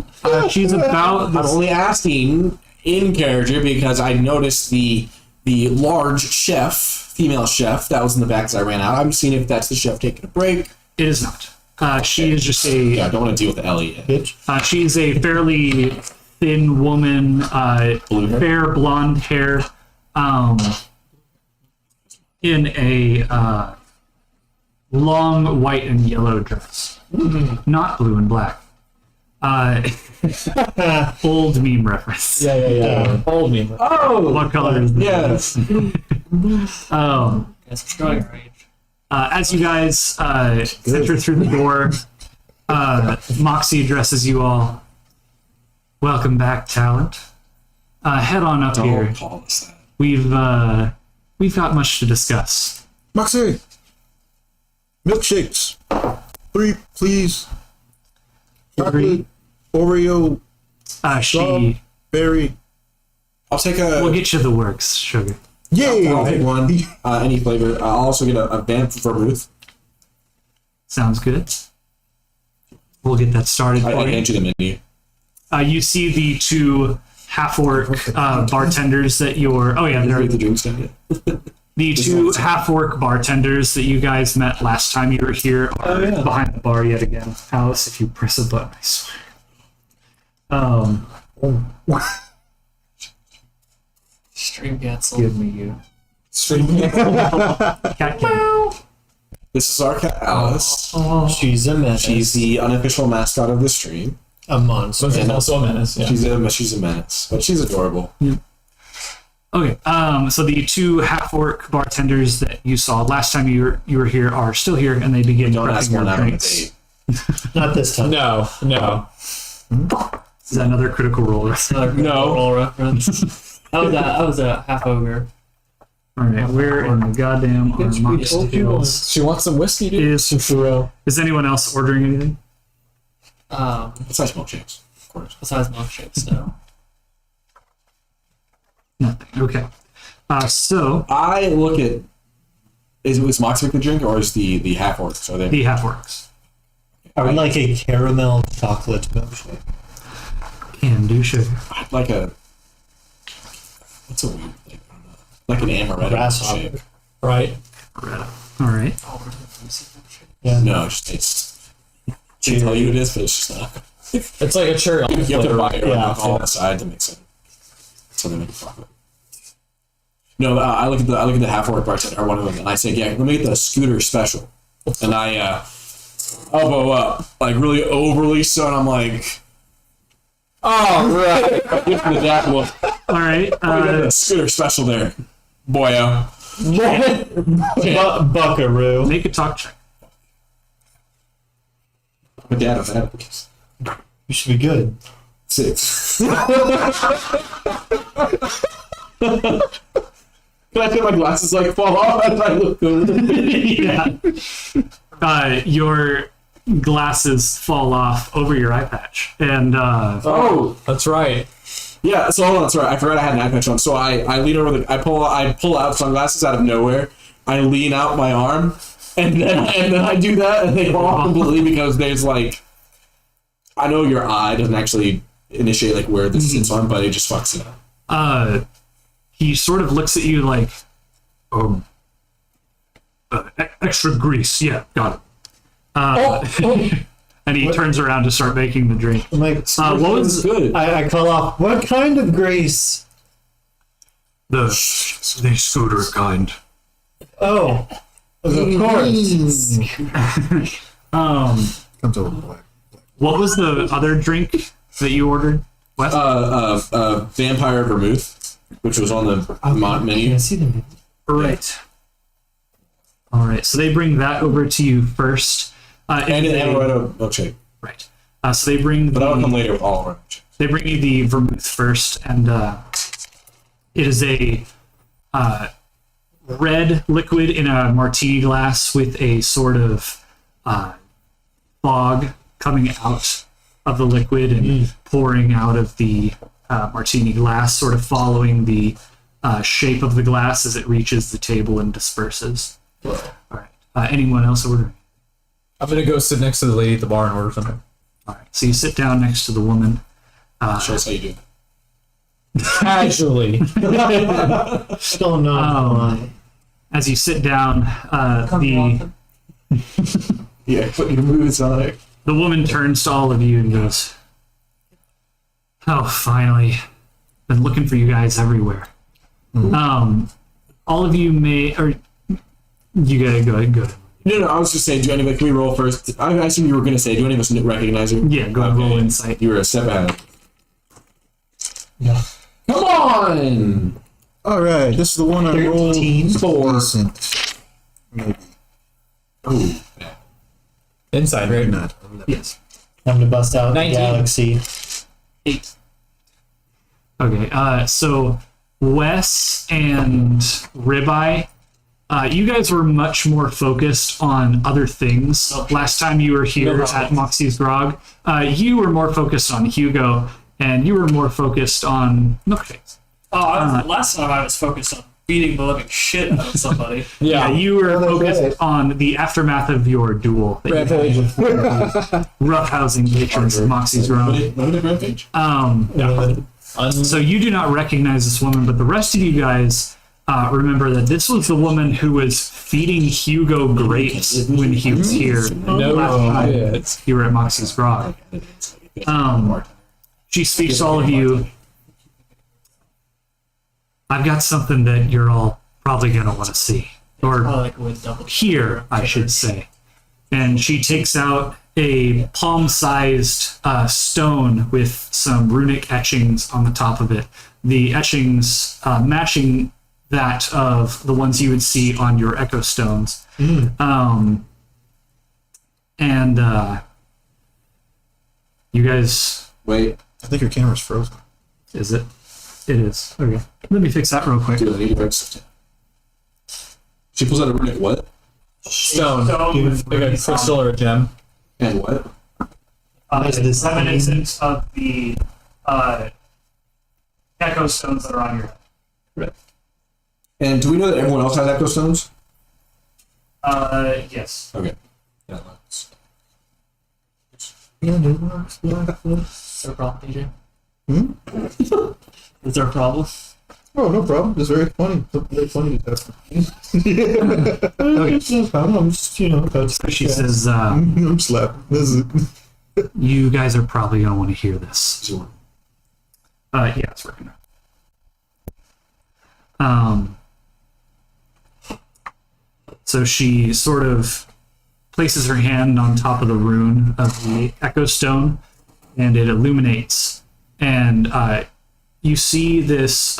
she's about... I'm only asking in character because I noticed the large chef, female chef, that was in the back as I ran out. I'm seeing if that's the chef taking a break. It is not. She is just a... Yeah, I don't want to deal with the Ellie yet. Bitch. She is a fairly thin woman, Blue hair? fair blonde hair, in a long white and yellow dress. Not blue and black. Old meme reference. Yeah. Old meme. Oh! What color is this? Yes. Guess we're showing our age. As you guys enter through the door, Moxie addresses you all. Welcome back, talent. Head on up here. Don't call us that. We've got much to discuss. Moxie! Milkshakes! 3, please. Chocolate, Oreo, She berry. I'll take a. will get you the works, sugar. Yay! I'll take one. Any flavor. I'll also get a vamp vermouth. Sounds good. We'll get that started I for you. hand you the menu. You see the two half-orc bartenders that you're... Oh, yeah, Did you they're get the drinks done yet? the two half-orc bartenders that you guys met last time you were here are behind the bar yet again. Alice, if you press a button, I swear. Stream cancel. Give me you. Cat. This is our cat, Alice. She's a menace. She's the unofficial mascot of the stream. a monster. But she's also a menace. Yeah. She's a menace, but she's adorable. Okay, so the two half-orc bartenders that you saw last time you were here are still here, and they begin Don't ask prepping one your out on a drinks. date. Not this time. No. Is that another critical roll? No roll reference. I was a half ogre. All right, where in the goddamn are we told you Moxtails? She wants some whiskey, dude. Is anyone else ordering anything? Besides milkshakes, of course. Besides milkshakes, no. Nothing. Okay. So I look at is Mox make the drink or is the half orcs? Are they? the half-orcs I would like a caramel chocolate milkshake. can do sugar. I'd like a what's a weird thing? I don't know. Like an amaretto Grasshopper. milkshake. Right. All right. Yeah. No, it's they tell you it is, but it's just not. It's like a cherry on You have to flavor. buy it Yeah. alcohol on the side to mix it. So they make a profit. No, I look at the half orc bartender, or one of them, and I say, "Yeah, let me get the scooter special." And I elbow up, like really overly so, and I'm like, Oh, right. "Give him the dad look." All right. We got the scooter special there, boyo. Buckaroo. Make a talk check. My dad, I'm bad. You should be good. 6. Can I take my glasses like fall off as I look good? Yeah. Your glasses fall off over your eye patch, and Oh, That's right. yeah. So hold on, sorry, I forgot I had an eye patch on. So I lean over I pull out sunglasses out of nowhere. I lean out my arm, and then I do that, and they fall off completely because there's like, I know your eye doesn't actually initiate like where this sits on, but it just fucks it up. he sort of looks at you like, extra grease. Yeah, got it. And he turns around to start making the drink. I'm like, What was Good. I call off, what kind of grease? the scooter kind? Oh, of course. Comes over black. What was the other drink that you ordered? What? Vampire vermouth, which was on the menu. I see them. Right. All right. So they bring that over to you first. And an amaretto milkshake. Right. So they bring But I'll come later with all orange. they bring you the vermouth first, and it is a red liquid in a martini glass with a sort of fog coming out of the liquid and pouring out of the martini glass, sort of following the shape of the glass as it reaches the table and disperses. All right. Anyone else ordering? I'm gonna go sit next to the lady at the bar and order something. All right. So you sit down next to the woman. Show us how you do. Casually. Still not. As you sit down, Yeah, put your moves on it. the woman turns to all of you and goes, "Oh, finally. Been looking for you guys everywhere. All of you may, or you gotta go ahead. No, I was just saying, do any of us, can we roll first? I assume you were going to say, do any of us recognize her? Yeah, go ahead, roll insight. You were a step ahead. Yeah. Come on! All right, this is the one I rolled. 4. Decent. Maybe. Ooh. Inside, right? Not. Yes. I'm gonna bust out 19. the galaxy. 8. Okay, so Wes and Ribeye, you guys were much more focused on other things. Last time you were here at Moxie's Grog, you were more focused on Hugo, and you were more focused on milkshakes. Last time I was focused on beating the living shit out of somebody. Yeah, you were focused on the aftermath of your duel. That you had with the roughhousing patrons of Moxie's Grog. What did Rampage? So you do not recognize this woman, but the rest of you guys remember that this was the woman who was feeding Hugo grapes when he was here last time you were at Moxie's Grog. She speaks to all of you. I've got something that you're all probably going to want to see. Or hear, I should say. And she takes out a palm-sized stone with some runic etchings on the top of it. The etchings matching that of the ones you would see on your echo stones. And you guys... Wait. I think your camera's frozen. Is it? It is. Okay. Let me fix that real quick. Dude, I need to fix it. She pulls out a runic what? Stone. Like a crystal or a gem. And what? It's reminiscent of the echo stones that are on your head. Right. And do we know that everyone else has echo stones? Yes. Okay. Yeah, that's... Is there a problem, DJ? Is there a problem? Oh, no problem. It's very funny. Very funny to test. No problem. I'm just, So she says, I'm slapping. This is it. you guys are probably going to want to hear this. Sure. Yeah, it's working now. So she sort of places her hand on top of the rune of the echo stone, and it illuminates. And you see this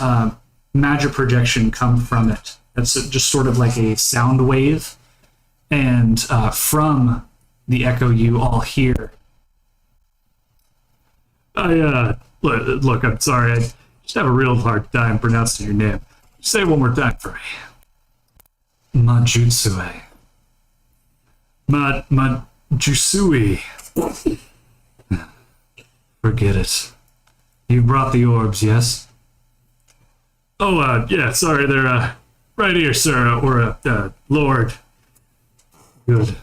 magic projection come from it. It's just sort of like a sound wave. And from the echo, you all hear. Look, I'm sorry. I just have a real hard time pronouncing your name. Say it one more time for me. Majutsue. Majusui. Forget it. You brought the orbs, yes? Oh, yeah, sorry, they're, right here, sir, or, lord. Good.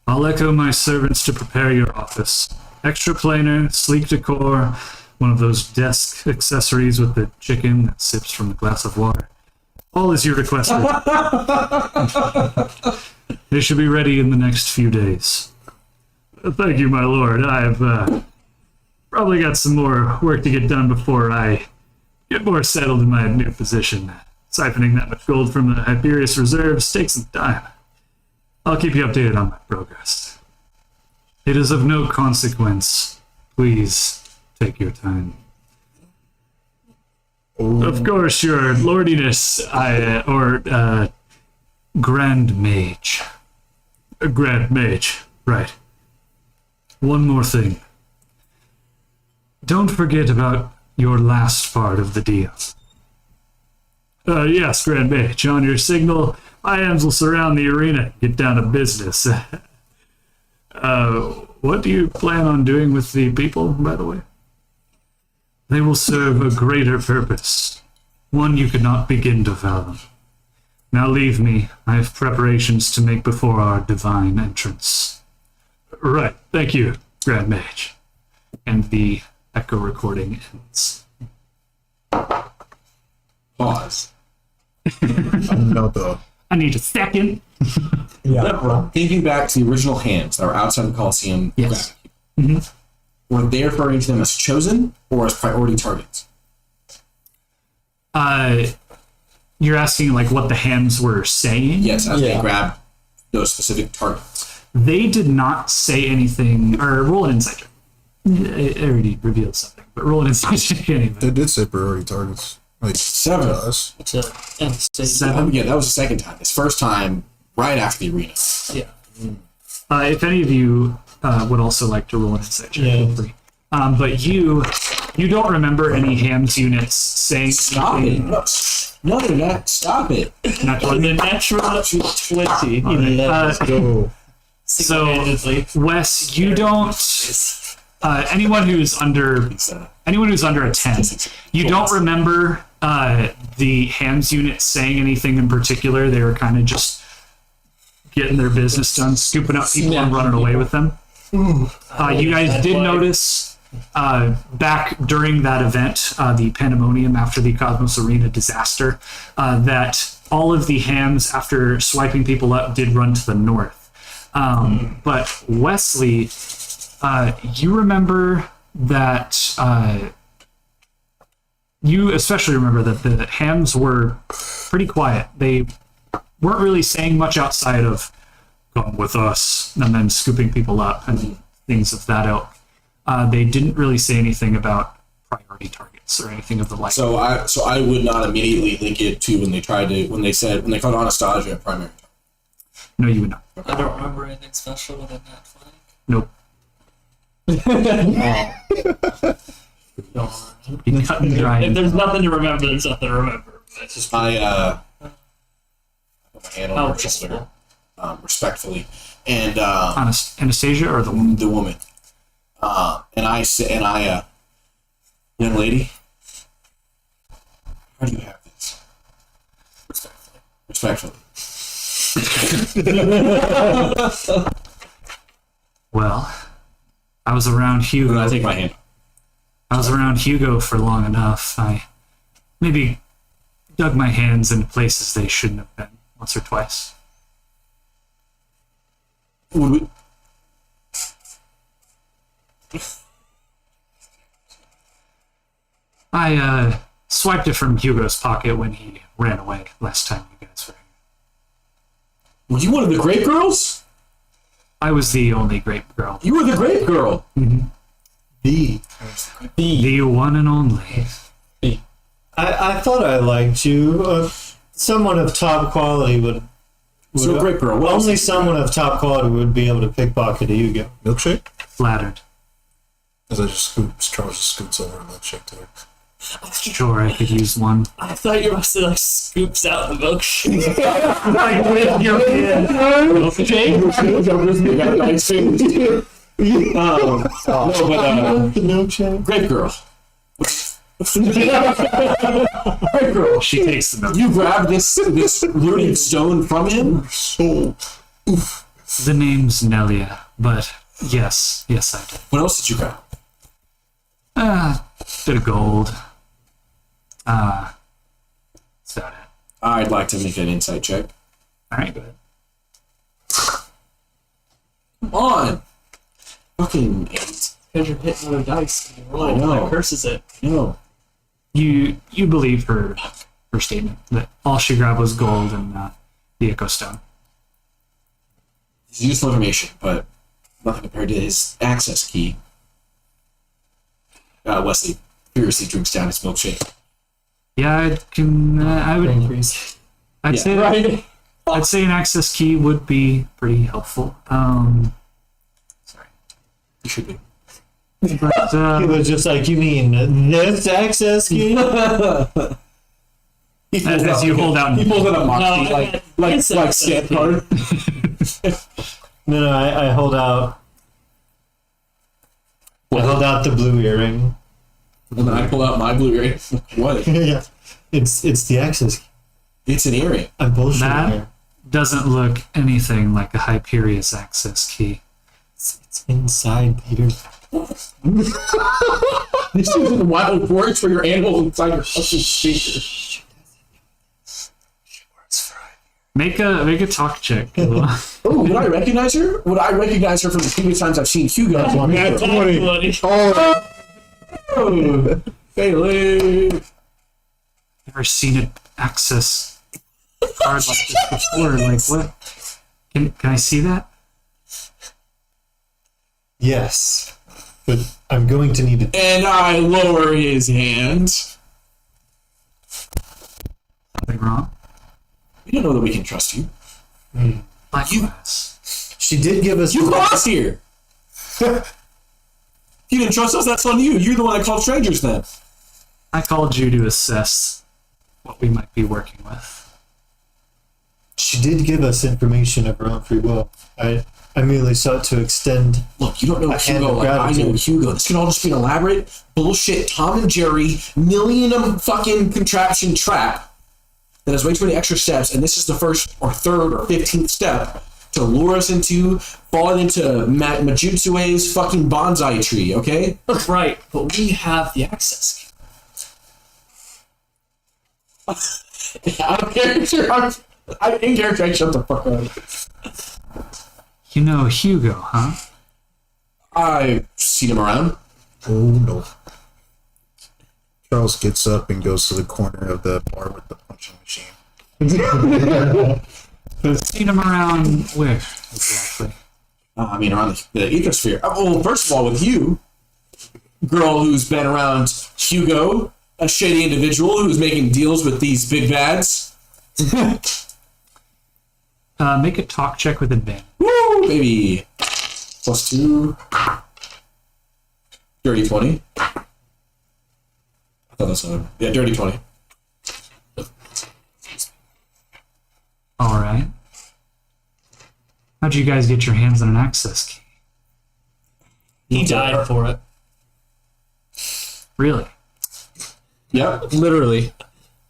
I'll echo my servants to prepare your office. Extra planar, sleek decor, one of those desk accessories with the chicken that sips from a glass of water. All as you requested. They should be ready in the next few days. Thank you, my lord. I've, probably got some more work to get done before I get more settled in my new position. Siphoning that much gold from the Hyperius reserves takes some time. I'll keep you updated on my progress. It is of no consequence. Please take your time. Of course, your lordiness, Grand Mage. A Grand Mage, right. One more thing. Don't forget about your last part of the deal. Yes, Grand Mage. On your signal, my hands will surround the arena. Get down to business. What do you plan on doing with the people, by the way? They will serve a greater purpose, one you could not begin to fathom. Now leave me. I have preparations to make before our divine entrance. Right, thank you, Grand Mage. And the echo recording ends. Pause. No, though. I need a second. Thinking back to the original hands that were outside the Coliseum, Yes. were they referring to them as chosen or as priority targets? You're asking like what the hands were saying? Yes, as they grab those specific targets. They did not say anything, or roll an insight check. It already revealed something, but roll an insight check anyway. They did say priority targets. Like, 7. to us. Seven. Yeah, that was the second time. This first time, right after the arena. Yeah. If any of you would also like to roll an insight check, feel free. But you don't remember any hams units saying Stop anything. it. No, they're not. Stop it. Not On the natural 20. Go. Single-handedly. Wes, you don't. Anyone who's under a 10, you don't remember the hams unit saying anything in particular. They were kind of just getting their business done, scooping up people and running away with them. You guys did notice back during that event, the pandemonium after the Cosmos Arena disaster, that all of the hams, after swiping people up, did run to the north. But Wesley, you remember that you especially remember that the hams were pretty quiet. They weren't really saying much outside of "come with us" and then scooping people up and things of that ilk. They didn't really say anything about priority targets or anything of the like. So I would not immediately link it to when they called Anastasia a primary target. No, you would not. I don't remember anything special within that flank. Nope. Be cut and dry. If there's nothing to remember, there's nothing to remember. It's just my put my hand on her wasteful. shoulder, respectfully, and Anastasia or the woman? the woman, and I say, young lady, how do you have this? Respectfully. Well, I was around Hugo. And I take my hand. I was around Hugo for long enough. I maybe dug my hands into places they shouldn't have been once or twice. Would we- I swiped it from Hugo's pocket when he ran away last time you guys were here. Were you one of the grape girls? I was the only grape girl. You were the grape girl. The. The one and only. I thought I liked you. Someone of top quality would So grape girl. What else only did you someone of top quality would be able to pickpocket a Hugo. Milkshake? Flattered. As I just Charles just scoots over a milkshake to her. Sure, I could use one. I thought you must have like scoops out the milkshake. Like with your hand. No, but The milkshake. grape girl. Grape girl. She takes the milk. You grabbed this rooted stone from him? So, The name's Nelia, but yes, I did. What else did you grab? Bit of gold. That's about it. I'd like to make an insight check. Alright, go ahead. Come on! Fucking 8. Because you're hitting other dice. And you roll, I know. That curses it. No. You believe her statement that all she grabbed was gold and the Echo Stone. It's useful information, but nothing compared to his access key. Wesley furiously drinks down his milkshake. Yeah, I can. I would. Increase. I'd Yeah. say. Right. I'd say an access key would be pretty helpful. Sorry, You should be. but He was just like, you mean this access key? as you hold out. He pulls out a moxie, No, like it's access stamp key. card. No, I hold out. I hold out the blue earring. And then I pull out my blue earring. What? Yeah. It's the access key. It's an earring. I'm bullshitting That- here. Doesn't look anything like a Hyperius access key. It's inside, Peter. This is a wild forest where your animals inside your fucking speaker. Make a talk check. Oh, would I recognize her? Would I recognize her from the previous times I've seen Hugo? Oh, Bailey. Never seen an access card like this before. Like what? Can I see that? Yes. But I'm going to need it. And I lower his hand. Something wrong? We don't know that we can trust you. Likewise. She did give us. You brought us here. You didn't trust us, that's on you. You're the one that called strangers then. I called you to assess what we might be working with. She did give us information of her own free will. I merely sought to extend. Look, you don't know A hand Hugo of like I know gratitude. Hugo. This can all just be an elaborate bullshit Tom and Jerry millennium fucking contraption trap that has way too many extra steps, and this is the first or third or 15th step to lure us into falling into Majutsue's fucking bonsai tree, okay? Right, but we have the access key. Out of character, I'm in character, I shut the fuck up. You know Hugo, huh? I've seen him around. Oh no. Charles gets up and goes to the corner of the bar with the punching machine. Seen him around where exactly? I mean, around the ethersphere. Well, first of all, with you, girl who's been around Hugo, a shady individual who's making deals with these big bads. Make a talk check with advantage. Woo, baby. +2. Dirty 20. I thought that's not. Yeah, dirty 20. All right. How'd you guys get your hands on an access key? He died for it. Really? Yep. Literally.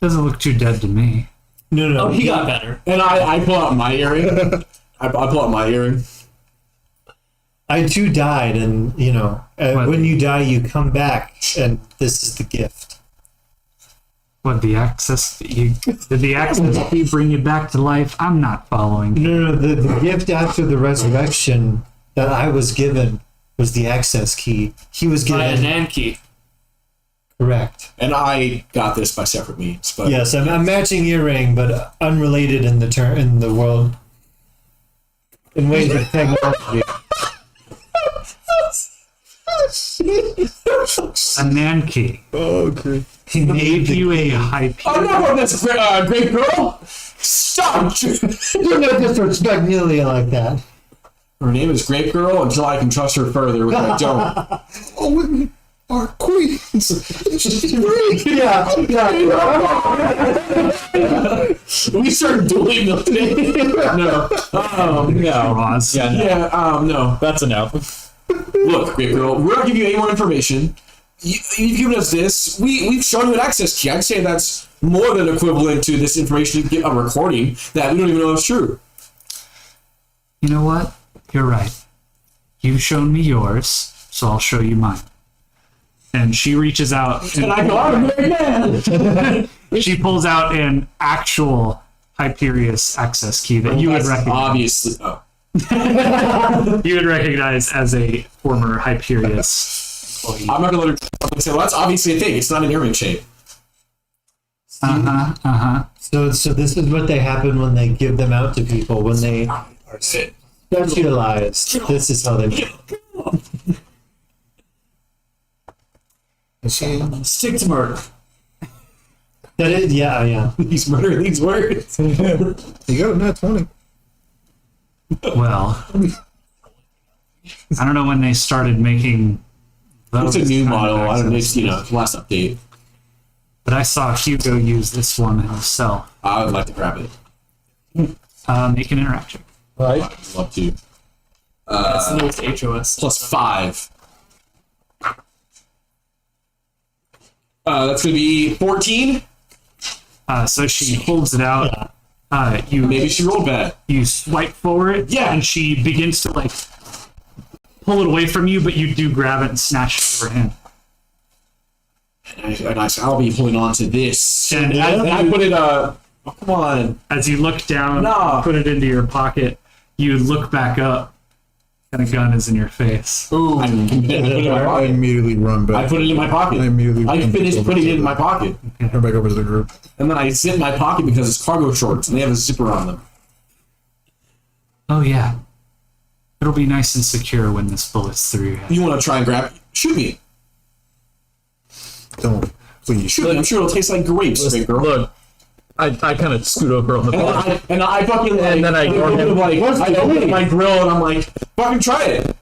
Doesn't look too dead to me. No. Oh, he got better. And I pull out my earring. I pull out my earring. I too died, and What? when you die, you come back, and this is the gift. What, the access? Did the access key bring you back to life? I'm not following. No, the gift after the resurrection that I was given was the access key. He was By a given nan key. correct. And I got this by separate means. But Yes, I'm matching earring, but unrelated in the world in ways of technology. A nan key. Okay. He Gave you a high. Oh no, that's great girl. Stop. Do not disrespect Nelia like that. Her name is Grape Girl until I can trust her further, which I don't. Oh, women are queens. She's great. Yeah. We started dueling them today. No. No. Roz. Yeah, no. That's a no. Look, Grape Girl, we're not giving you any more information. You've given us this. We've shown you an access key. I'd say that's more than equivalent to this information to get a recording that we don't even know is true. You know what? You're right. You've shown me yours, so I'll show you mine. And she reaches out And I go, I'm a married man. she pulls out an actual Hyperius access key that you would recognize. Obviously. Oh. You would recognize as a former Hyperius employee. I'm not going to let her I'm gonna say, well, that's obviously a thing. It's not an earring shape. So this is what they happen when they give them out to people when they are specialized. This is how they. Is she? Stick to murder. That is, yeah. He's murdering these words. You got a nat 20. Well, I don't know when they started making those. It's a new kind of model. I don't know. axes, It's, last update. but I saw Hugo use this one himself. I would like to grab it. Make an interaction. Right. I'd love to. That's the newest HOS. +5. That's going to be 14. So she holds it out. You Maybe she rolled bad. you swipe forward, Yeah. and she begins to like pull it away from you, but you do grab it and snatch it over hand. And I'll be holding on to this. And And I put it, oh, come on. as you look down, No. and put it into your pocket, you look back up, and a gun is in your face. Ooh. I put it in my I pocket. immediately run back. I put it in my pocket. I immediately I run finished over putting to it in the- my pocket. Run back over to the group. And then I zip my pocket because it's cargo shorts and they have a zipper on them. Oh yeah, it'll be nice and secure when this bullet's through your head. You want to try and grab it? Shoot me. Don't. Please. Shoot me. I'm sure it'll taste like grapes, big girl. Look, I kind of scoot over on the bar. And I fucking like, And then I ignore him. like, I open my grill and I'm like, fucking try it.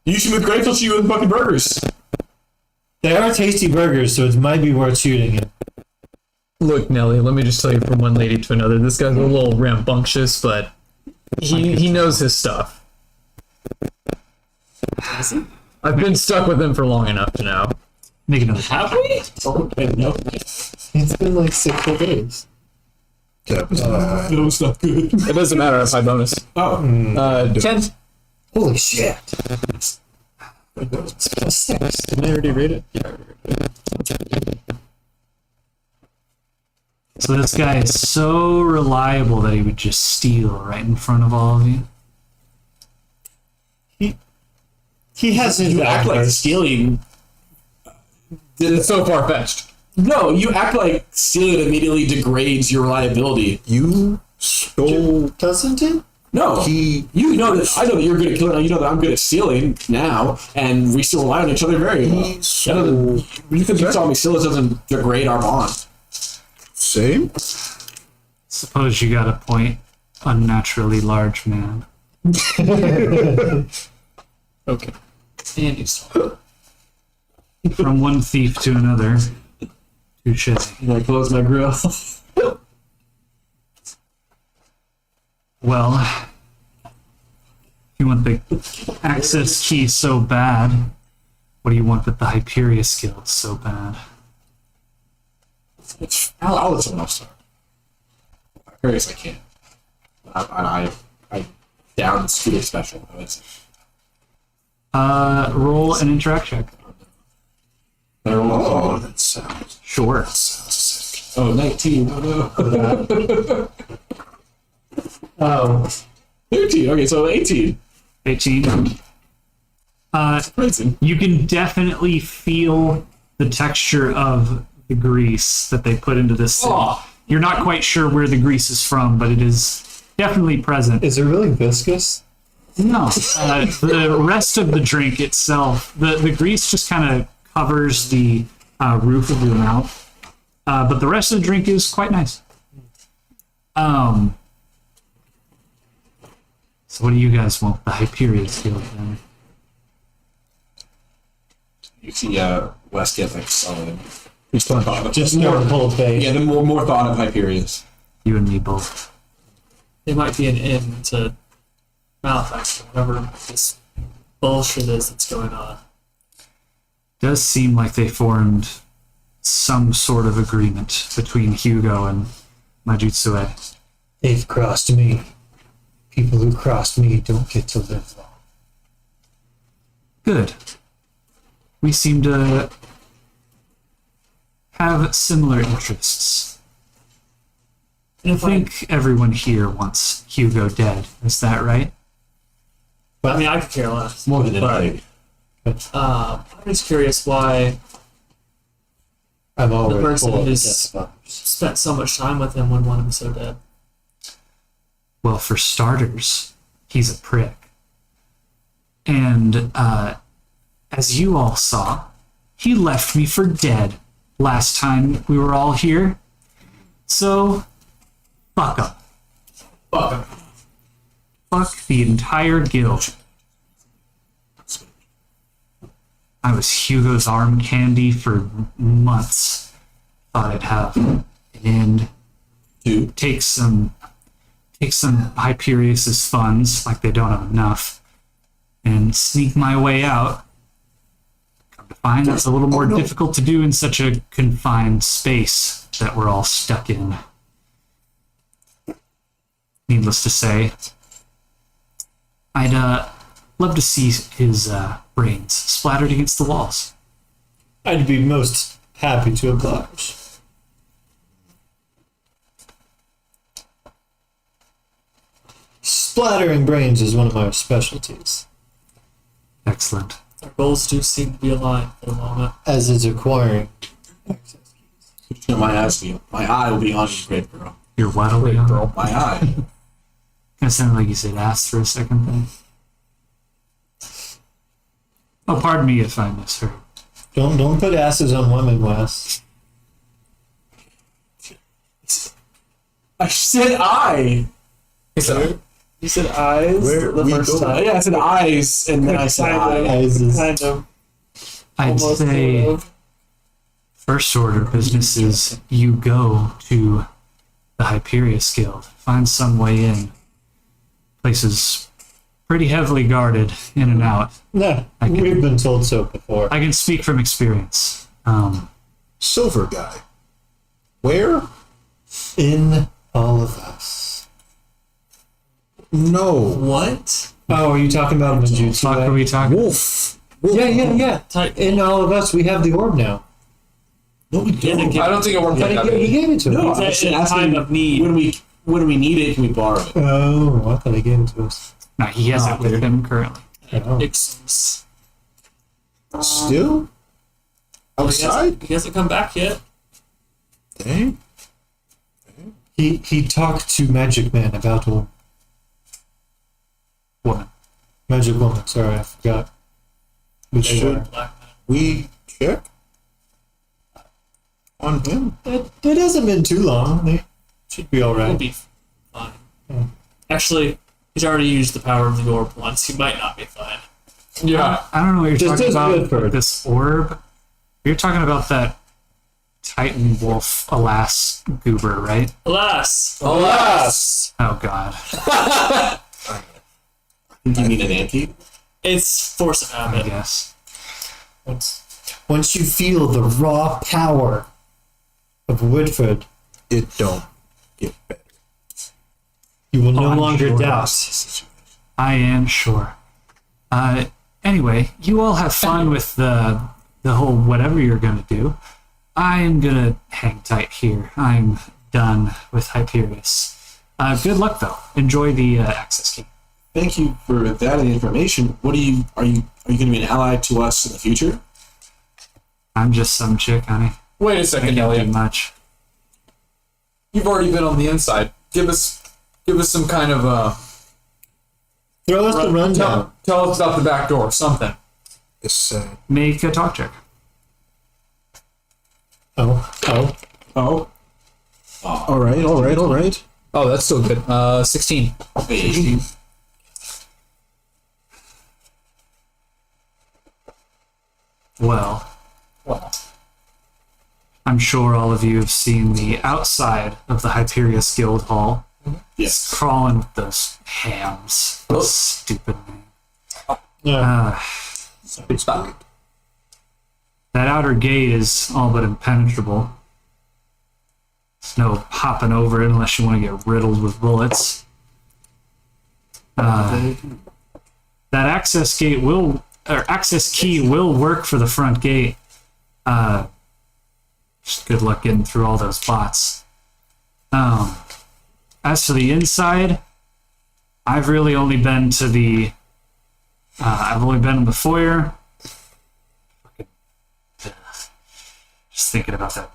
You shoot with grapes, I'll shoot you with fucking burgers. They are tasty burgers, so it might be worth shooting it. Look, Nelly, let me just tell you from one lady to another. This guy's a little rambunctious, but he knows his stuff. I've been stuck with him for long enough to know. Make another. Have we? No, It's been like 6 full days. That was not. no, it's not good. It doesn't matter if I bonus. Oh, 10. Holy shit. It's +6. Didn't I already read it? Yeah, I already read it. So this guy is so reliable that he would just steal right in front of all of you. He has his you act like stealing. It's so far-fetched. No, you act like stealing immediately degrades your reliability. You stole. Doesn't it? No, He. you know that I know that you're good at killing. You know that I'm good at stealing now, and we still rely on each other very well. He That stole. doesn't, because you saw me steal, it doesn't degrade our bond. Same? Suppose you got a point, unnaturally large man. Okay. And you stole. From one thief to another. Touche. And I close my grill. Well, if you want the access key so bad, what do you want with the Hyperia skills so bad? I'll let someone else start. Curious, I can't. I down the scooter special. Roll an interact check. Oh, that sounds. Sure. Oh, 19. Oh, no. Oh. 13. Okay, so 18. 18. Crazy. You can definitely feel the texture of the grease that they put into this thing. Oh. You're not quite sure where the grease is from, but it is definitely present. Is it really viscous? No. The rest of the drink itself, the grease just kind of covers the roof of your mouth. But the rest of the drink is quite nice. So what do you guys want? The Hyperia skill then? You see, West get like solid. He's fine. Just more cold face. Yeah, the more thought of Hyperius. You and me both. They might be an in to Malefactor, whatever this bullshit is that's going on. Does seem like they formed some sort of agreement between Hugo and Majutsue. They've crossed me. People who crossed me don't get to live long. Good. We seem to have similar interests. And I if think everyone here wants Hugo dead. Is that right? I mean, I could care less. More than anything. I'm just curious why I'm already person full of who's- death bugs. spent so much time with him when one of them so dead. Well, for starters, he's a prick. And as you all saw, he left me for dead last time we were all here. So, fuck up. Fuck 'em. Fuck the entire guild. I was Hugo's arm candy for months. Thought I'd have an end. Two. Take some Hyperius's funds, like they don't have enough, and sneak my way out. Come to find that's a little more difficult to do in such a confined space that we're all stuck in. Needless to say, I'd love to see his brains splattered against the walls. I'd be most happy to oblige. Splattering brains is one of my specialties, Excellent. Our goals do seem to be aligned for the moment. as is acquiring access keys. My eye will be on you, great girl. You're what over here? bro. My eye. It sounded like you said ass for a second there. Oh, pardon me if I misheard. Don't put asses on women, Wes. I said eye. You said eyes Where the we first go? time. Yeah, I said eyes, and then I said eye. Eyes is- Kind of. I'd Almost say sort of. first order business is you go to the Hyperius Guild, find some way in. Place is pretty heavily guarded in and out. Nah, I can- we've been told so before. I can speak from experience. Silver guy. Where? In all of us. No. What? Oh, are you talking about Manjutsu? Fuck are we talking? Wolf. Yeah. Type. In all of us, we have the orb now. No, we Yeah, don't. they I don't think it worked like that. He gave it to No, us. I It's should in ask time him of need. when we need it, can we borrow it? Oh, I thought he gave it to us. No, he has it with him currently. Oh. Ixus. Still? Outside? He hasn't come back yet. Dang. He talked to Magic Man about orb. Woman. Magic Woman, sorry, I forgot. Which Should Black man. we check on him? it hasn't been too long. They should be We'll alright. be fine. Actually, he's already used the power of the orb once. He might not be fine. Yeah. I don't know what you're Just talking as about good for with this orb. You're talking about that Titan Wolf Alas goober, right? Alas! Alas! Oh god. You mean an ante? It's force of I habit. guess. Once you feel the raw power of Woodford, It don't get better. you will no I'm longer sure. doubt. I am sure. Anyway, you all have fun with the whole whatever you're gonna do. I'm gonna hang tight here. I'm done with Hyperius. Good luck though. Enjoy the access key. Thank you for that information. What are you going to be an ally to us in the future? I'm just some chick, honey. Wait a I second, can't do Elliot. much. You've already been on the inside. Give us some kind of Throw us the rundown. tell us about the back door. Something. It's sad. Make a talk check. Oh. Oh, All right. Oh, that's still good. 16. hey. Well, Well, I'm sure all of you have seen the outside of the Hyperius Guild Hall. Yes. Crawling with those hams. Stupid name. Yeah. That outer gate is all but impenetrable. There's no hopping over it unless you want to get riddled with bullets. That access key will work for the front gate. Just good luck getting through all those bots. As for the inside, I've really only been to the. I've only been in the foyer. Just thinking about that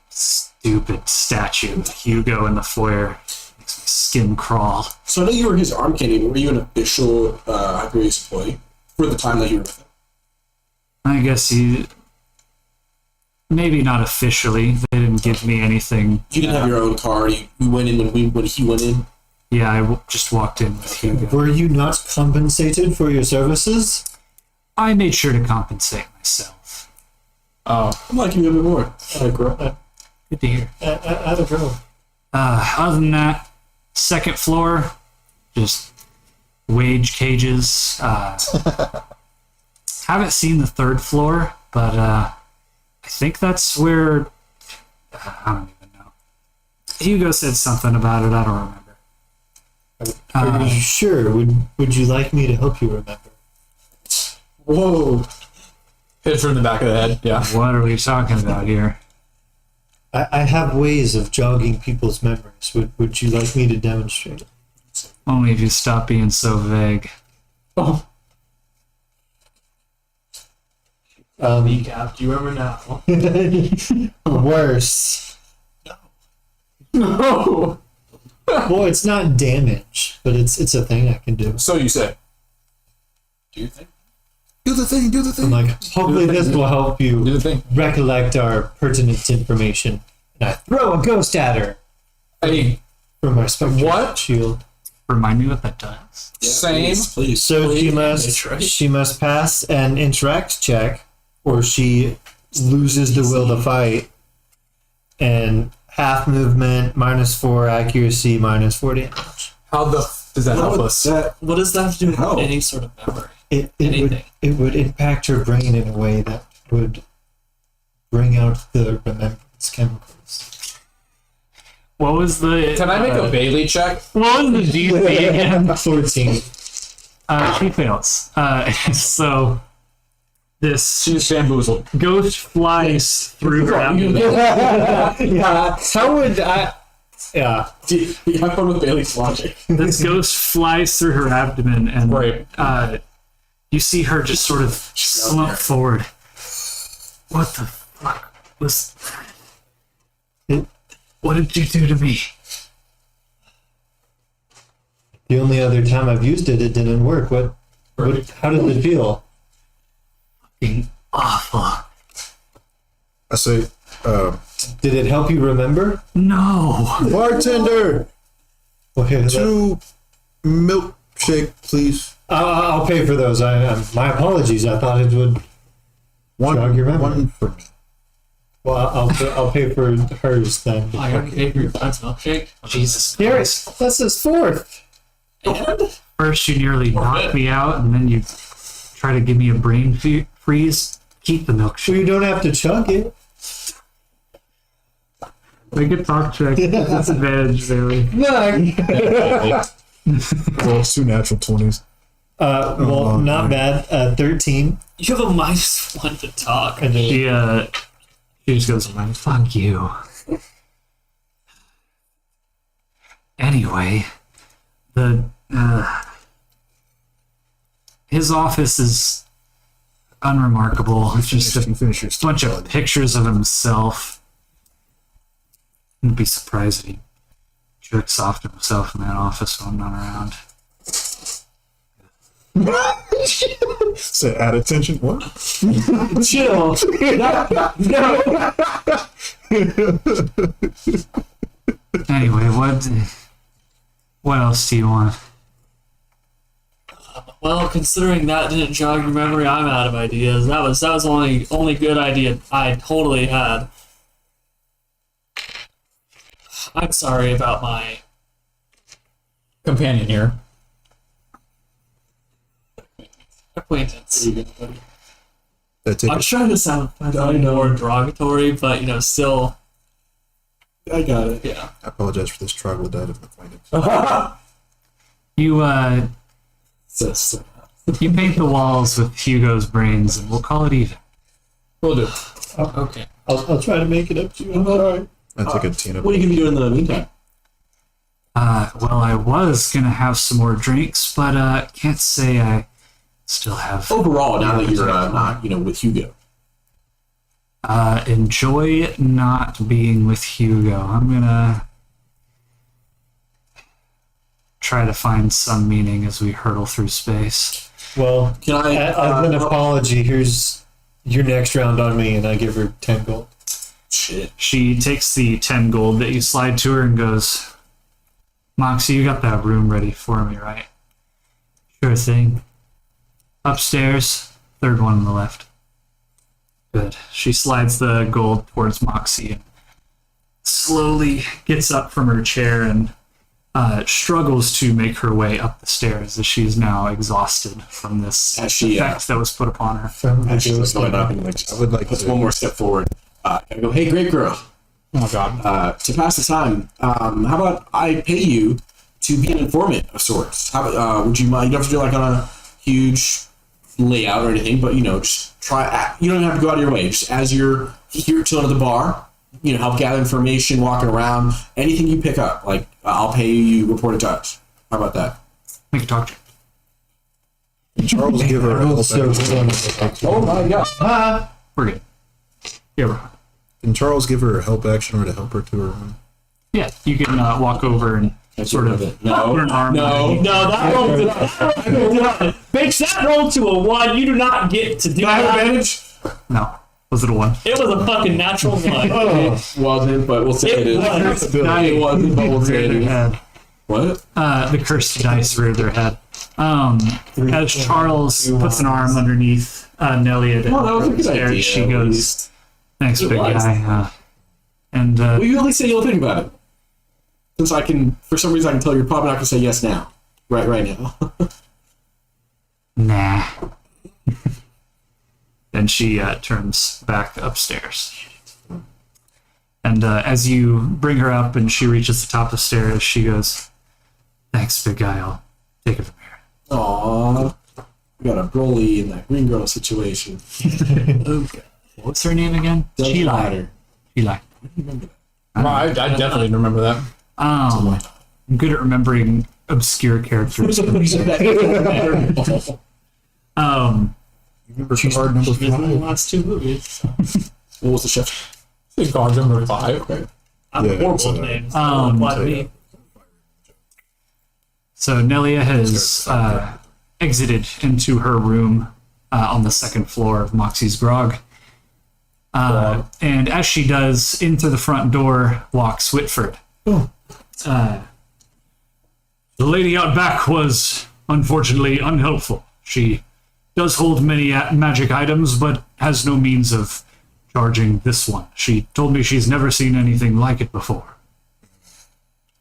stupid statue of Hugo in the foyer makes my skin crawl. So I know you were his arm candy, but were you an official Hyperius employee for the time that you were with him? I guess he. Maybe not officially. They didn't give me anything. You didn't have your own card. You went in when he went in. Yeah, just walked in with Hugo. Were you not compensated for your services? I made sure to compensate myself. Oh, I'm liking you a bit more. Good to hear. I don't know. Other than that, second floor, just wage cages. Haven't seen the third floor, but I think that's where. I don't even know. Hugo said something about it. I don't remember. Are you sure? Would you like me to help you remember? whoa! Hit from the back of the head. Yeah. What are we talking about here? I have ways of jogging people's memories. Would you like me to demonstrate it? Only if you stop being so vague. Oh. Kneecap, do you remember now? Worse. No. Well, it's not damage, but it's a thing I can do. So you say. Do you think? Do the thing. Do the I'm thing. like, hopefully this will help Do you the thing. recollect our pertinent information. And I throw a ghost at her Hey, from my spectral What? shield. Remind me what that does. same. Please. So That's right. she must pass an interact check, or she loses the will to fight. And half movement, -4 accuracy, -4 damage. How the does that help us? What does that have to do with How? any sort of memory? It would impact her brain in a way that would bring out the remembrance chemicals. What was the? Can I make a Bailey check? What was the DC again? 14. She fails. So this She's bamboozled. ghost flies through her abdomen. Yeah. How would I? Yeah. You have fun with Bailey's logic. This ghost flies through her abdomen, and Right. you see her just sort of slump forward. What the fuck was? What did you do to me? The only other time I've used it, it didn't work. How did it feel? Fucking awful. I say, Did it help you remember? No. bartender, Okay, 2 milkshake, please. I'll pay for those. My apologies. I thought it would. Jog your memory. One for me. Well, I'll pay for hers then. I already paid for your friend's milkshake. Jesus Here, Christ. that's his fourth. And First you nearly knocked me out, and then you try to give me a brain freeze. Keep the So milkshake. you don't have to chug it. Make a talk check. Disadvantage, Bailey. No. Well, it's 2 natural 20s. Well, not bad. 13. you have a -1 to talk. I did. She just goes, fuck you. Anyway, his office is unremarkable. It's just a Finish your bunch of pictures of himself. Wouldn't be surprised if he jerks off to himself in that office when I'm not around. Say, add attention. What? Chill. Anyway, what else do you want? Well, considering that didn't jog your memory, I'm out of ideas. That was the only good idea I totally had. I'm sorry about my Companion here. acquaintance. That take I'm it. trying to sound more derogatory, but still, I got it. yeah. I apologize for this troglodyte of an acquaintance. You you paint the walls with Hugo's brains, and we'll call it even. We'll do. Okay. I'll try to make it up to you. I'm sorry. I take a Tina. What are you gonna be doing in the meantime? Well, I was gonna have some more drinks, but can't say I still have. Overall, now that you're not, with Hugo. Enjoy not being with Hugo. I'm gonna try to find some meaning as we hurtle through space. Well, Can I? as an apology, here's your next round on me, and I give her 10 gold. Shit. She takes the 10 gold that you slide to her and goes, Moxie, you got that room ready for me, right? Sure thing. Upstairs, third one on the left. Good. She slides the gold towards Moxie and slowly gets up from her chair and struggles to make her way up the stairs as she is now exhausted from this As she, effect that was put upon her. And she's just going up and like, I would like puts to- one more step forward. I go, hey, great girl. Oh God. To pass the time, how about I pay you to be an informant of sorts? How about, would you mind? You don't have to do like on a huge layout or anything, but just try. You don't even have to go out of your way. Just as you're here chilling at the bar, help gather information, walking around, anything you pick up. Like I'll pay you. You report it to us. How about that? Make a talk check. Can Charles give her a help action? Oh my god! We're good. Yeah, we're fine. Can Charles give her a help action or to help her to her room? Yeah, you can walk over and sort of put an arm underneath. No, that roll did not. Bitch, that rolled to a 1. You do not get to do Do I have that. advantage? No. Was it a 1? It was a fucking natural 1. It wasn't, but we'll say it is. It wasn't, but we'll say it Rear their is. head. What? The cursed dice rear their head. As Charles puts an arm underneath Nelia to Well, that help was a her good upstairs, idea. she at goes, least. thanks, It big was. guy. And Well, you at least say you'll think about it. Since I can, for some reason, I can tell you're probably not going to say yes now. Right now. nah. Then she turns back upstairs. And as you bring her up and she reaches the top of the stairs, she goes, thanks, big guy. I'll take it from here. Aww. We got a Broly in that green girl situation. What's her name again? Doesn't Sheila. matter. Sheila. I definitely remember that. I'm good at remembering obscure characters. Remember card number She was in the 5? last 2 movies. What was the shift? I think card number 5. I'm Yeah, horrible so- with names. Um, Apply to me. So Nelia has exited into her room on the second floor of Moxie's Grog. And as she does, into the front door walks Whitford. The lady out back was unfortunately unhelpful. She does hold many magic items, but has no means of charging this one. She told me she's never seen anything like it before.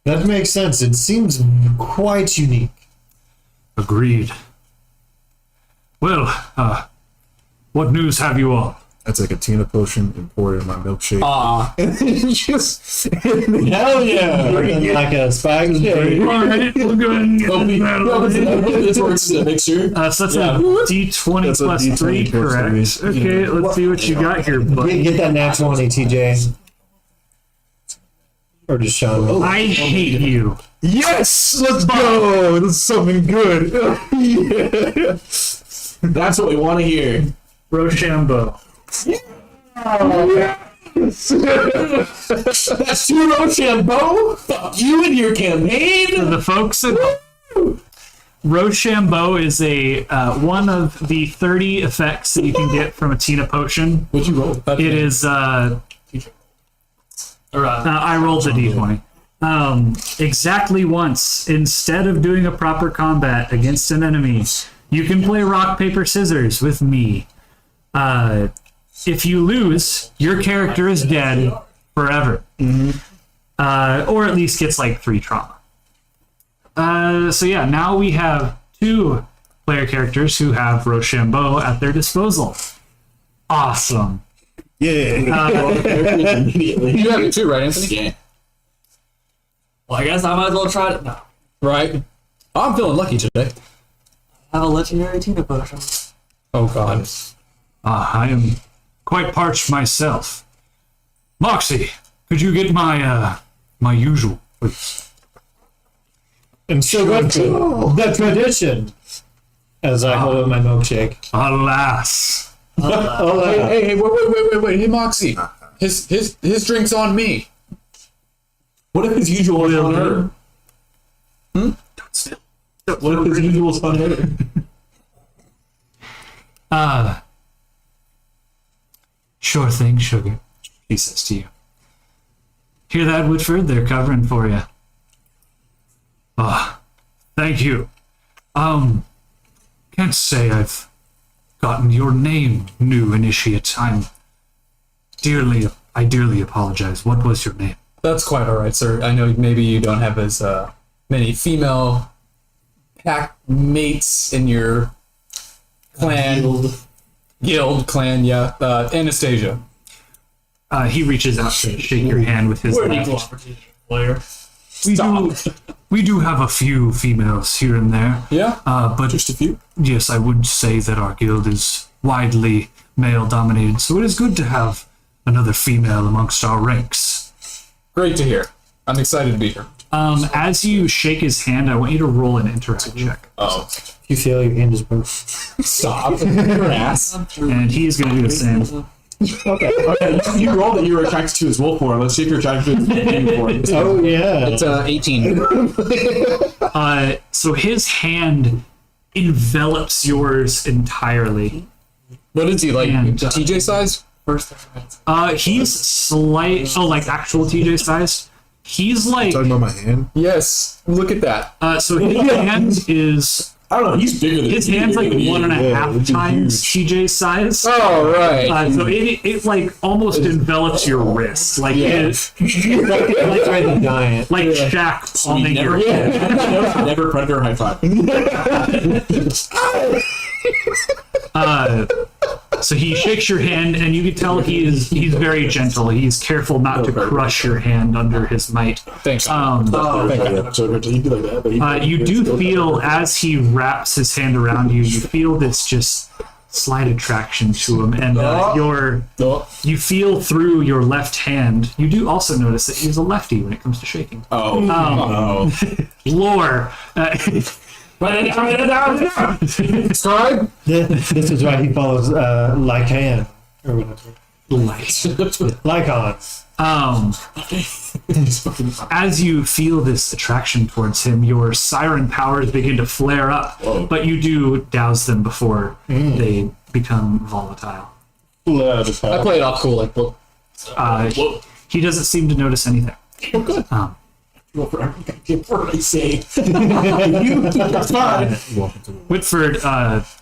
That makes sense. It seems quite unique. Agreed. Well, what news have you all? I take a Tina potion and pour it in my milkshake. And then just Hell yeah! Like a spag All right, we'll go ahead and get This works as a mixture. so that's a D20 That's a plus D20 3, plus correct? 3. Okay, let's see what you got here, buddy. Get that nat 20, TJ. Or just Sean. I hate you. Yes! Let's go! This is something good. Yeah. That's what we want to hear. Rochambeau. That's two Rochambeau. Fuck you and your campaign. The folks at Rochambeau is a one of the 30 effects that you can get from a Tina potion. What'd you roll? It is I rolled a d20. Exactly once, instead of doing a proper combat against an enemy, you can play rock, paper, scissors with me. If you lose, your character is dead forever. Or at least gets like 3 trauma. So yeah, now we have 2 player characters who have Rochambeau at their disposal. Awesome. Yeah. Immediately. you have it too, right, Anthony? Yeah. Well, I guess I might as well try it. No. Right. I'm feeling lucky today. Have a legendary Tina potion. Oh God. I am quite parched myself. Moxie, could you get my my usual, please? And so good to the tradition. As I hold up my milkshake. Alas. Hey, wait. Hey, Moxie. His drink's on me. What if his usual is on her? What if his usual is on her? Sure thing, sugar. he says to you. Hear that, Whitford? They're covering for you. Ah, thank you. Can't say I've gotten your name, new initiate. I dearly apologize. What was your name? That's quite all right, sir. I know maybe you don't have as many female pack mates in your clan. Guild clan, yeah. Anastasia. He reaches out to shake your hand with his left. Player. We do have a few females here and there. Yeah. But Just a few. yes, I would say that our guild is widely male dominated, so it is good to have another female amongst our ranks. Great to hear. I'm excited to be here. As you shake his hand, I want you to roll an interact check. Oh, If you feel your hand is broken. stop. Your ass. And he is going to do the same. Okay. You rolled that you were attracted to his wolf form. Let's see if you're attracted to his wolf form. Oh, yeah. It's 18. So his hand envelops yours entirely. What is he, like, And, TJ size? He's slight. Oh, like actual TJ size. He's like. Talking about my hand. Yes. Look at that. So his hand is. I don't know. He's bigger than His hand's like 1.5 times TJ's size. Oh, right. So it like almost envelops your wrist, like it, Like right the giant. like Shaq palming your never, head. never predator high five. So he shakes your hand, and you can tell he's very gentle. He's careful not to crush your hand under his might. Thanks. So he'd be like that, but You do feel as he wraps his hand around you, you feel this just slight attraction to him, and you feel through your left hand. You do also notice that he's a lefty when it comes to shaking. Lore. Scribe? This is why he follows Lycan. Or whatever. Lycon. As you feel this attraction towards him, your siren powers begin to flare up, but you do douse them before they become volatile. I play it off cool, like, well, He doesn't seem to notice anything. I say. Whitford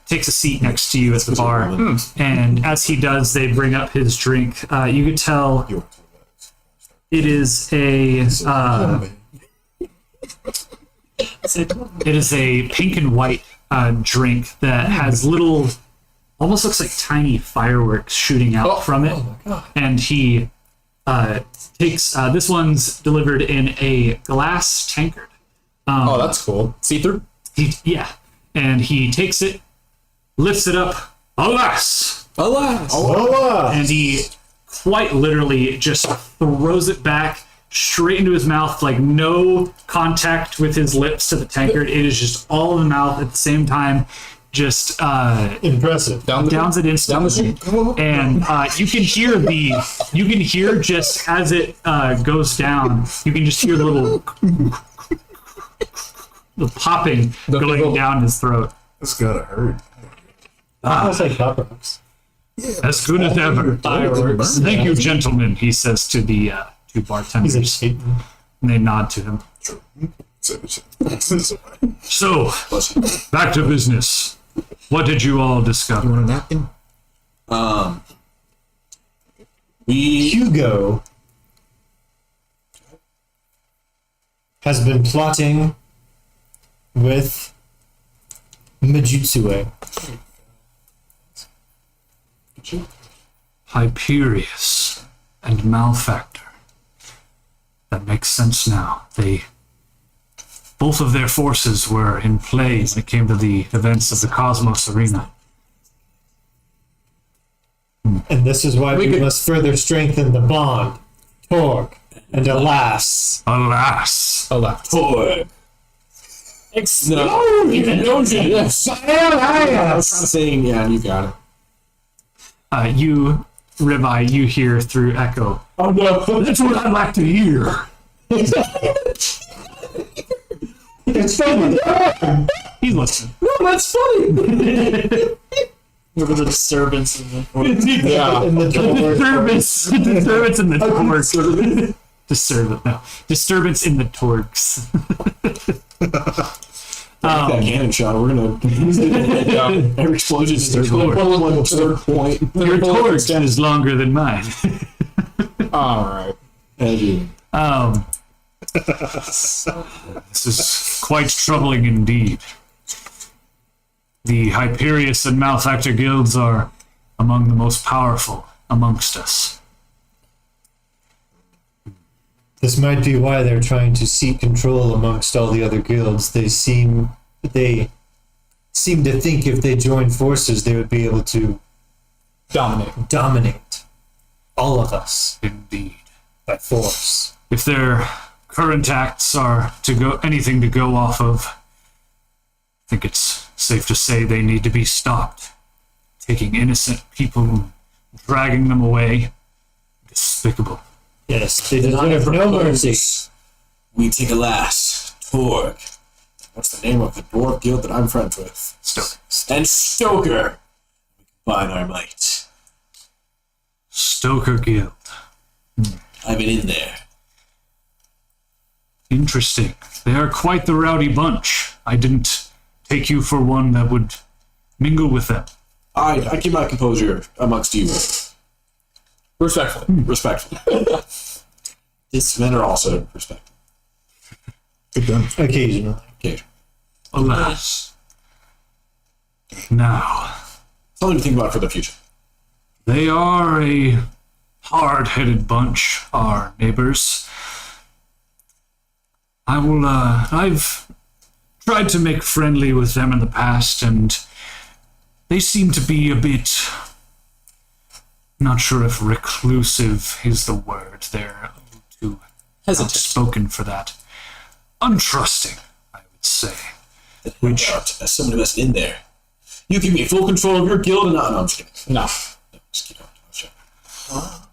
takes a seat next to you at the bar, and as he does, they bring up his drink. You could tell it is a pink and white drink that has little, almost looks like tiny fireworks shooting out from it. And he takes this one's delivered in a glass tankard. oh, that's cool. See-through? And he takes it, lifts it up, alas, Alas. and he quite literally just throws it back straight into his mouth, like no contact with his lips to the tankard. It is just all in the mouth at the same time. Just Impressive. downs it instantly, and you can hear just as it goes down. You can just hear the popping going down his throat. This gotta hurt. Almost like Pop Rocks. As good as ever. Fireworks. Thank you, gentlemen. He says to the two He's bartenders, escaping. and they nod to him. So, back to business. What did you all discover? You want a napkin? Hugo has been plotting with Majutsu. Hyperius and Malfactor. That makes sense now. Both of their forces were in play when it came to the events of the Cosmos Arena. And this is why we must further strengthen the bond. Torg. And alas. Alas! Alas. Yes. I was saying, yeah, you got it. You, Ribeye, you hear through echo. Oh no, That's what I'd like to hear. It's funny. He's listening. no, that's funny. Remember the disturbance in the Yeah. In the Disturbance in the torques. Disturbance in the torques. That cannon shot. We're gonna every explosion is a third point. Your torque is longer than mine. All right. This is quite troubling indeed. The Hyperius and Malefactor guilds are among the most powerful amongst us. This might be why they're trying to seek control amongst all the other guilds. They seem to think if they join forces, they would be able to dominate all of us Indeed. by force. If their current acts are anything to go off of, I think it's safe to say they need to be stopped. Taking innocent people, dragging them away, despicable. Yes, they deserve no mercy. We take a last. Torg. What's the name of the dwarf guild that I'm friends with? Stoker. And Stoker. We combine our might. Stoker Guild. I've been in there. Interesting. They are quite the rowdy bunch. I didn't take you for one that would mingle with them. I keep my composure amongst you. Respectfully. Respectfully. These men are also respectful. Good done. Occasionally. Okay. Alas. Now, Something to think about for the future. they are a hard-headed bunch, our neighbors. I've tried to make friendly with them in the past, and they seem to be a bit, not sure if reclusive is the word. They're a little too outspoken for that. Untrusting, I would say. Which, as someone who has in there, you give me full control of your guild and not. No, I'm just kidding. No. Just kidding.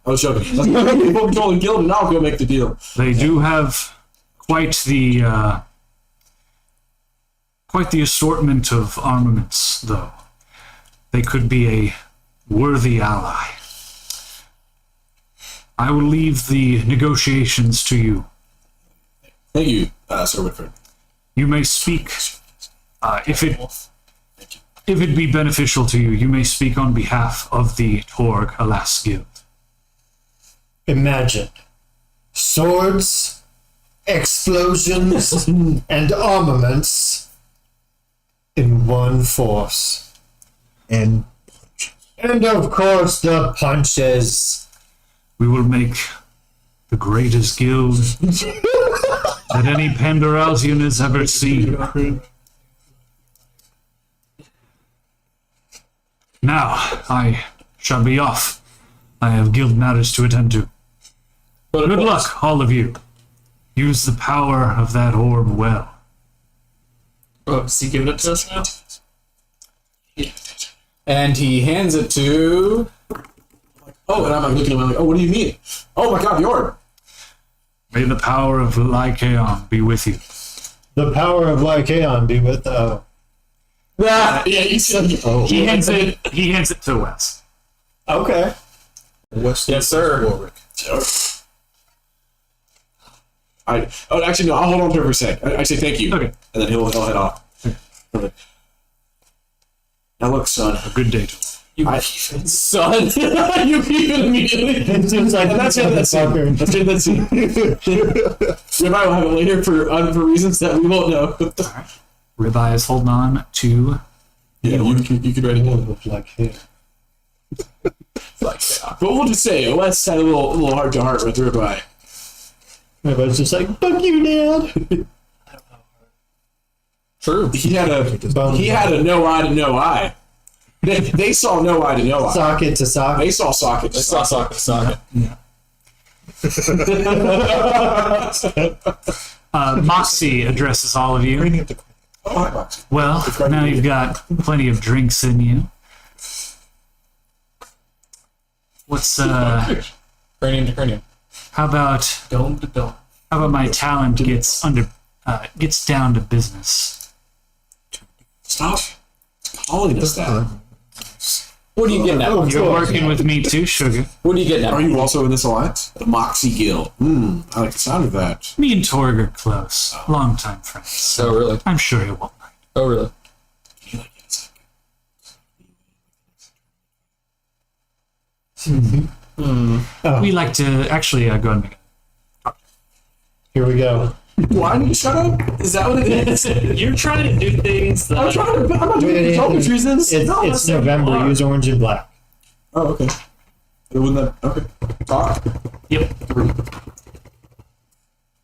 I was joking. Give me full control of the guild and I'll go make the deal. They do have quite the assortment of armaments, though. They could be a worthy ally. I will leave the negotiations to you. Thank you, Sir Whitford. You may speak, if it be beneficial to you, you may speak on behalf of the Torg Alas Guild. Imagine swords, explosions, and armaments in one force. And And of course, the punches. We will make the greatest guild that any Pandoralsian has ever seen. Now, I shall be off. I have guild matters to attend to. Good luck, all of you. Use the power of that orb well. Oh, is he giving it to us now? And he hands it to. Oh, and I'm like looking at him like, oh, what do you mean? Oh my god, the orb! May the power of Lycaon be with you. The power of Lycaon be with Yeah, he said, oh. He hands it to Wes. Okay. Wesley Yes, sir. Warwick. Actually, no, I'll hold on to it for a sec. I say thank you. Okay. And then he'll head off. Perfect. Now look, son. A good day to you. Son, you keep it immediately. It seems like That's it, that's it. That's it, that's it. Rabbi will have it later for reasons that we won't know. Ribeye is holding on to. Yeah, you could write it down. like here. But we'll just say, Wes had a little heart to heart with Ribeye. Everybody's just like, fuck you, Dad. True. He had a no eye to no eye. They saw no eye to no eye. Socket to socket. They saw socket. It's not socket. Moxie addresses all of you. Oh, hi, Moxie. Well, now you've got plenty of drinks in you. What's Cranium to cranium. how about Dome to dome. my talent gets down to business? Stop calling us that. What are you getting at? You're working with me too, Sugar. What are you getting at? Are you also in this alliance? The Moxie Guild. I like the sound of that. Me and Torg are close. Longtime friends. Oh, really? I'm sure he won't mind. Oh, really? We like to actually go ahead and make it. Here we go. Why do you shut up? Is that what it is? You're trying to do things that I'm not doing it for selfish reasons. It's November. Use orange and black. Oh, okay. Wouldn't that... Okay. Talk. Yep.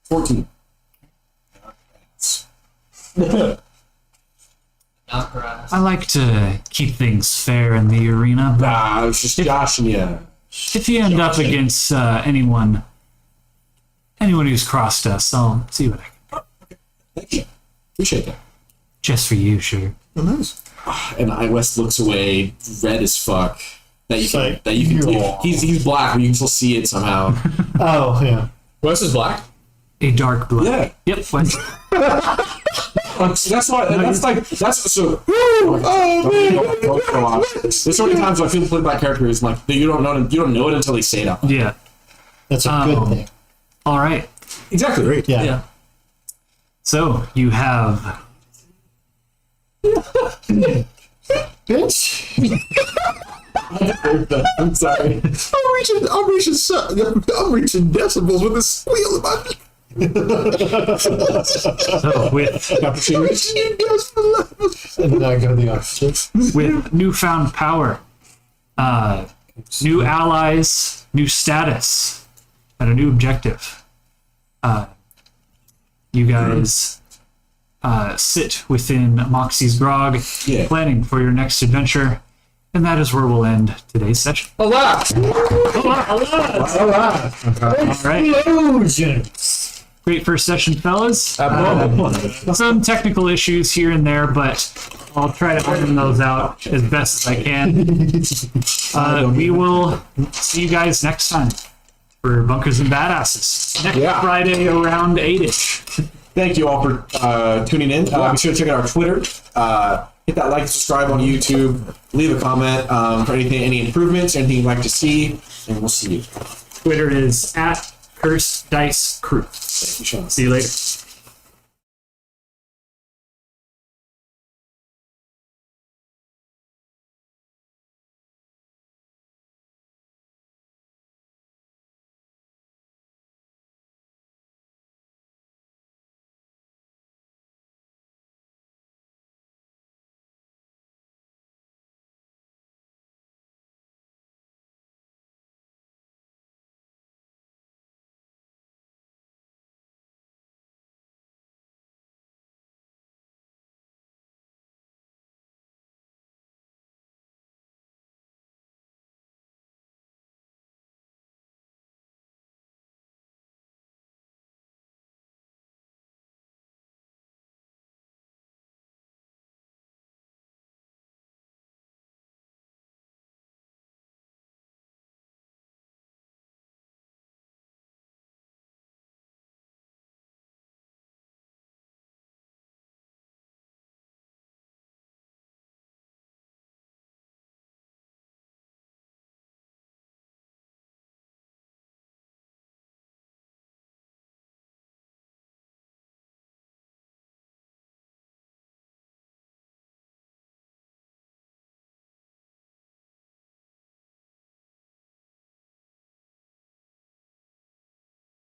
14. I like to keep things fair in the arena, but I was just joshing you. if you end up against anyone who's crossed us, I'll see what I can. Thank you. Appreciate that. Just for you, Sugar. Oh, nice. And West looks away, red as fuck. That you can, like, that you can. yeah. He's black, but you can still see it somehow. Oh, yeah. Wes is black? A dark blue. Yeah. Yep. What? That's why. That's like. That's so. Oh man. There's so many times I feel played by characters like you don't know. You don't know it until they say it out. Yeah. That's a good thing. All right. Exactly. Great. Yeah. yeah. So you have Bitch. I'm sorry. I'm reaching decibels with this squeal in my so And then I go the opposite. with newfound power, new allies, new status, and a new objective. You guys sit within Moxie's grog, Yeah. planning for your next adventure, and that is where we'll end today's session. Alas! All right, Explosions. great first session, fellas. Some technical issues here and there, but I'll try to iron those out as best as I can. We will see you guys next time for Bunkers and Badasses. Next Friday around 8-ish. Thank you all for tuning in. Be sure to check out our Twitter. Hit that like and subscribe on YouTube. Leave a comment for any improvements, anything you'd like to see, and we'll see you. Twitter is @CursedDiceCrew. Thank you, Sean. See you later.